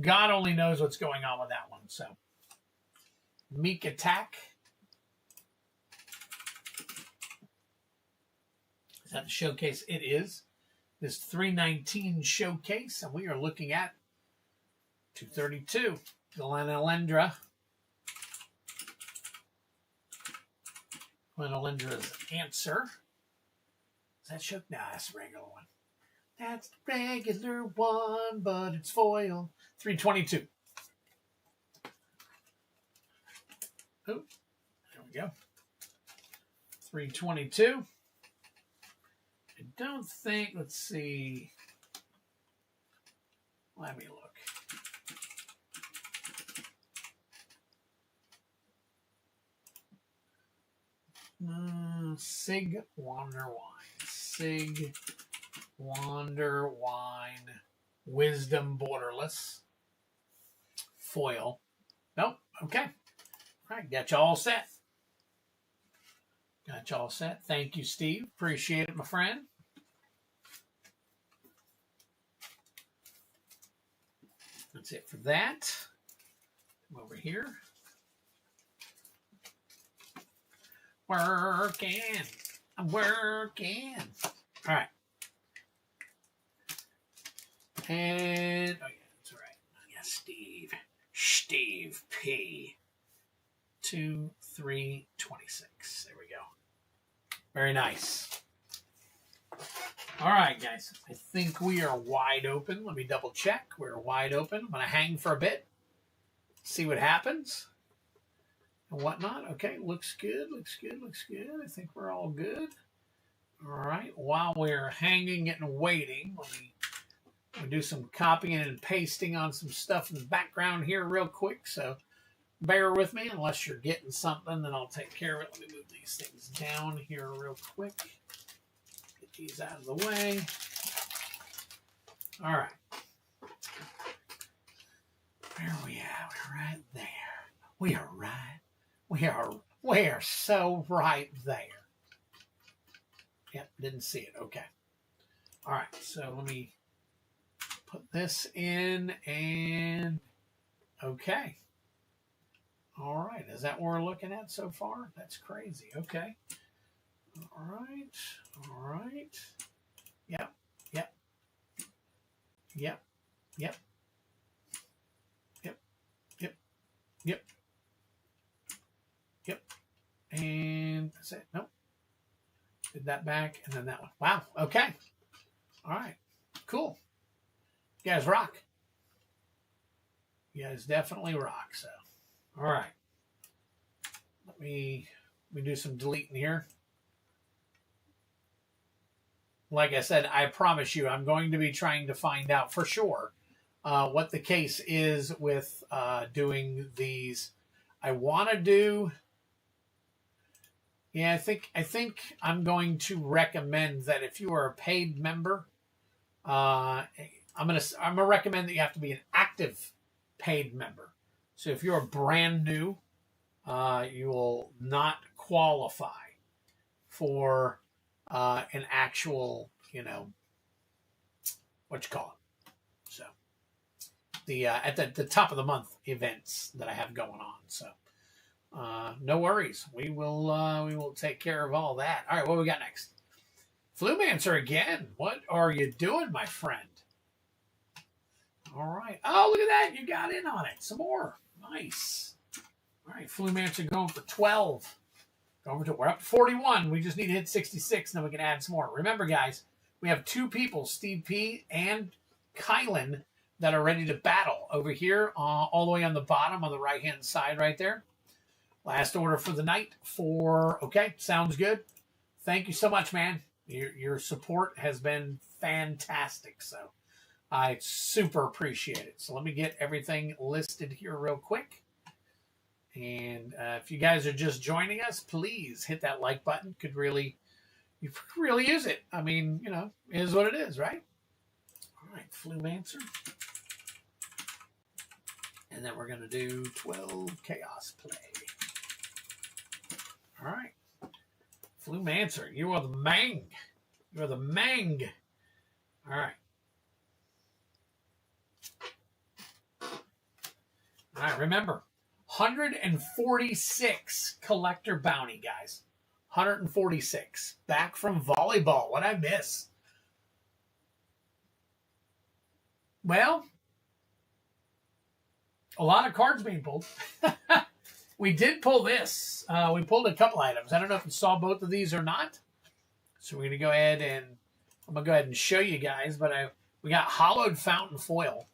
God only knows what's going on with that one. So Meek Attack. Is that the showcase? It is. this 319 showcase, and we are looking at 232. Glenelendra. Glenelendra's answer. Is that show? Nah, that's the regular one. That's the regular one, but it's foil. 322. Oh, there we go. 322. I don't think, let's see. Let me look. Sig Wander Wine. Sig Wander Wine. Wisdom Borderless. Foil. Nope. Okay. All right. Got you all set. Got you all set. Thank you, Steve. Appreciate it, my friend. That's it for that. Come over here. Working. I'm working. All right. And, oh yeah, that's all right. Yeah, Steve P. 2326. There we go. Very nice. All right, guys. I think we are wide open. Let me double check. We're wide open. I'm going to hang for a bit. See what happens. And whatnot. Okay, looks good. Looks good. Looks good. I think we're all good. All right. While we're hanging and waiting, let me do some copying and pasting on some stuff in the background here real quick. So bear with me. Unless you're getting something, then I'll take care of it. Let me move these things down here real quick. Get these out of the way. All right. Where are we at? We're right there. We are right. We are so right there. Yep, didn't see it. Okay. All right, so let me put this in and okay. All right, is that what we're looking at so far? That's crazy. Okay. All right. All right. Yep. Yep. Yep. Yep. Yep. Yep. Yep. Yep. And that's it. Nope. Did that back and then that one. Wow. Okay. All right. Cool. You guys rock. You guys definitely rock. So, all right. Let me do some deleting here. Like I said, I promise you, I'm going to be trying to find out for sure what the case is with doing these. I want to do. Yeah, I think I'm going to recommend that if you are a paid member, I'm gonna recommend that you have to be an active paid member. So if you're brand new, you will not qualify for an actual, what you call it. So the at the top of the month events that I have going on. So. No worries. We will take care of all that. All right, what we got next? Flumancer again. What are you doing, my friend? All right. Oh, look at that. You got in on it. Some more. Nice. All right, Flumancer going for 12. We're up to 41. We just need to hit 66, and then we can add some more. Remember, guys, we have two people, Steve P. and Kylan, that are ready to battle over here all the way on the bottom on the right-hand side right there. Last order for the night okay, sounds good. Thank you so much, man. Your support has been fantastic, so I super appreciate it. So let me get everything listed here real quick. And if you guys are just joining us, please hit that like button. You could really use it. I mean, it is what it is, right? All right, Flumancer. And then we're going to do 12 Chaos Play. All right. Flumancer, you are the mang. You are the mang. All right. All right, remember, 146 collector bounty, guys. 146. Back from volleyball. What'd I miss? Well, a lot of cards being pulled. We did pull this. We pulled a couple items. I don't know if you saw both of these or not. So we're going to go ahead and I'm going to go ahead and show you guys. But we got Hollowed Fountain Foil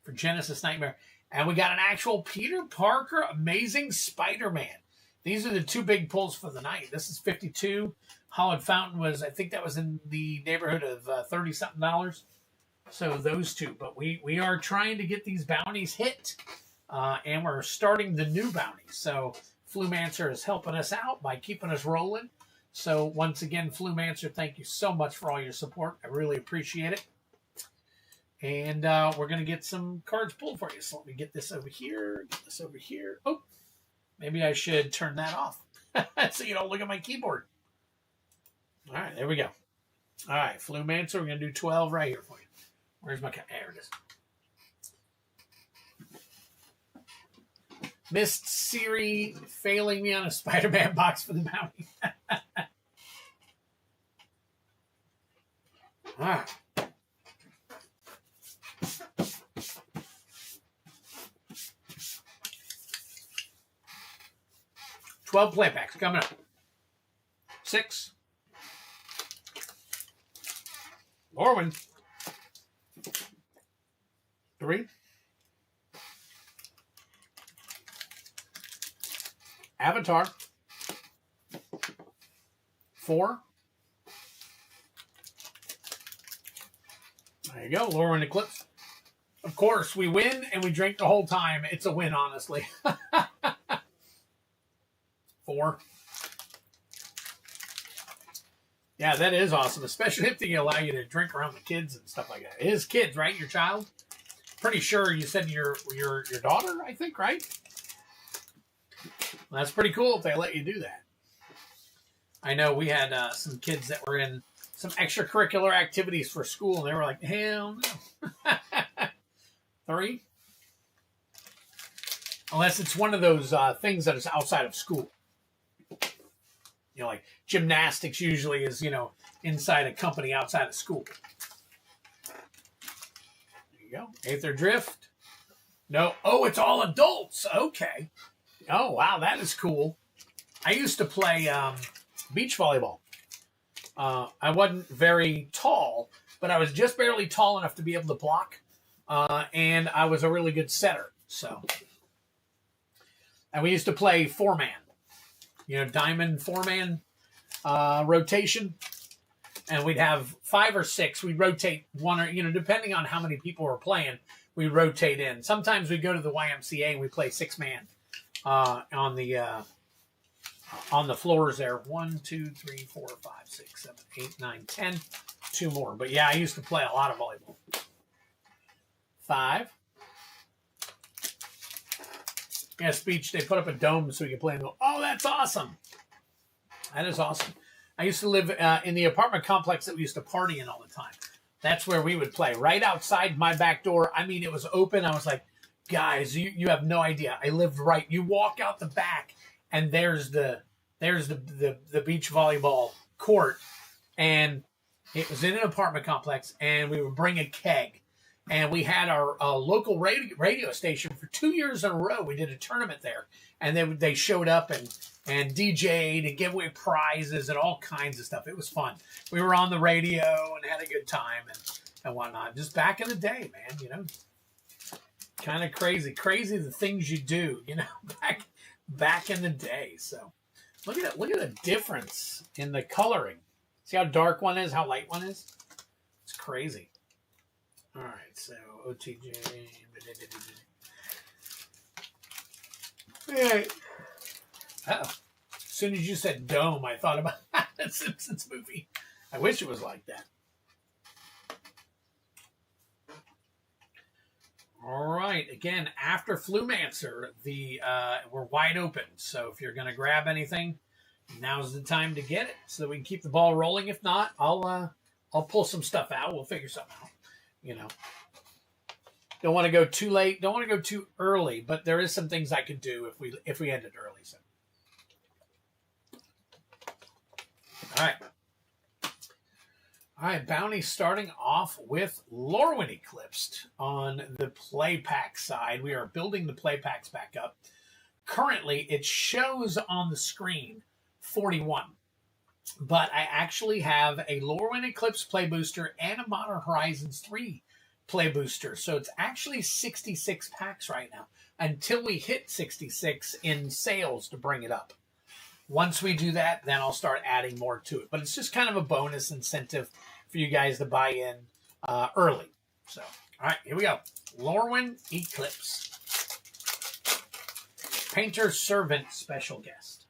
for Genesis Nightmare. And we got an actual Peter Parker Amazing Spider-Man. These are the two big pulls for the night. This is 52. Hollowed Fountain was, I think that was in the neighborhood of $30-something. So those two. But we are trying to get these bounties hit. And we're starting the new bounties. So Flumancer is helping us out by keeping us rolling. So once again, Flumancer, thank you so much for all your support. I really appreciate it. And we're going to get some cards pulled for you. So let me get this over here. Get this over here. Oh, maybe I should turn that off so you don't look at my keyboard. All right, there we go. All right, Flumancer, we're going to do 12 right here for you. Where's my... There it is. Missed Siri failing me on a Spider-Man box for the bounty. All right. $12 play packs coming up. 6. Orwin. 3. Avatar. 4. There you go, Lauren Eclipse. Of course, we win and we drink the whole time. It's a win, honestly. 4. Yeah, that is awesome, especially if they allow you to drink around the kids and stuff like that. It is kids, right? Your child? Pretty sure you said your daughter, I think, right? Well, that's pretty cool if they let you do that. I know we had some kids that were in some extracurricular activities for school, and they were like, hell no. 3. Unless it's one of those things that is outside of school. You know, like gymnastics usually is, inside a company outside of school. There you go. Aether Drift. No. Oh, it's all adults. Okay. Oh, wow. That is cool. I used to play beach volleyball. I wasn't very tall, but I was just barely tall enough to be able to block. And I was a really good setter. So, and we used to play 4-man. Diamond 4-man rotation. And we'd have 5 or 6. We'd rotate one or, depending on how many people were playing, we'd rotate in. Sometimes we'd go to the YMCA and we play 6-man on the floors there. 1, 2, 3, 4, 5, 6, 7, 8, 9, 10. 2 more. But yeah, I used to play a lot of volleyball. 5. Yeah, speech. They put up a dome so we could play and go, oh, that's awesome. That is awesome. I used to live in the apartment complex that we used to party in all the time. That's where we would play. Right outside my back door. I mean, it was open. I was like, guys, you have no idea. I lived right. You walk out the back, and there's the beach volleyball court. And it was in an apartment complex, and we would bring a keg. And we had our local radio station for 2 years in a row. We did a tournament there. And then they showed up and DJ'd and gave away prizes and all kinds of stuff. It was fun. We were on the radio and had a good time and whatnot. Just back in the day, man, Kind of crazy. Crazy the things you do, back in the day. So look at the difference in the coloring. See how dark one is, how light one is? It's crazy. All right, so OTJ. All right. Uh-oh. As soon as you said dome, I thought about the Simpsons movie. I wish it was like that. All right. Again, after Flumancer, we're wide open. So if you're going to grab anything, now's the time to get it so that we can keep the ball rolling. If not, I'll pull some stuff out. We'll figure something out. Don't want to go too late. Don't want to go too early. But there is some things I could do if we ended early. So, all All right, bounty starting off with Lorwyn Eclipsed on the play pack side. We are building the play packs back up. Currently, it shows on the screen 41, but I actually have a Lorwyn Eclipse play booster and a Modern Horizons 3 play booster. So it's actually 66 packs right now until we hit 66 in sales to bring it up. Once we do that, then I'll start adding more to it. But it's just kind of a bonus incentive for you guys to buy in early. So, all right, here we go. Lorwyn Eclipse. Painter's Servant special guest.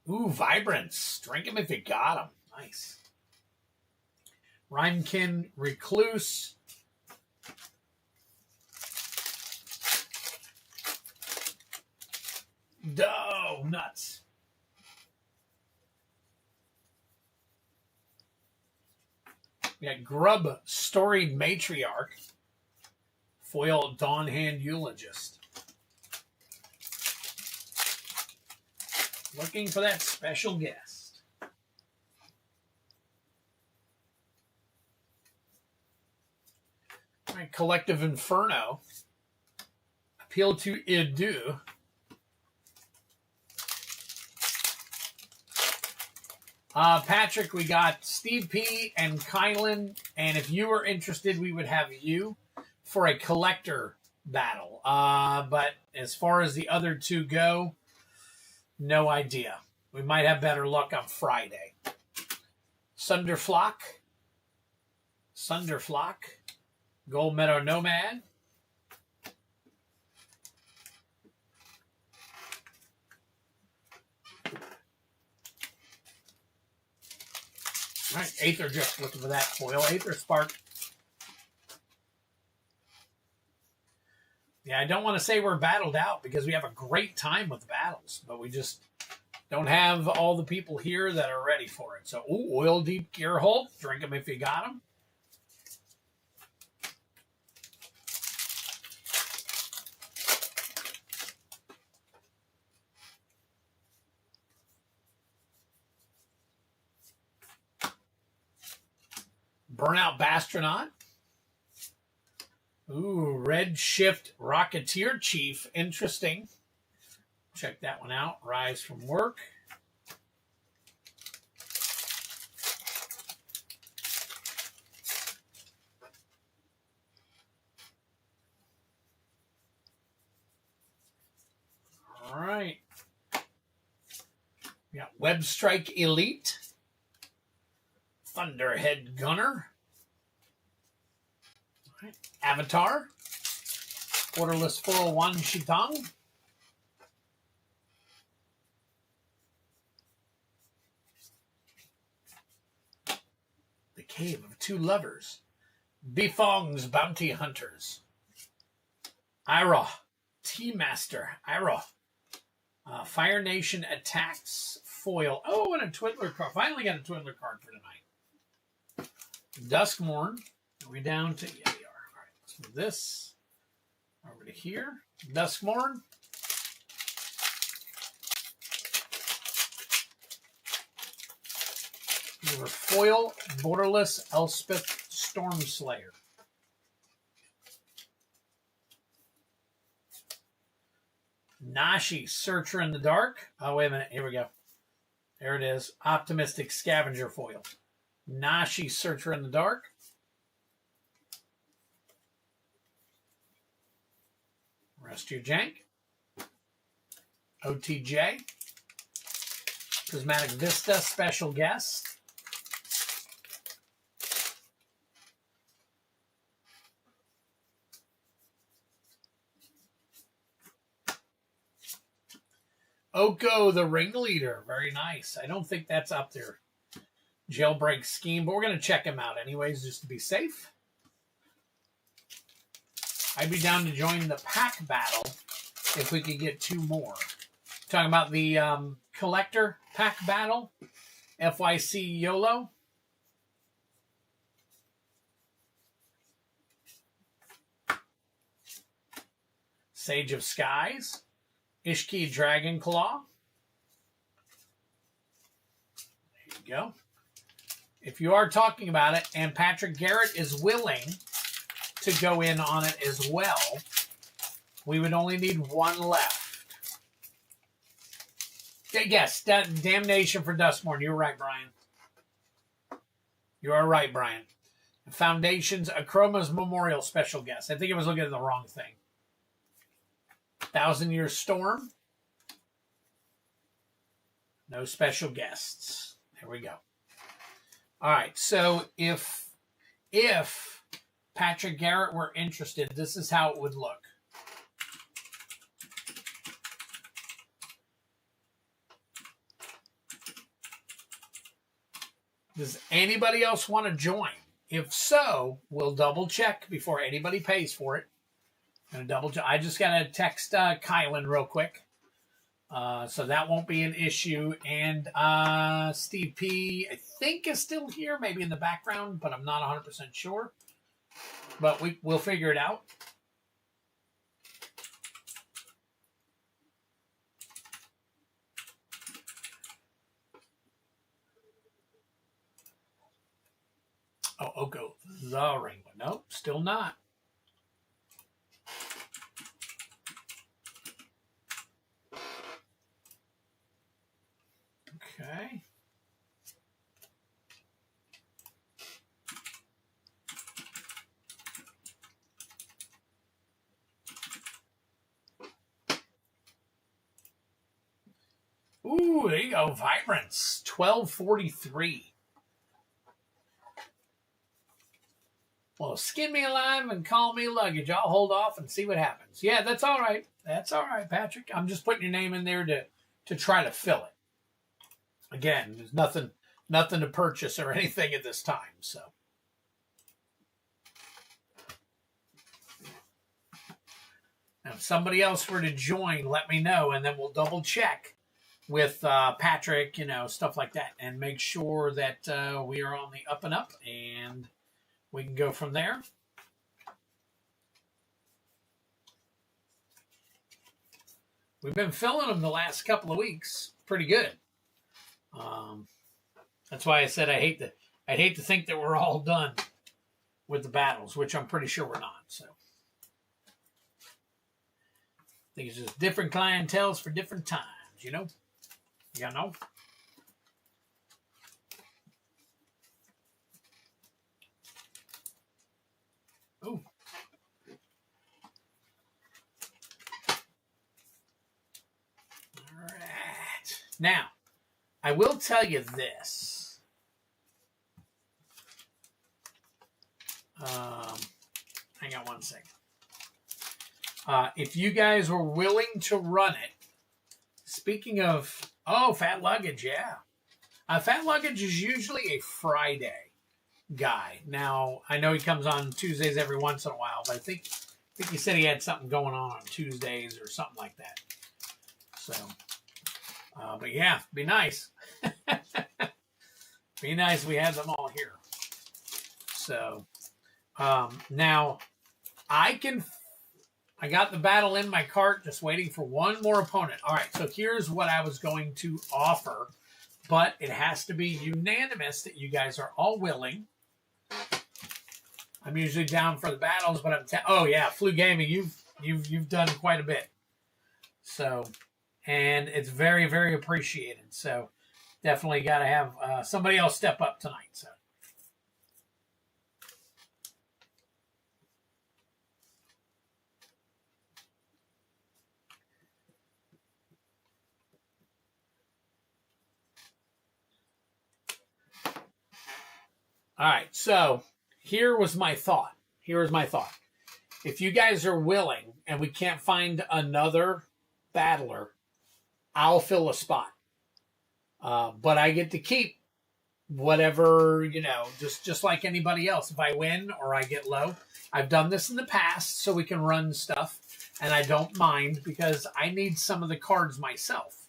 Ooh, Vibrance. Drink him if you got him. Nice. Rhymekin Recluse. Oh, nuts. We got Grub Storied Matriarch. Foil Dawnhand Eulogist. Looking for that special guest. All right, Collective Inferno. Appeal to Idu. Patrick, we got Steve P. and Kylan, and if you were interested, we would have you for a collector battle. But as far as the other two go, no idea. We might have better luck on Friday. Sunderflock, Gold Meadow Nomad, all right, Aether Drift, looking for that foil. Aether Spark. Yeah, I don't want to say we're battled out because we have a great time with battles, but we just don't have all the people here that are ready for it. So, ooh, Oil Deep Gear Hulk. Drink them if you got them. Burnout Bastronaut. Ooh, Red Shift Rocketeer Chief. Interesting. Check that one out. Rise from Work. All right. We got Web Strike Elite. Thunderhead Gunner. All right. Avatar. Borderless 401 Shitang. The Cave of Two Lovers. Bifong's Bounty Hunters. Ira. T-Master. Ira. Fire Nation Attacks Foil. Oh, and a Twiddler card. Finally got a Twiddler card for tonight. Duskmorn. Are we down to... Yeah, we are. All right, let's move this over to here. Duskmorn. Over foil, Borderless Elspeth Stormslayer. Nashi, Searcher in the Dark. Oh, wait a minute. Here we go. There it is. Optimistic Scavenger Foil. Nashi, Searcher in the Dark. Rest your jank. OTJ. Prismatic Vista, Special Guest. Oko, the Ringleader. Very nice. I don't think that's up there. Jailbreak Scheme, but we're going to check him out anyways, just to be safe. I'd be down to join the pack battle if we could get two more. Talking about the collector pack battle. FYC YOLO. Sage of Skies. Ishki Dragon Claw. There you go. If you are talking about it, and Patrick Garrett is willing to go in on it as well, we would only need one left. Yes, Damnation for Dustmorn. You're right, Brian. You are right, Brian. Foundation's Achroma's Memorial special guest. I think I was looking at the wrong thing. 1,000 Year Storm. No special guests. There we go. All right, so if Patrick Garrett were interested, this is how it would look. Does anybody else want to join? If so, we'll double check before anybody pays for it. I'm gonna double check. I just gotta text Kylan real quick, so that won't be an issue. And Steve P, I think, is still here, maybe in the background, but I'm not 100% sure. But we'll figure it out. Oh, Oko, the Rainbow. Nope, still not. Okay. Ooh, there you go. Vibrance, 1243. Well, skin me alive and call me luggage. I'll hold off and see what happens. Yeah, that's all right. That's all right, Patrick. I'm just putting your name in there to try to fill it. Again, there's nothing to purchase or anything at this time. So, now if somebody else were to join, let me know, and then we'll double check with Patrick, stuff like that, and make sure that we are on the up and up, and we can go from there. We've been filling them the last couple of weeks pretty good. That's why I said I'd hate to think that we're all done with the battles, which I'm pretty sure we're not. So I think it's just different clienteles for different times, You know. Ooh. All right. Now, I will tell you this. Hang on one second. If you guys were willing to run it, speaking of, Fat Luggage, yeah. Fat Luggage is usually a Friday guy. Now, I know he comes on Tuesdays every once in a while, but I think he said he had something going on Tuesdays or something like that. So, but yeah, be nice. Be nice we had them all here. So, now, I got the battle in my cart, just waiting for one more opponent. All right, so here's what I was going to offer, but it has to be unanimous that you guys are all willing. I'm usually down for the battles, but oh yeah, Flu Gaming, you've done quite a bit. So, and it's very, very appreciated. So, definitely got to have somebody else step up tonight. So. All right, so here was my thought. If you guys are willing and we can't find another battler, I'll fill a spot. But I get to keep whatever, just like anybody else. If I win or I get low, I've done this in the past so we can run stuff, and I don't mind because I need some of the cards myself.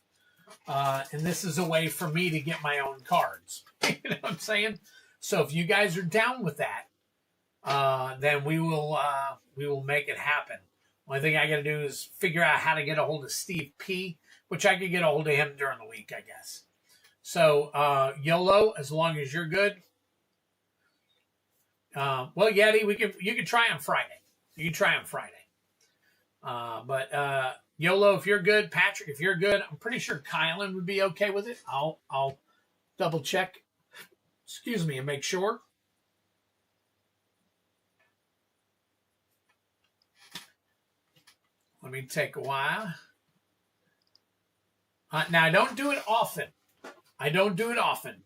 And this is a way for me to get my own cards. You know what I'm saying? So if you guys are down with that, then we will make it happen. Only thing I got to do is figure out how to get a hold of Steve P, which I could get a hold of him during the week, I guess. So, YOLO, as long as you're good. Well, Yeti, you can try on Friday. You can try on Friday. But YOLO, if you're good, Patrick, if you're good, I'm pretty sure Kylan would be okay with it. I'll double check. Excuse me, and make sure. Let me take a while. Now, I don't do it often.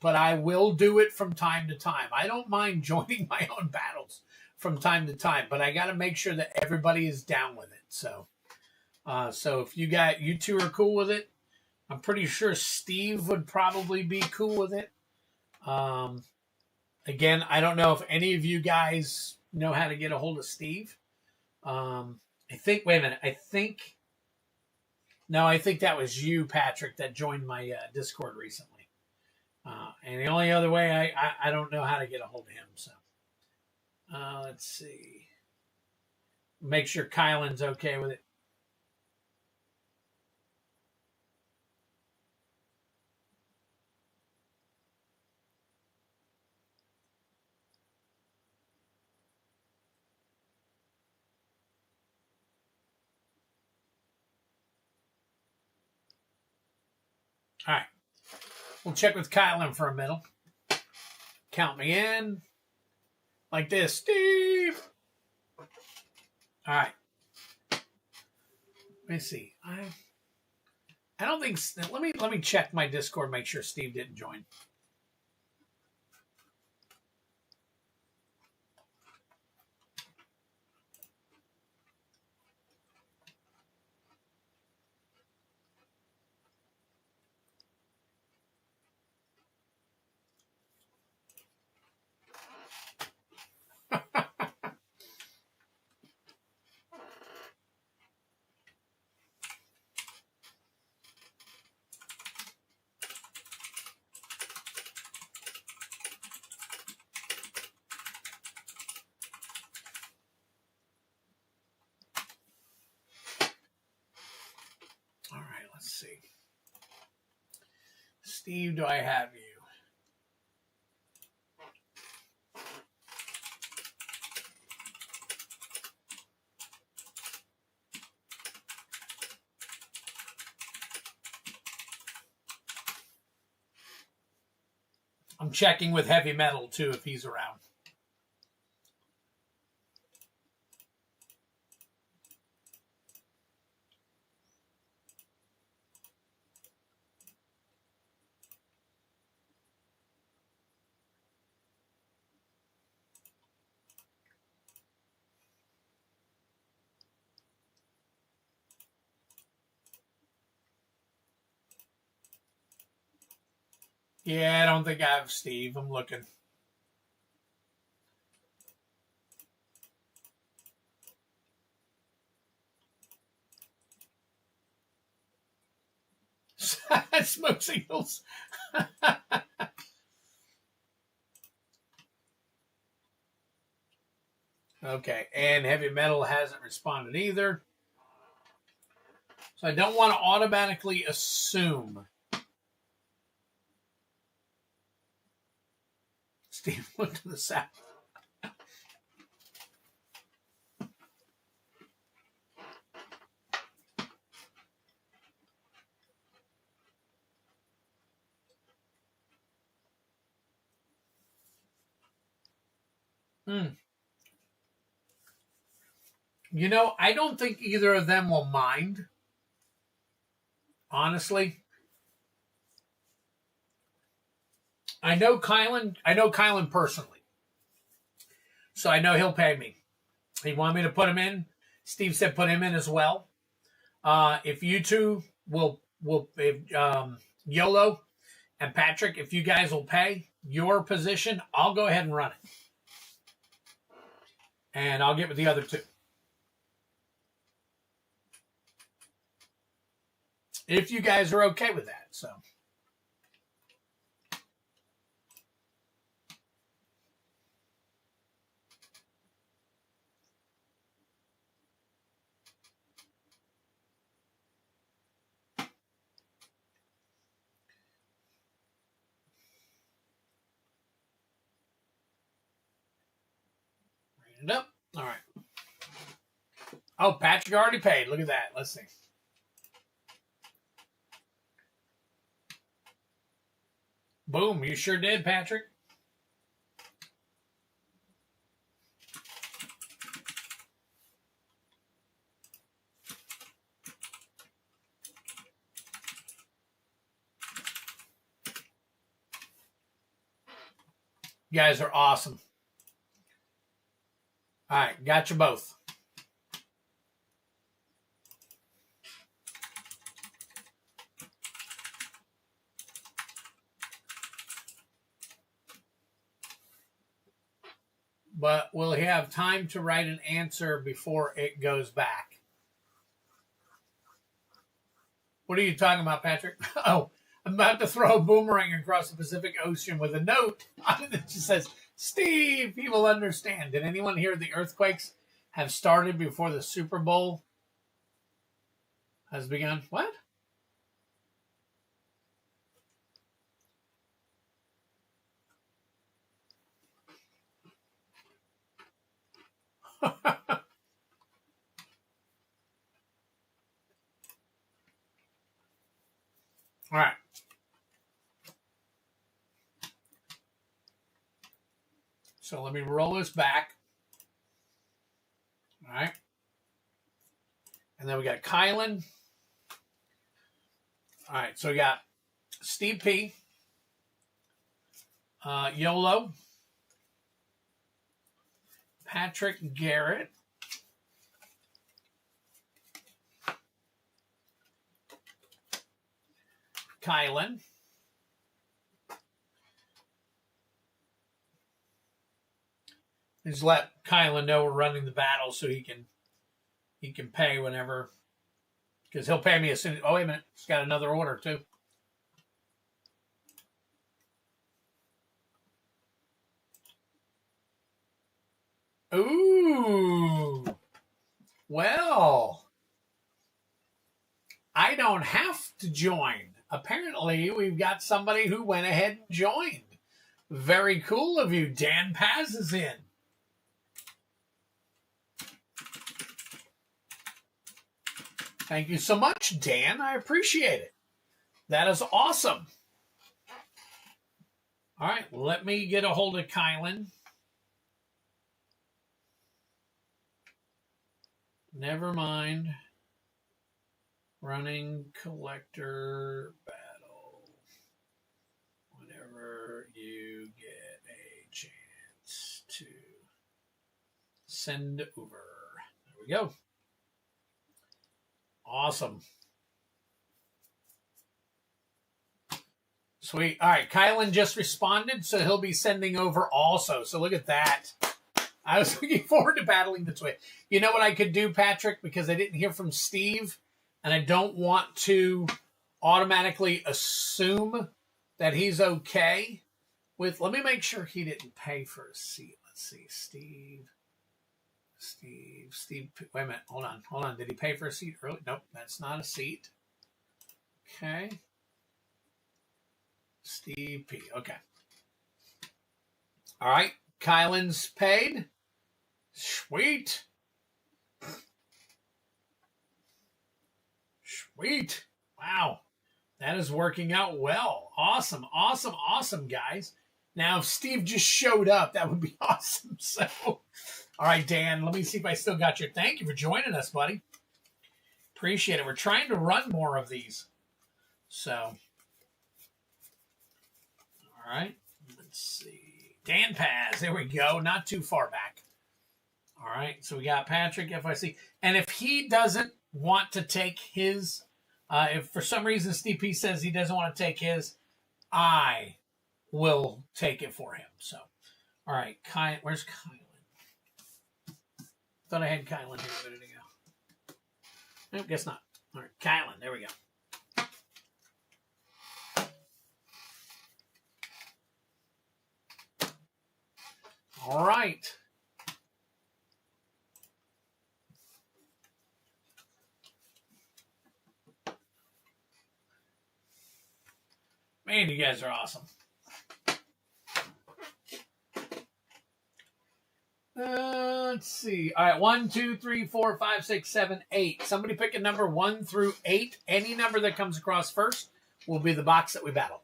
But I will do it from time to time. I don't mind joining my own battles from time to time, but I got to make sure that everybody is down with it. So if you two are cool with it, I'm pretty sure Steve would probably be cool with it. Again, I don't know if any of you guys know how to get a hold of Steve. I think that was you, Patrick, that joined my Discord recently. And the only other way, I don't know how to get a hold of him. So let's see. Make sure Kylan's okay with it. All right. We'll check with Kylan for a minute. Count me in. Like this, Steve. All right. Let me see. I don't think. Let me check my Discord. Make sure Steve didn't join. All right, let's see. Steve, do I have you? I'm checking with Heavy Metal, too, if he's around. Yeah, I don't think I have Steve. I'm looking. Smoke signals. Okay, and Heavy Metal hasn't responded either. So I don't want to automatically assume. Steve, look to the south. You know, I don't think either of them will mind. Honestly. I know Kylan personally. So I know he'll pay me. He wanted me to put him in. Steve said put him in as well. If you two will YOLO and Patrick, if you guys will pay your position, I'll go ahead and run it. And I'll get with the other two. If you guys are okay with that, so. All right. Oh, Patrick already paid. Look at that. Let's see. Boom. You sure did, Patrick. You guys are awesome. All right. Got you both. But will he have time to write an answer before it goes back? What are you talking about, Patrick? Oh, I'm about to throw a boomerang across the Pacific Ocean with a note that just says, Steve, he will understand. Did anyone hear the earthquakes have started before the Super Bowl has begun? What? All right. So let me roll this back. All right. And then we got Kylan. All right. So we got Steve P. YOLO. Patrick Garrett. Kylan. Just let Kylan know we're running the battle so he can pay whenever, because he'll pay me as soon as. Oh, wait a minute, he's got another order too. Ooh, well, I don't have to join. Apparently, we've got somebody who went ahead and joined. Very cool of you. Dan Paz is in. Thank you so much, Dan. I appreciate it. That is awesome. All right, let me get a hold of Kylan. Never mind. Running collector battle. Whenever you get a chance to send over. There we go. Awesome. Sweet. All right. Kylan just responded, so he'll be sending over also. So look at that. I was looking forward to battling this way. You know what I could do, Patrick? Because I didn't hear from Steve, and I don't want to automatically assume that he's okay with. Let me make sure he didn't pay for a seat. Let's see. Steve. Wait a minute. Hold on. Did he pay for a seat early? Nope, that's not a seat. Okay. Steve P. Okay. All right. Kylan's paid. Sweet. Wow. That is working out well. Awesome, guys. Now, if Steve just showed up, that would be awesome. So, all right, Dan, let me see if I still got your. Thank you for joining us, buddy. Appreciate it. We're trying to run more of these. So, all right. Let's see. Dan Paz. There we go. Not too far back. All right. So we got Patrick, FIC. And if he doesn't want to take his, if for some reason Steve P says he doesn't want to take his, I will take it for him. So, all right. Where's Kylan? Thought I had Kylan here a minute ago. Nope, guess not. All right. Kylan. There we go. All right. Man, you guys are awesome. Let's see. All right, 1, 2, 3, 4, 5, 6, 7, 8. Somebody pick a number 1 through 8. Any number that comes across first will be the box that we battle.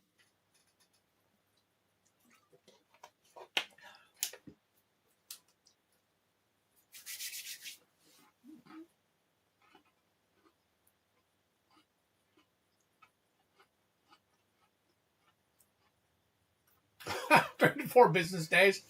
Four business days.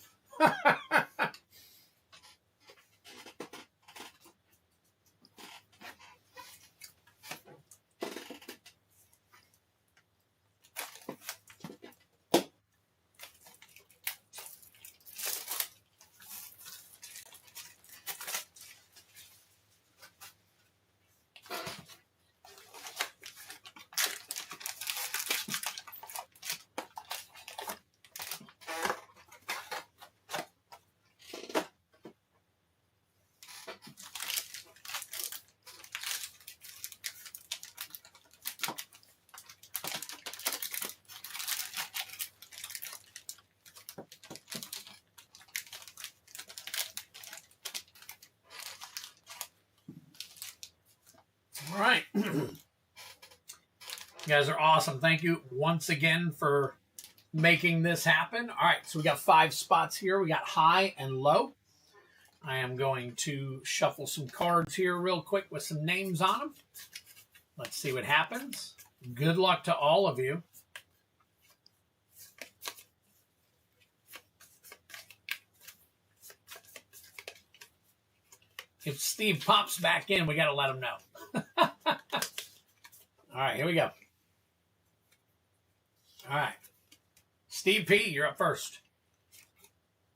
All right. You guys are awesome. Thank you once again for making this happen. All right, so we got 5 spots here. We got high and low. I am going to shuffle some cards here real quick with some names on them. Let's see what happens. Good luck to all of you. If Steve pops back in, we got to let him know. All right, here we go. All right. Steve P., you're up first.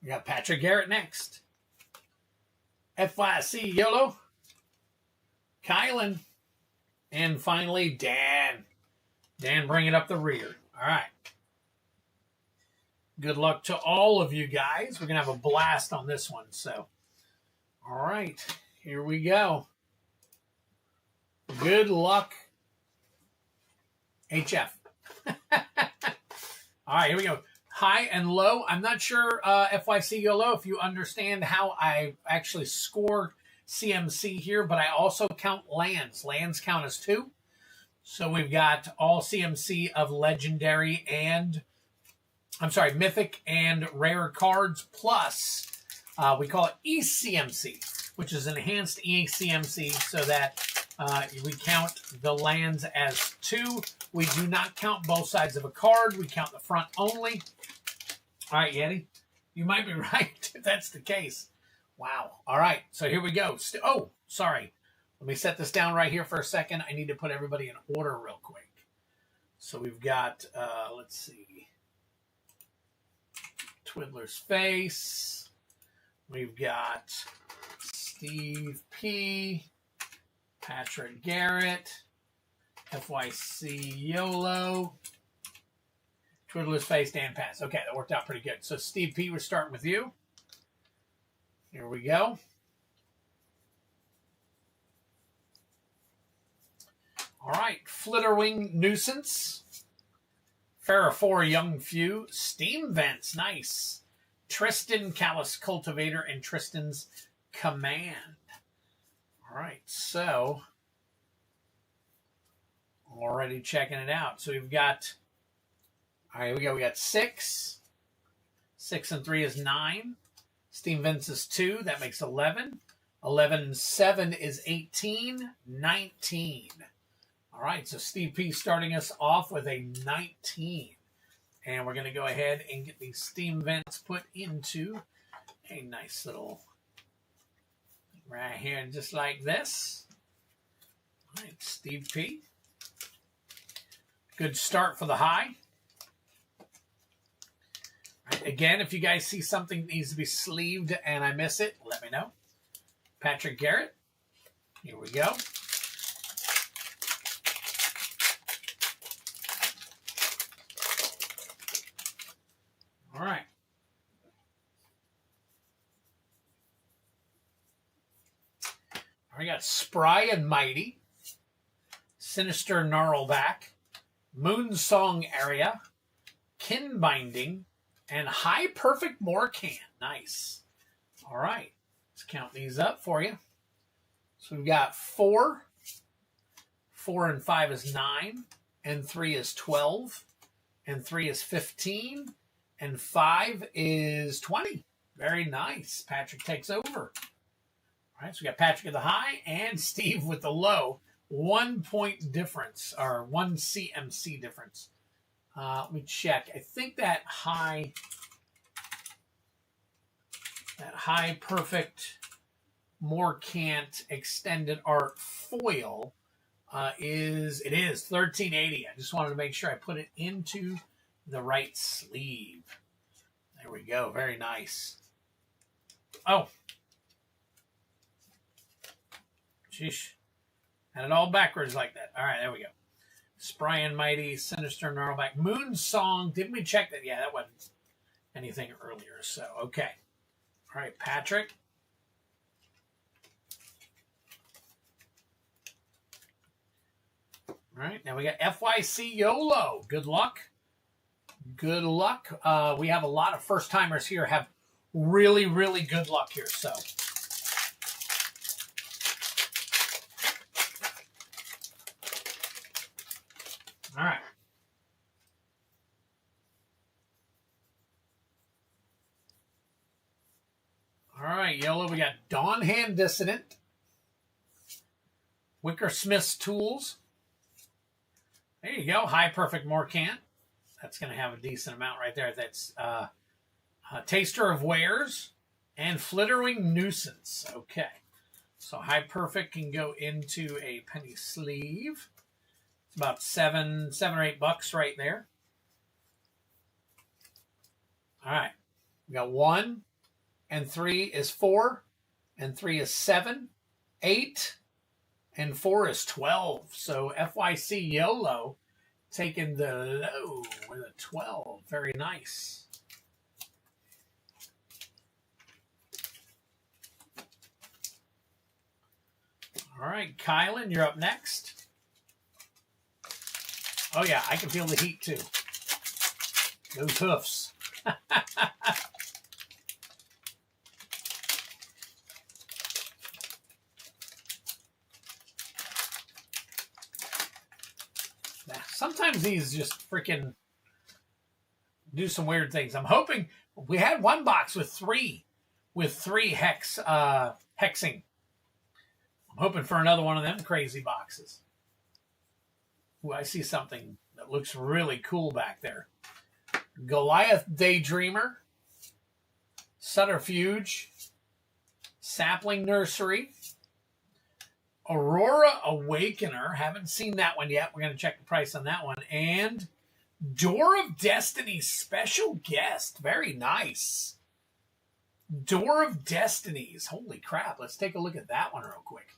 We got Patrick Garrett next. FYC YOLO. Kylan. And finally, Dan. Dan bringing up the rear. All right. Good luck to all of you guys. We're going to have a blast on this one. So, all right. Here we go. Good luck, HF. All right, here we go. High and low. I'm not sure, FYC YOLO, if you understand how I actually score CMC here, but I also count lands. Lands count as 2. So we've got all CMC of legendary and, mythic and rare cards, plus we call it ECMC, which is enhanced ECMC, so that we count the lands as 2. We do not count both sides of a card. We count the front only. All right, Yeti. You might be right if that's the case. Wow. All right. So here we go. Oh, sorry. Let me set this down right here for a second. I need to put everybody in order real quick. So we've got, let's see. Twiddler's Face. We've got Steve P. Patrick Garrett. FYC YOLO. Twiddler's Face, Dan Pass. Okay, that worked out pretty good. So, Steve P., we're starting with you. Here we go. All right. Flitterwing Nuisance. Ferrophore Young Few. Steam Vents. Nice. Tristan Callous Cultivator and Tristan's Command. All right. So, already checking it out. So, we've got... All right, here we go. We got 6. 6 and 3 is 9. Steam Vents is 2. That makes 11. 11 and 7 is 18. 19. All right, so Steve P. starting us off with a 19. And we're going to go ahead and get these Steam Vents put into a nice little... right here, just like this. All right, Steve P. Good start for the high. Again, if you guys see something that needs to be sleeved and I miss it, let me know. Patrick Garrett. Here we go. All right. We got Spry and Mighty. Sinister Gnarlback. Moonsong Area. Kin Binding. And High Perfect Morcan. Nice. All right. Let's count these up for you. So we've got 4. 4 and 5 is 9. And 3 is 12. And 3 is 15. And 5 is 20. Very nice. Patrick takes over. All right, so we got Patrick at the high and Steve with the low. 1 point difference, or 1 CMC difference. Let me check. I think that high perfect Morcant extended art foil is 1380. I just wanted to make sure I put it into the right sleeve. There we go. Very nice. Oh. Sheesh. Had it all backwards like that. All right, there we go. Spry and Mighty, Sinister, Gnarlback. Moon Song. Didn't we check that? Yeah, that wasn't anything earlier. So, okay. All right, Patrick. All right, now we got FYC YOLO. Good luck. Good luck. We have a lot of first-timers here have really, really good luck here. So, all right. All right, YOLO, we got Dawn Hand Dissident, Wicker Smith's Tools. There you go, High Perfect Morcant. That's going to have a decent amount right there. That's Taster of Wares and Flittering Nuisance. Okay, so High Perfect can go into a penny sleeve. It's about $7 or $8 right there. All right, we got 1 and 3 is 4, and 3 is 7, 8, and 4 is 12. So FYC YOLO taking the low with a 12. Very nice. All right, Kylan, you're up next. Oh, yeah, I can feel the heat, too. Those hoofs. Sometimes these just freaking do some weird things. I'm hoping we had one box with three hexing. I'm hoping for another one of them crazy boxes. Ooh, I see something that looks really cool back there. Goliath Daydreamer, Subterfuge, Sapling Nursery, Aurora Awakener. Haven't seen that one yet. We're going to check the price on that one. And Door of Destiny Special Guest. Very nice. Door of Destinies. Holy crap. Let's take a look at that one real quick.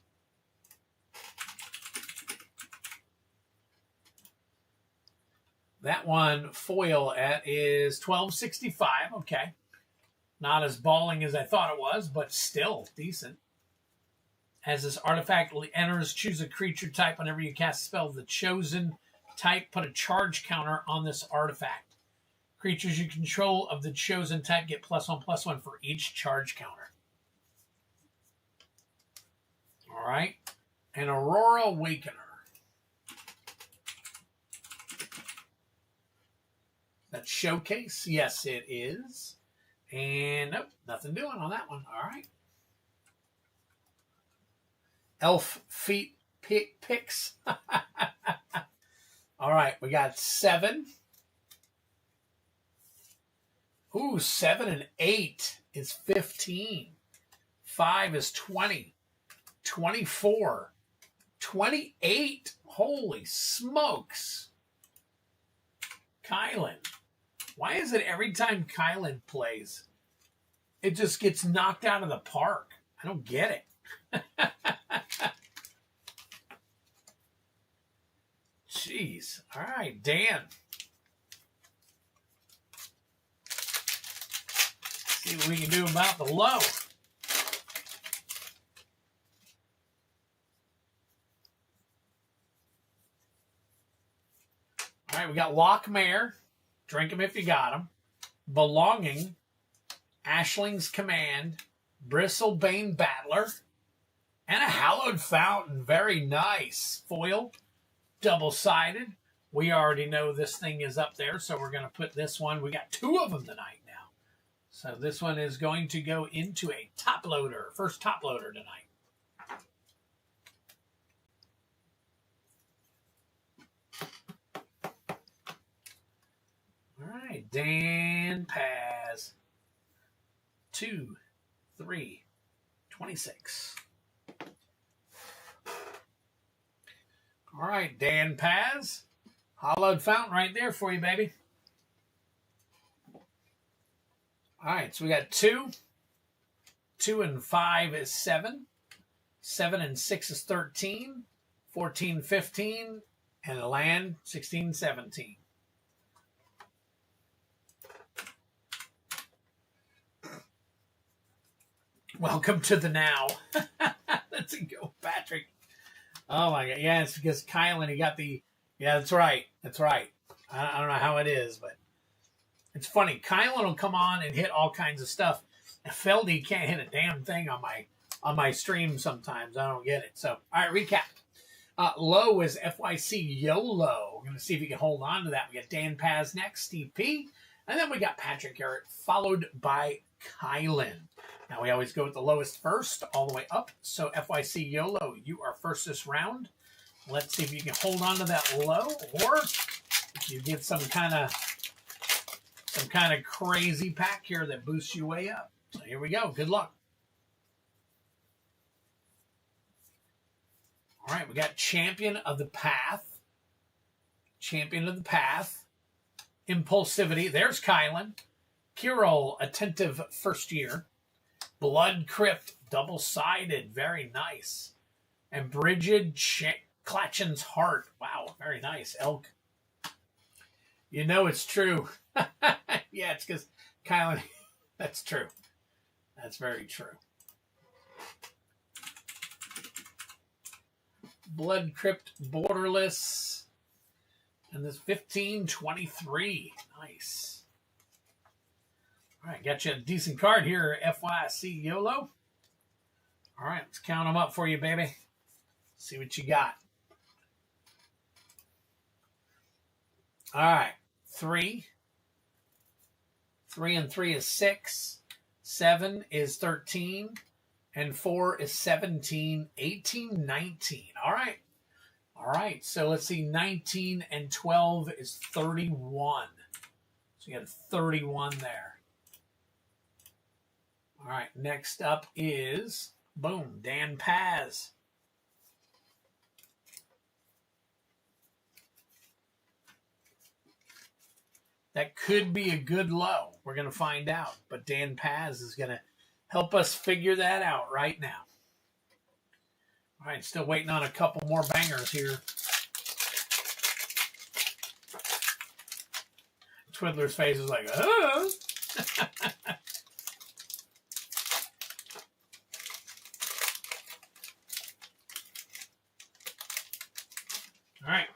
That one foil at is $12.65. Okay. Not as balling as I thought it was, but still decent. As this artifact enters, choose a creature type. Whenever you cast a spell of the chosen type, put a charge counter on this artifact. Creatures you control of the chosen type get +1/+1 for each charge counter. All right. And Aurora Awakener. That Showcase? Yes, it is. And nope, nothing doing on that one. All right. Elf Feet Picks. All right, we got 7. Ooh, 7 and 8 is 15. 5 is 20. 24. 28. Holy smokes. Kylan. Why is it every time Kylan plays, it just gets knocked out of the park? I don't get it. Jeez. All right, Dan. See what we can do about the low. All right, we got Lockmare. Drink them if you got them. Belonging. Ashling's Command. Bristlebane Battler, and a Hallowed Fountain. Very nice. Foil, double-sided. We already know this thing is up there, so we're going to put this one. We got 2 of them tonight now. So this one is going to go into a top loader. First top loader tonight. All right, Dan Paz. 2, 3, 26. All right, Dan Paz. Hollowed Fountain right there for you, baby. All right, so we got 2. 2 and 5 is 7. 7 and 6 is 13. 14, 15. And a land, 16, 17. Welcome to the now. Let's go, Patrick. Oh, my God. Yeah, it's because Kylan, he got the... Yeah, that's right. That's right. I don't know how it is, but it's funny. Kylan will come on and hit all kinds of stuff. And Feldy can't hit a damn thing on my stream sometimes. I don't get it. So, all right, recap. Low is FYC YOLO. We're going to see if he can hold on to that. We got Dan Paz next, Steve P. And then we got Patrick Garrett, followed by Kylan. Now, we always go with the lowest first, all the way up. So, FYC YOLO, you are first this round. Let's see if you can hold on to that low, or if you get some kind of crazy pack here that boosts you way up. So, here we go. Good luck. All right, we got Champion of the Path. Champion of the Path. Impulsivity. There's Kylan. Kirol, Attentive First Year. Blood Crypt, double-sided. Very nice. And Brigid Clatchin's Heart. Wow, very nice. Elk. You know it's true. Yeah, it's because Kylan... That's true. That's very true. Blood Crypt Borderless. And this 1523. Nice. All right, got you a decent card here, FYC YOLO. All right, let's count them up for you, baby. See what you got. All right, 3. 3 and 3 is 6. 7 is 13. And 4 is 17, 18, 19. All right. All right. So let's see. 19 and 12 is 31. So you got 31 there. All right. Next up is, boom, Dan Paz. That could be a good low. We're going to find out. But Dan Paz is going to help us figure that out right now. All right, still waiting on a couple more bangers here. Twiddler's face is like, oh. All right.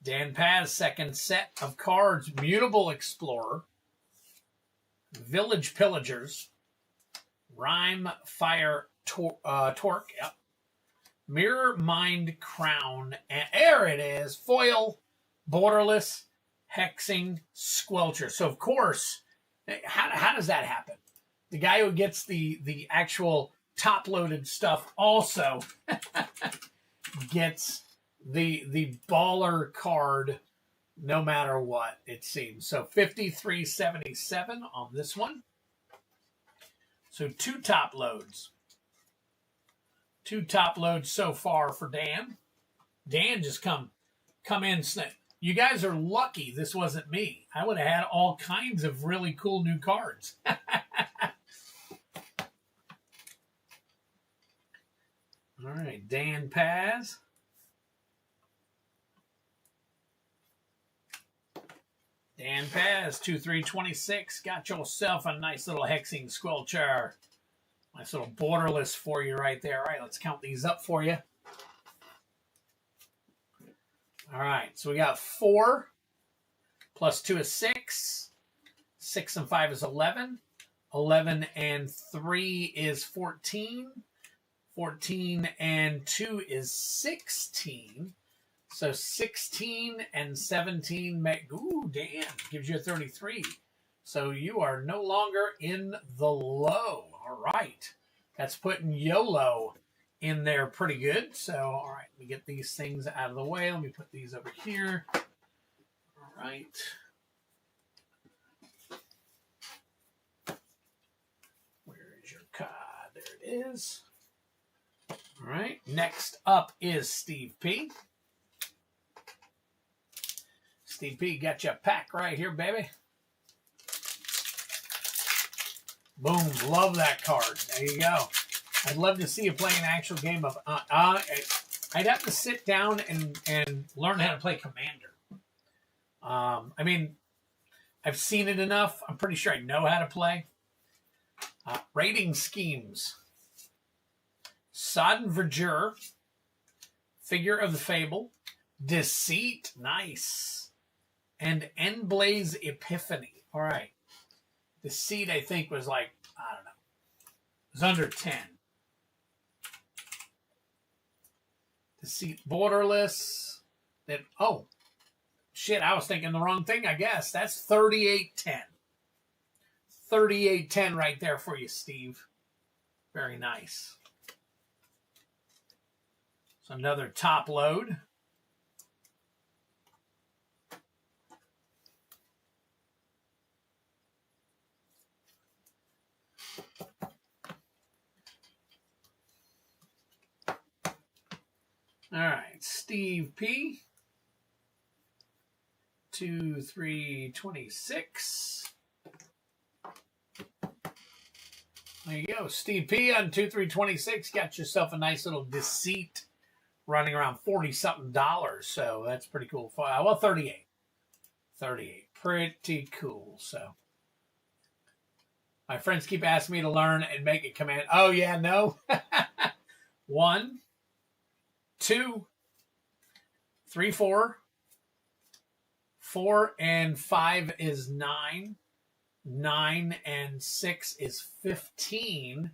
Dan Paz, second set of cards. Mutable Explorer. Village Pillagers. Rhyme Fire Torque. Yep. Mirror Mind Crown. And there it is. Foil. Borderless. Hexing. Squelcher. So, of course, how does that happen? The guy who gets the actual top-loaded stuff also gets the baller card no matter what, it seems. So 53.77 on this one. So 2 top loads. 2 top loads so far for Dan. Dan just come in. You guys are lucky this wasn't me. I would have had all kinds of really cool new cards. All right, Dan Paz. Dan Paz, 2326. Got yourself a nice little Hexing Squelcher. Nice little borderless for you right there. All right, let's count these up for you. All right, so we got 4 plus 2 is 6. 6 and 5 is 11. 11 and 3 is 14. 14 and 2 is 16. So 16 and 17 make, ooh, damn, gives you a 33. So you are no longer in the low. All right. That's putting YOLO in there pretty good. So, all right, let me get these things out of the way. Let me put these over here. All right. Where is your card? There it is. All right. Next up is Steve P. Steve P, got you a pack right here, baby. Boom. Love that card. There you go. I'd love to see you play an actual game of... I'd have to sit down and learn how to play Commander. I mean, I've seen it enough. I'm pretty sure I know how to play. Rating schemes. Sodden Verdure. Figure of the Fable. Deceit. Nice. And Endblaze Epiphany. All right. Deceit, I think, was like, I don't know. It was under 10. Deceit Borderless. That, oh, shit, I was thinking the wrong thing, I guess. That's 3810. 3810 right there for you, Steve. Very nice. So another top load. All right, Steve P. 2326. There you go. Steve P on 2326. Got yourself a nice little Deceit running around $40-something. So that's pretty cool. Well, 38. 38. Pretty cool. So my friends keep asking me to learn and make a command. Oh, yeah, no. 1, 2, 3, 4. 4 and 5 is 9. 9 and 6 is 15.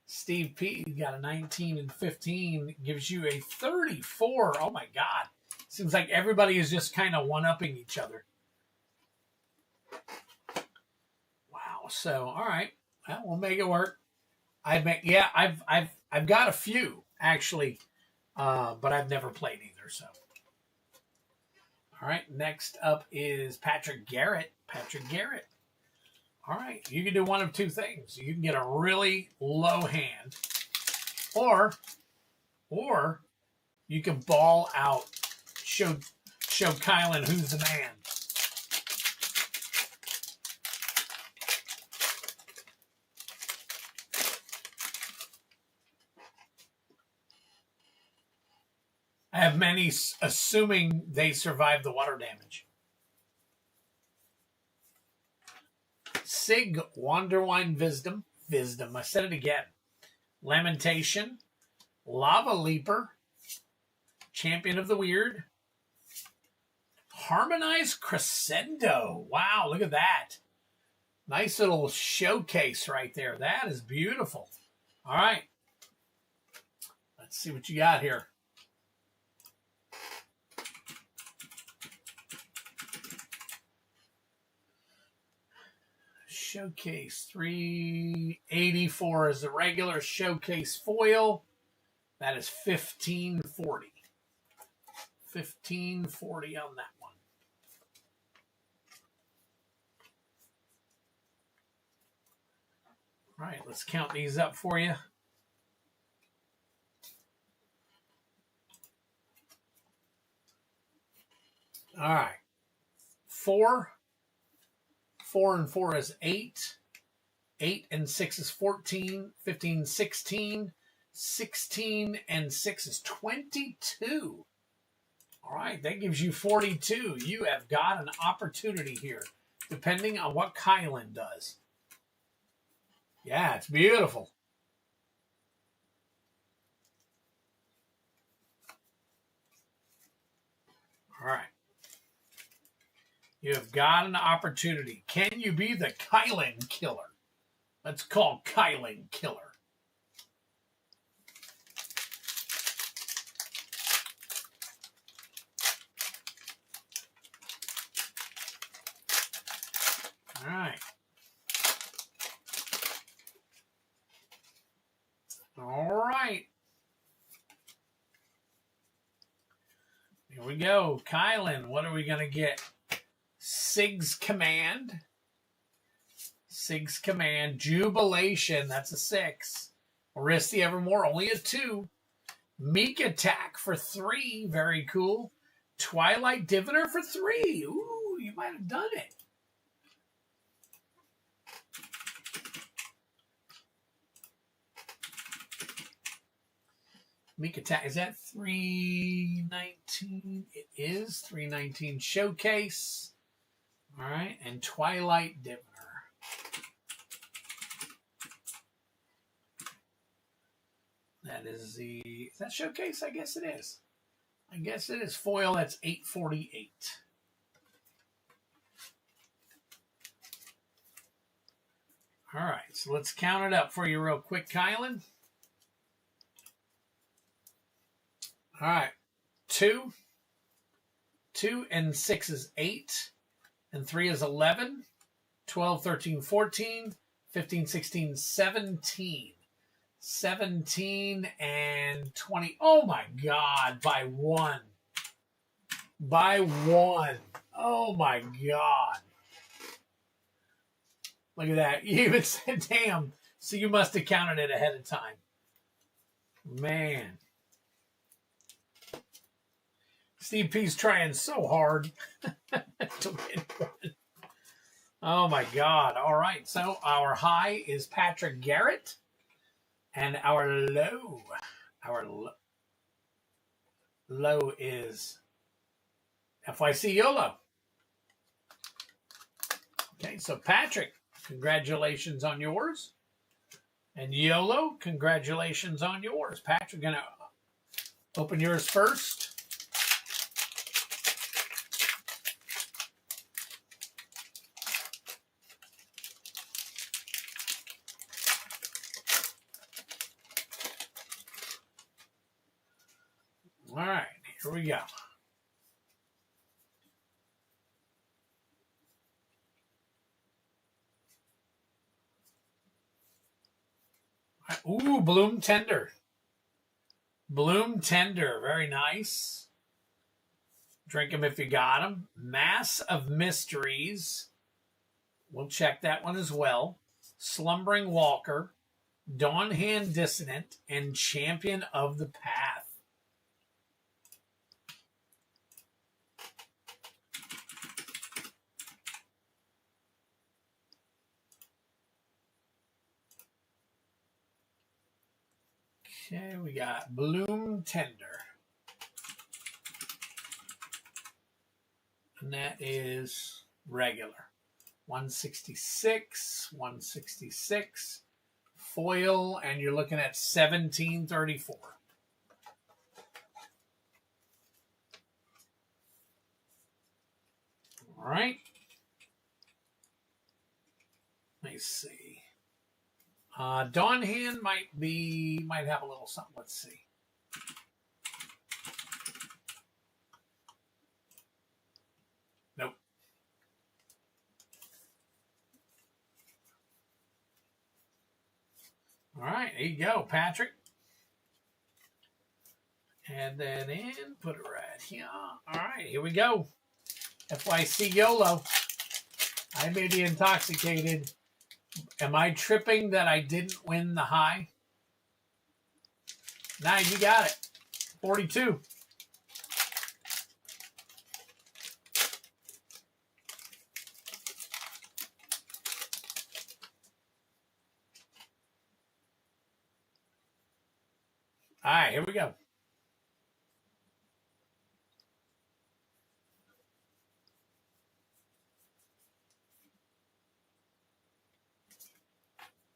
Steve P got a 19 and 15. Gives you a 34. Oh, my God. Seems like everybody is just kind of one-upping each other. Wow. So, all right. Well, we'll make it work. I've got a few, actually, but I've never played either, so. All right, next up is Patrick Garrett. Patrick Garrett. All right, you can do one of two things. You can get a really low hand, or you can ball out, show Kylan who's the man. I have many assuming they survived the water damage. Sig, Wanderwine Wisdom. I said it again. Lamentation. Lava Leaper. Champion of the Weird. Harmonized Crescendo. Wow, look at that. Nice little showcase right there. That is beautiful. All right. Let's see what you got here. Showcase 384 is the regular showcase foil. That is 1540. 1540 on that one. All right, let's count these up for you. All right. 4 and 4 is 8. 8 and 6 is 14. 15, 16. 16 and 6 is 22. All right, that gives you 42. You have got an opportunity here, depending on what Kylan does. Yeah, it's beautiful. All right. You have got an opportunity. Can you be the Kylan killer? Let's call Kylan killer. All right. All right. Here we go. Kylan, what are we going to get? Sig's Command. Sig's Command. Jubilation, that's a 6. Risk the Evermore, only a 2. Meek Attack for 3, very cool. Twilight Diviner for 3. Ooh, you might have done it. Meek Attack, is that 319? It is 319 Showcase. All right, and Twilight Diviner. That is is that Showcase? I guess it is. I guess it is. Foil, that's 848. All right, so let's count it up for you real quick, Kylan. All right, 2 and 6 is 8, and 3 is 11, 12, 13, 14, 15, 16, 17. 17 and 20. Oh my God, by 1. By 1. Oh my God. Look at that. You even said, damn. So you must have counted it ahead of time. Man. Steve P's trying so hard to win one. Oh my God. All right. So our high is Patrick Garrett. And our low is FYC YOLO. Okay, so Patrick, congratulations on yours. And YOLO, congratulations on yours. Patrick, going to open yours first. All right, here we go. Ooh, Bloom Tender. Bloom Tender, very nice. Drink them if you got them. Mass of Mysteries. We'll check that one as well. Slumbering Walker. Dawnhand Dissonant. And Champion of the Path. Okay, we got Bloom Tender. And that is regular. 166, 166. Foil, and you're looking at 1734. All right. Let me see. Dawnhand might have a little something. Let's see. Nope. All right, there you go, Patrick. Add that in, put it right here. All right, here we go. FYC YOLO. I may be intoxicated. Am I tripping that I didn't win the high? Nah, you got it. 42. All right, here we go.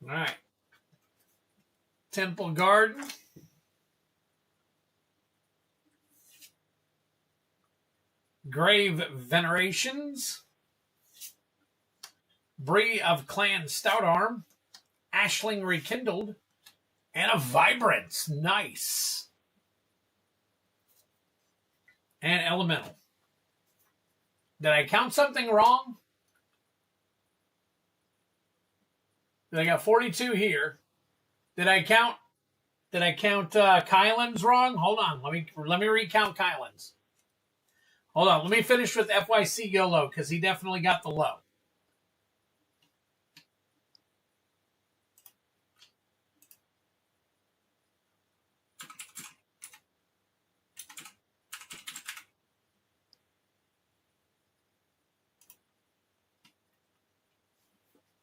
All right. Temple Garden. Grave Venerations. Bree of Clan Stout Arm, Ashling Rekindled, and a Vibrance. Nice. And Elemental. Did I count something wrong? I got 42 here. Did I count Kylan's wrong? Hold on. Let me recount Kylan's. Hold on. Let me finish with FYC YOLO because he definitely got the low.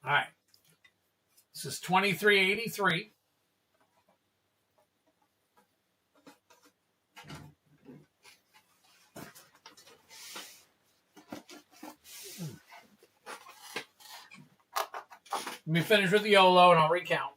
All right. This is 2383. Let me finish with the YOLO and I'll recount.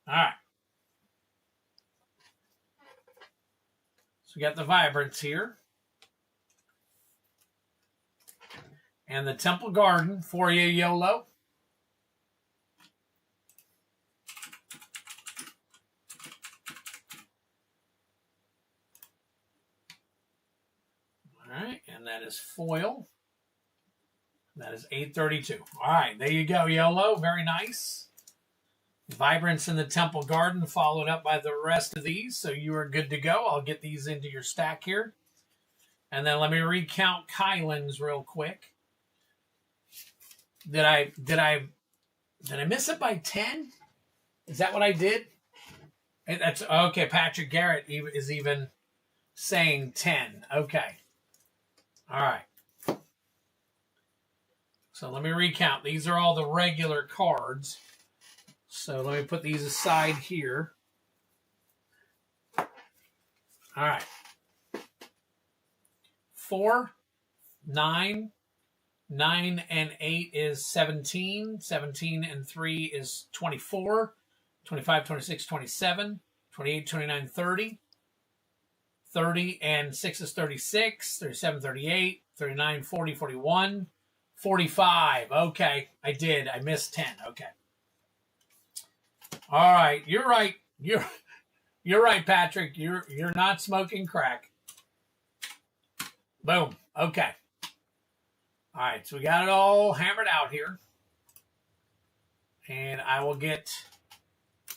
All right. So we got the Vibrance here. And the Temple Garden for you, YOLO. All right. And that is foil. That is 832. All right. There you go, YOLO. Very nice. Vibrance in the Temple Garden followed up by the rest of these. So you are good to go. I'll get these into your stack here. And then let me recount Kylan's real quick. Did I miss it by 10? Is that what I did? That's okay. Patrick Garrett is even saying 10. Okay. All right. So let me recount. These are all the regular cards. So let me put these aside here. All right. 4, 9, 9 and 8 is 17. 17 and 3 is 24. 25, 26, 27. 28, 29, 30. 30 and 6 is 36. 37, 38. 39, 40, 41. 45. Okay, I did. I missed 10. Okay. All right, you're right. You're right, Patrick. You're not smoking crack. Boom. Okay. All right, so we got it all hammered out here. And I will get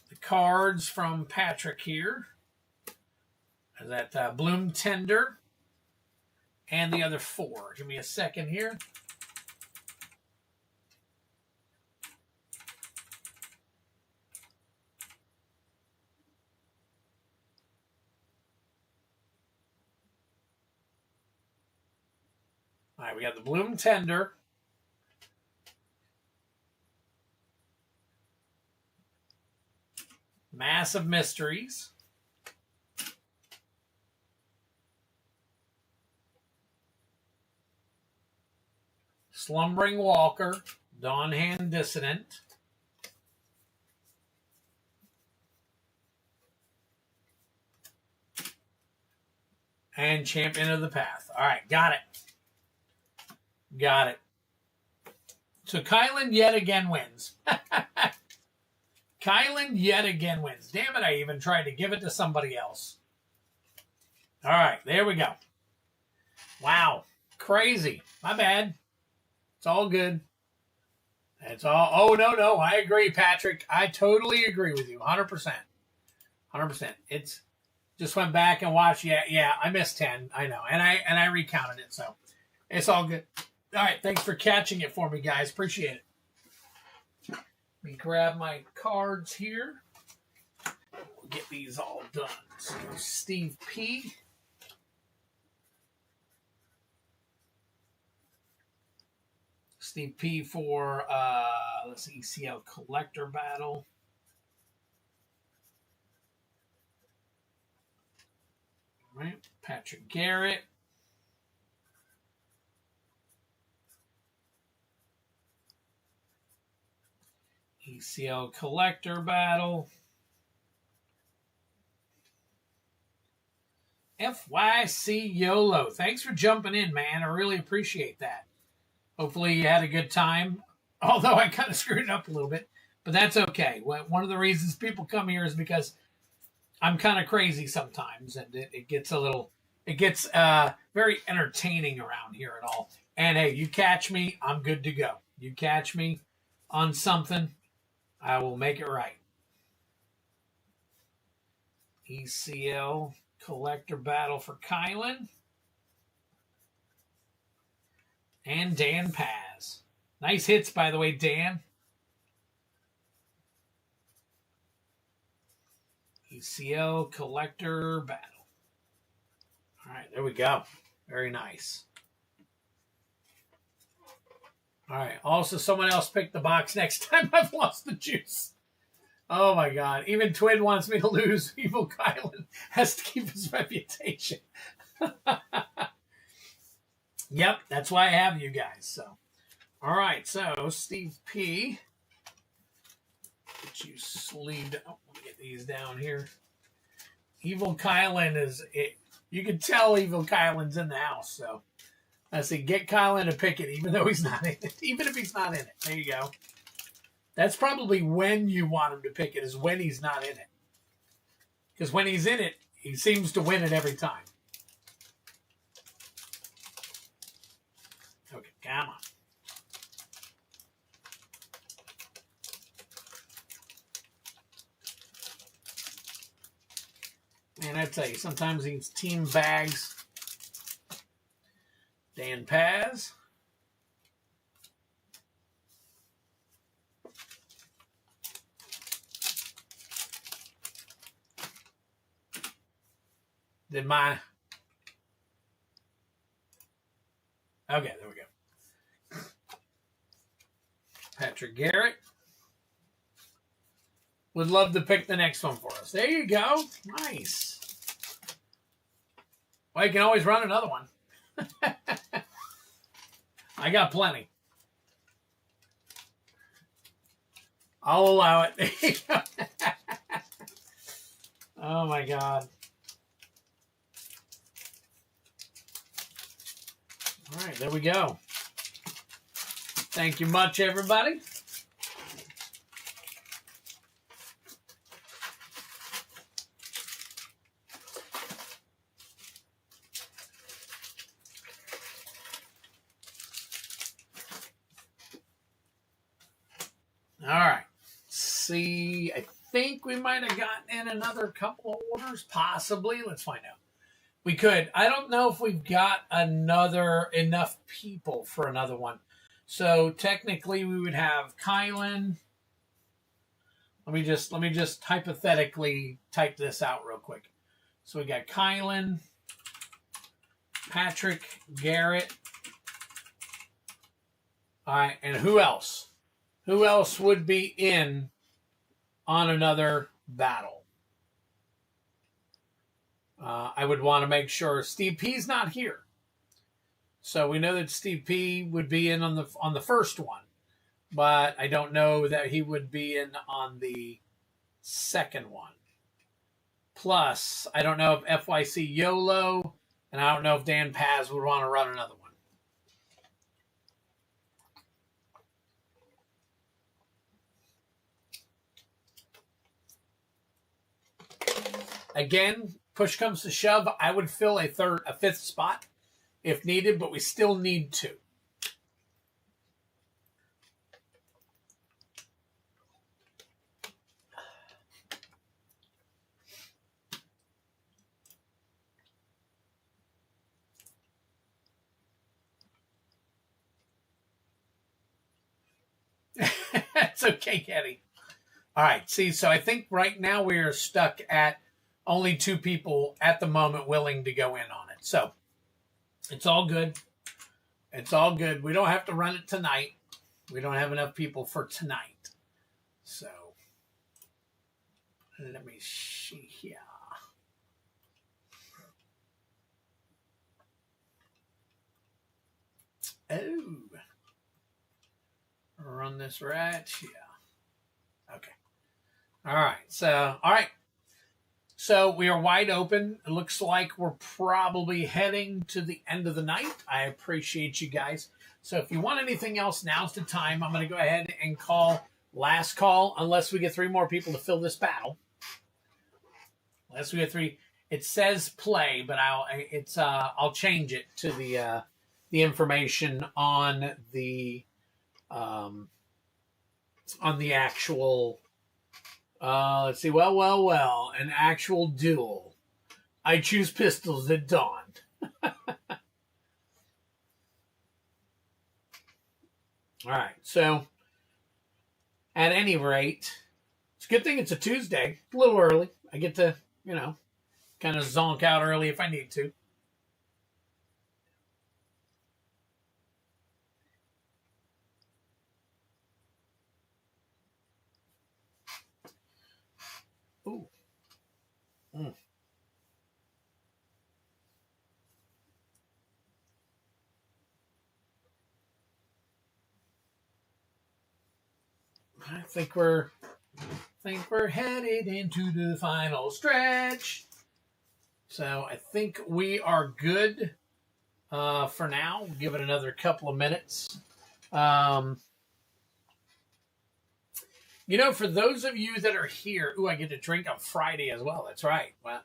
the cards from Patrick here. That Bloom Tender and the other 4. Give me a second here. All right, we got the Bloom Tender. Massive Mysteries. Slumbering Walker. Dawnhand Dissident. And Champion of the Path. All right, got it. Got it. So Kylan yet again wins. Kylan yet again wins. Damn it, I even tried to give it to somebody else. All right, there we go. Wow. Crazy. My bad. It's all good. It's all... Oh, no. I agree, Patrick. I totally agree with you. 100%. 100%. It's... Just went back and watched. Yeah, I missed 10. I know. And I recounted it, so it's all good. All right, thanks for catching it for me, guys. Appreciate it. Let me grab my cards here. We'll get these all done. So Steve P. Steve P for, let's see, ECL Collector Battle. All right, Patrick Garrett. ECL Collector Battle. FYC YOLO. Thanks for jumping in, man. I really appreciate that. Hopefully you had a good time. Although I kind of screwed it up a little bit. But that's okay. One of the reasons people come here is because I'm kind of crazy sometimes. And it gets very entertaining around here and all. And hey, you catch me, I'm good to go. You catch me on something, I will make it right. ECL Collector Battle for Kylan. And Dan Paz. Nice hits, by the way, Dan. ECL Collector Battle. All right, there we go. Very nice. All right, also someone else picked the box next time. I've lost the juice. Oh, my God. Even Twin wants me to lose. Evil Kylan has to keep his reputation. Yep, that's why I have you guys. So, all right. So, Steve P. Get you sleeved. Oh, let me get these down here. Evil Kylan is it. You can tell Evil Kylan's in the house. So, I say get Kylan to pick it, even though he's not in it. Even if he's not in it. There you go. That's probably when you want him to pick it, is when he's not in it. Because when he's in it, he seems to win it every time. Okay, come on. Man, I tell you, sometimes these team bags. Dan Paz. Did my... Okay, there we go. Patrick Garrett. Would love to pick the next one for us. There you go. Nice. Well, you can always run another one. I got plenty. I'll allow it. Oh, my God. All right, there we go. Thank you much, everybody. All right. See, I think we might have gotten in another couple of orders, possibly. Let's find out. We could. I don't know if we've got enough people for another one. So technically we would have Kylan. Let me just hypothetically type this out real quick. So we got Kylan, Patrick Garrett. All right, and who else? Who else would be in on another battle? I would want to make sure Steve P's not here. So we know that Steve P would be in on the first one, but I don't know that he would be in on the second one. Plus, I don't know if FYC YOLO, and I don't know if Dan Paz would want to run another one. Again, push comes to shove, I would fill a fifth spot if needed, but we still need two. That's okay, Kenny. All right, see, so I think right now we are stuck at only two people at the moment willing to go in on it. So it's all good. It's all good. We don't have to run it tonight. We don't have enough people for tonight. So let me see here. Oh, run this right here. Okay. All right. So we are wide open. It looks like we're probably heading to the end of the night. I appreciate you guys. So if you want anything else, now's the time. I'm going to go ahead and call last call, unless we get 3 more people to fill this battle. Unless we get 3, it says play, but I'll change it to the information on the actual. Let's see. Well, an actual duel. I choose pistols at dawn. All right. So, at any rate, it's a good thing it's a Tuesday. A little early. I get to, kind of zonk out early if I need to. Ooh. Mm. I think we're headed into the final stretch. So I think we are good for now. We'll give it another couple of minutes. For those of you that are here, I get to drink on Friday as well. That's right. Well,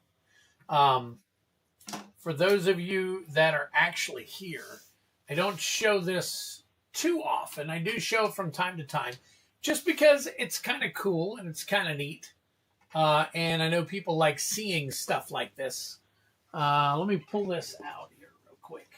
for those of you that are actually here, I don't show this too often. I do show it from time to time, just because it's kind of cool and it's kind of neat. And I know people like seeing stuff like this. Let me pull this out here real quick.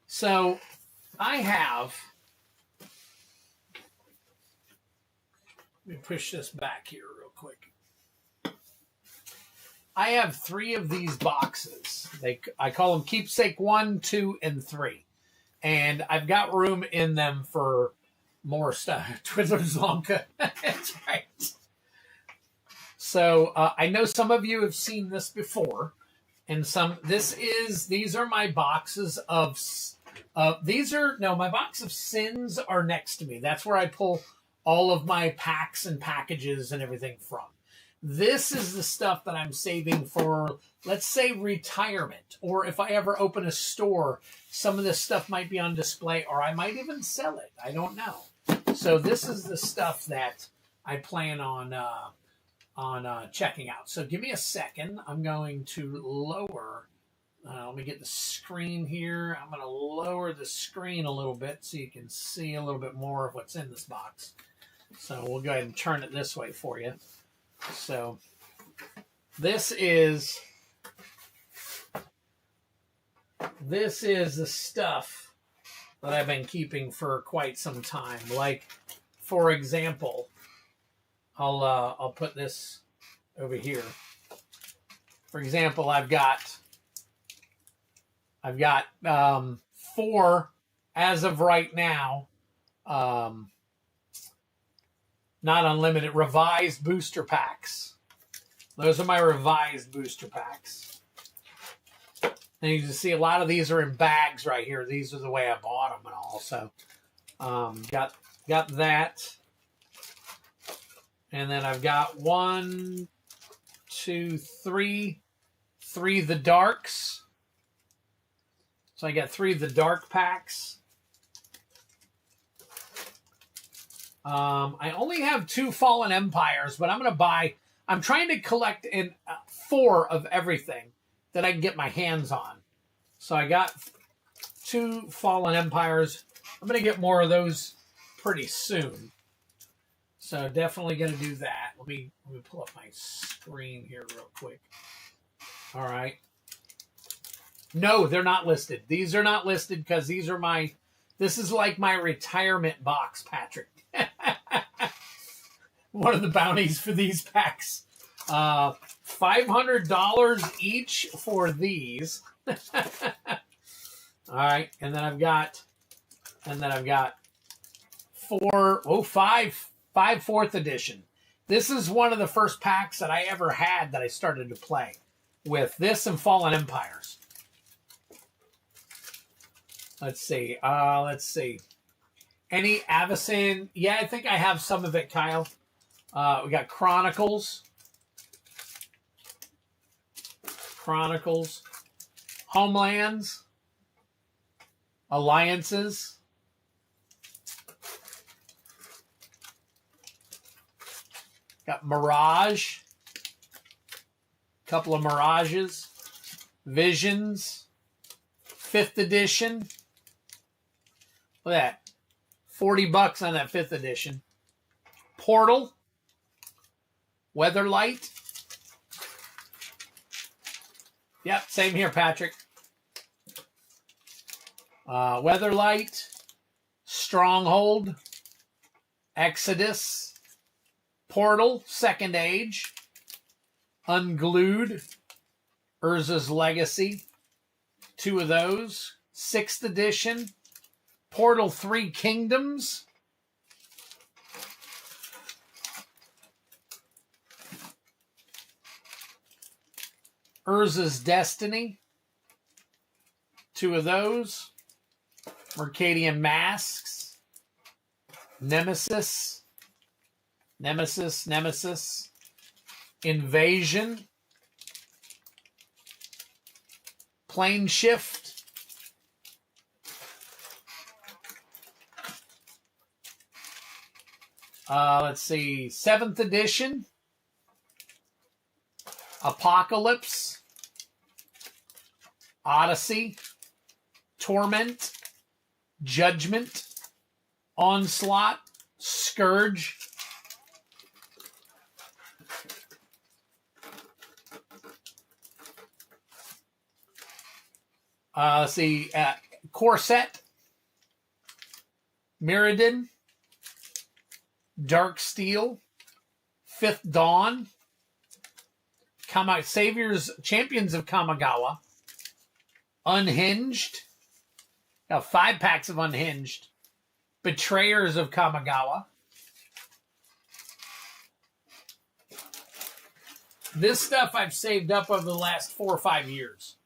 So I have, let me push this back here real quick. I have 3 of these boxes. I call them Keepsake 1, 2, and 3. And I've got room in them for more stuff. Twizzlers Zonka. That's right. So I know some of you have seen this before. And these are my boxes of, my box of sins are next to me. That's where I pull all of my packs and packages and everything from. This is the stuff that I'm saving for, let's say, retirement. Or if I ever open a store, some of this stuff might be on display, or I might even sell it. I don't know. So this is the stuff that I plan on checking out. So give me a second. I'm going to lower. Let me get the screen here. I'm going to lower the screen a little bit so you can see a little bit more of what's in this box. So we'll go ahead and turn it this way for you. So this is the stuff that I've been keeping for quite some time. Like, for example, I'll put this over here. For example, I've got 4 as of right now. Not unlimited, revised booster packs. Those are my revised booster packs. And you can see a lot of these are in bags right here. These are the way I bought them and all. So got that. And then I've got 1, 2, 3 the darks. So I got 3 of the dark packs. I only have 2 Fallen Empires, but I'm trying to collect in 4 of everything that I can get my hands on. So I got 2 Fallen Empires. I'm going to get more of those pretty soon. So definitely going to do that. Let me pull up my screen here real quick. All right. No, they're not listed. These are not listed because these are my This is like my retirement box, Patrick. One of the bounties for these packs. $500 each for these. All right, and then I've got five fourth edition. This is one of the first packs that I ever had that I started to play with. This and Fallen Empires. Let's see. Any Avacyn? Yeah, I think I have some of it, Kyle. We got Chronicles, Homelands, Alliances, got Mirage, couple of Mirages, Visions, 5th edition. Look at that. $40 on that 5th edition. Portal, Weatherlight. Yep, same here, Patrick. Weatherlight, Stronghold, Exodus, Portal, Second Age, Unglued, Urza's Legacy, 2 of those, 6th edition, Portal 3 Kingdoms, Urza's Destiny, 2 of those, Mercadian Masks, Nemesis, Invasion, Plane Shift, let's see, 7th edition, Apocalypse, Odyssey, Torment, Judgment, Onslaught, Scourge, let's see, Corset, Mirrodin, Dark Steel, 5th Dawn, Saviors, Champions of Kamigawa, Unhinged, 5 packs of Unhinged, Betrayers of Kamigawa. This stuff I've saved up over the last 4 or 5 years.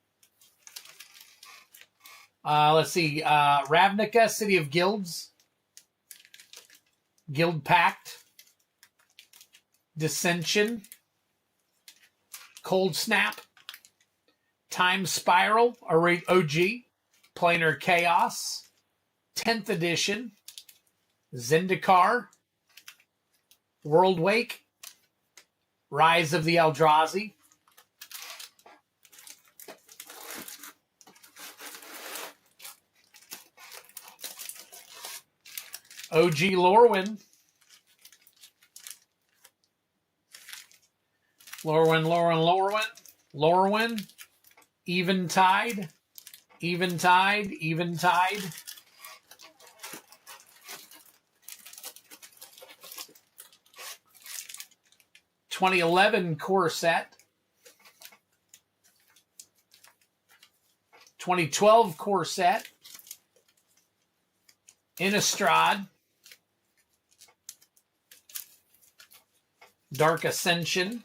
Let's see, Ravnica, City of Guilds, Guild Pact, Dissension, Cold Snap, Time Spiral, OG, Planar Chaos, 10th edition, Zendikar, World Wake, Rise of the Eldrazi, OG Lorwyn, Eventide, 2011 core set, 2012 core set, Innistrad, Dark Ascension,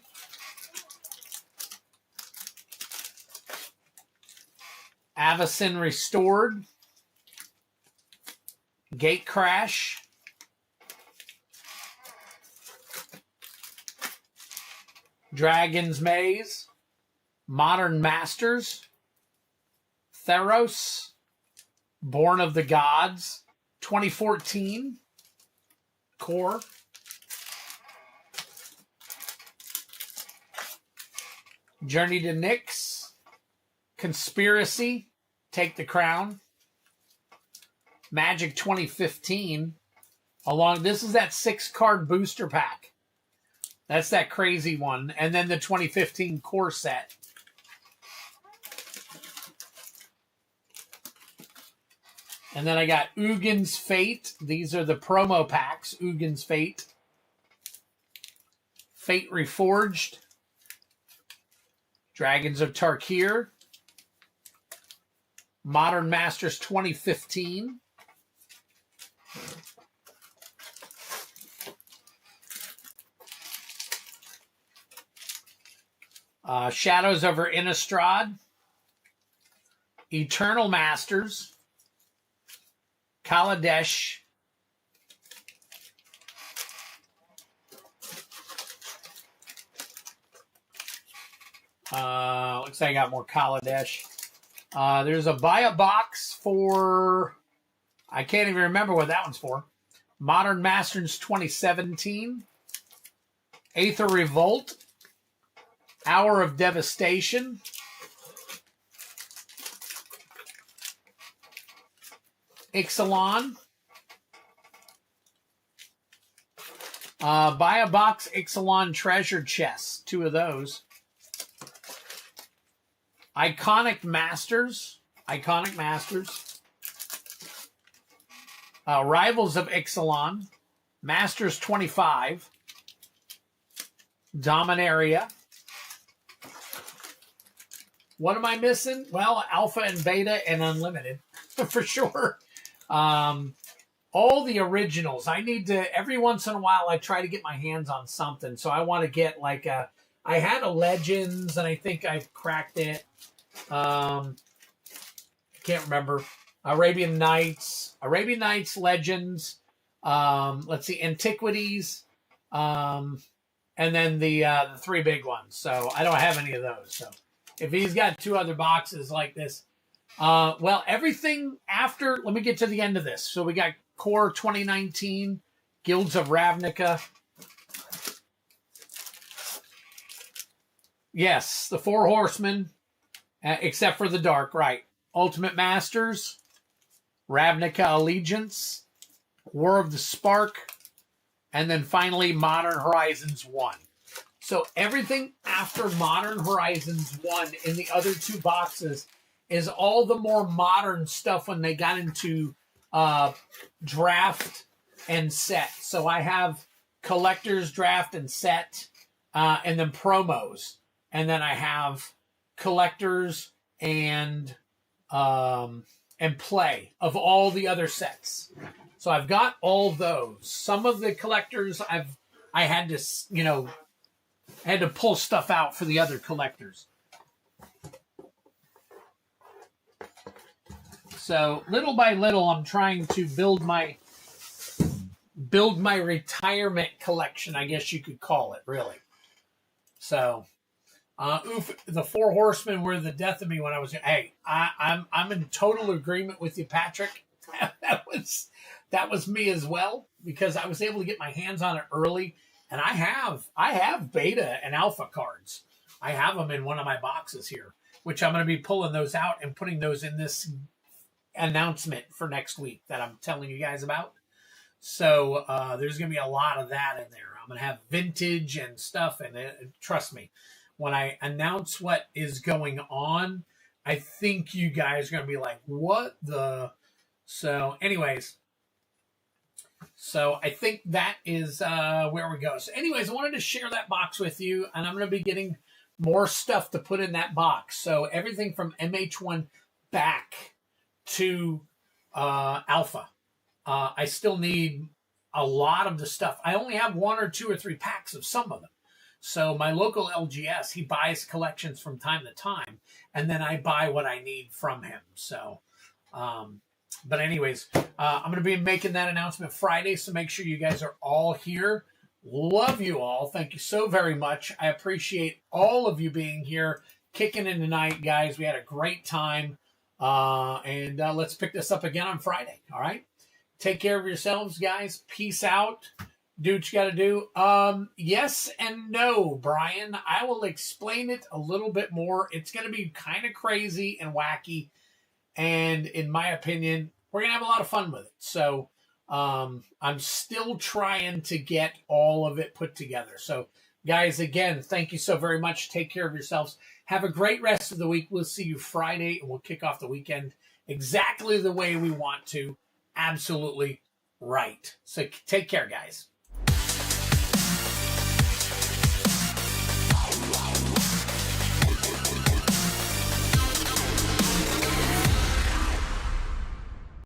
Avacyn Restored, Gate Crash, Dragon's Maze, Modern Masters, Theros, Born of the Gods, 2014 core, Journey to Nyx, Conspiracy, Take the Crown, Magic 2015, this is that 6-card booster pack. That's that crazy one. And then the 2015 core set. And then I got Ugin's Fate. These are the promo packs. Ugin's Fate. Fate Reforged. Dragons of Tarkir. Modern Masters 2015. Shadows over Innistrad. Eternal Masters. Kaladesh. Looks like I got more Kaladesh. There's a buy a box for, I can't even remember what that one's for. Modern Masters 2017. Aether Revolt. Hour of Devastation. Ixalan. Buy a box Ixalan treasure chests. 2 of those. Iconic Masters. Iconic Masters. Rivals of Ixalan. Masters 25. Dominaria. What am I missing? Well, Alpha and Beta and Unlimited, for sure. All the originals. I need to, every once in a while, I try to get my hands on something. So I want to get like a, I had a Legends, and I think I've cracked it. Can't remember. Arabian Nights, Legends. Let's see, Antiquities. And then the 3 big ones. So I don't have any of those. So if he's got 2 other boxes like this, well, everything after, let me get to the end of this. So we got Core 2019, Guilds of Ravnica. Yes, the 4 Horsemen, except for the Dark, right. Ultimate Masters, Ravnica Allegiance, War of the Spark, and then finally Modern Horizons 1. So everything after Modern Horizons 1 in the other 2 boxes is all the more modern stuff when they got into draft and set. So I have collectors, draft, and set, and then promos. And then I have collectors and play of all the other sets. So I've got all those. Some of the collectors I had to, you know, had to pull stuff out for the other collectors. So little by little, I'm trying to build my retirement collection, I guess you could call it, really. So, the 4 Horsemen were the death of me when I was. Hey, I'm in total agreement with you, Patrick. That was me as well, because I was able to get my hands on it early, and I have beta and alpha cards. I have them in one of my boxes here, which I'm going to be pulling those out and putting those in this announcement for next week that I'm telling you guys about. So there's going to be a lot of that in there. I'm going to have vintage and stuff, and trust me, when I announce what is going on, I think you guys are going to be like, what the? So anyways, so I think that is where we go. So anyways, I wanted to share that box with you, and I'm going to be getting more stuff to put in that box. So everything from MH1 back to Alpha. I still need a lot of the stuff. I only have 1 or 2 or 3 packs of some of them. So my local LGS, he buys collections from time to time, and then I buy what I need from him. So, but anyways, I'm going to be making that announcement Friday, so make sure you guys are all here. Love you all. Thank you so very much. I appreciate all of you being here, kicking in tonight, guys. We had a great time. And let's pick this up again on Friday. All right. Take care of yourselves, guys. Peace out. Do what you got to do. Yes and no, Brian. I will explain it a little bit more. It's going to be kind of crazy and wacky. And in my opinion, we're going to have a lot of fun with it. So I'm still trying to get all of it put together. So guys, again, thank you so very much. Take care of yourselves. Have a great rest of the week. We'll see you Friday, and we'll kick off the weekend exactly the way we want to. Absolutely right. So take care, guys.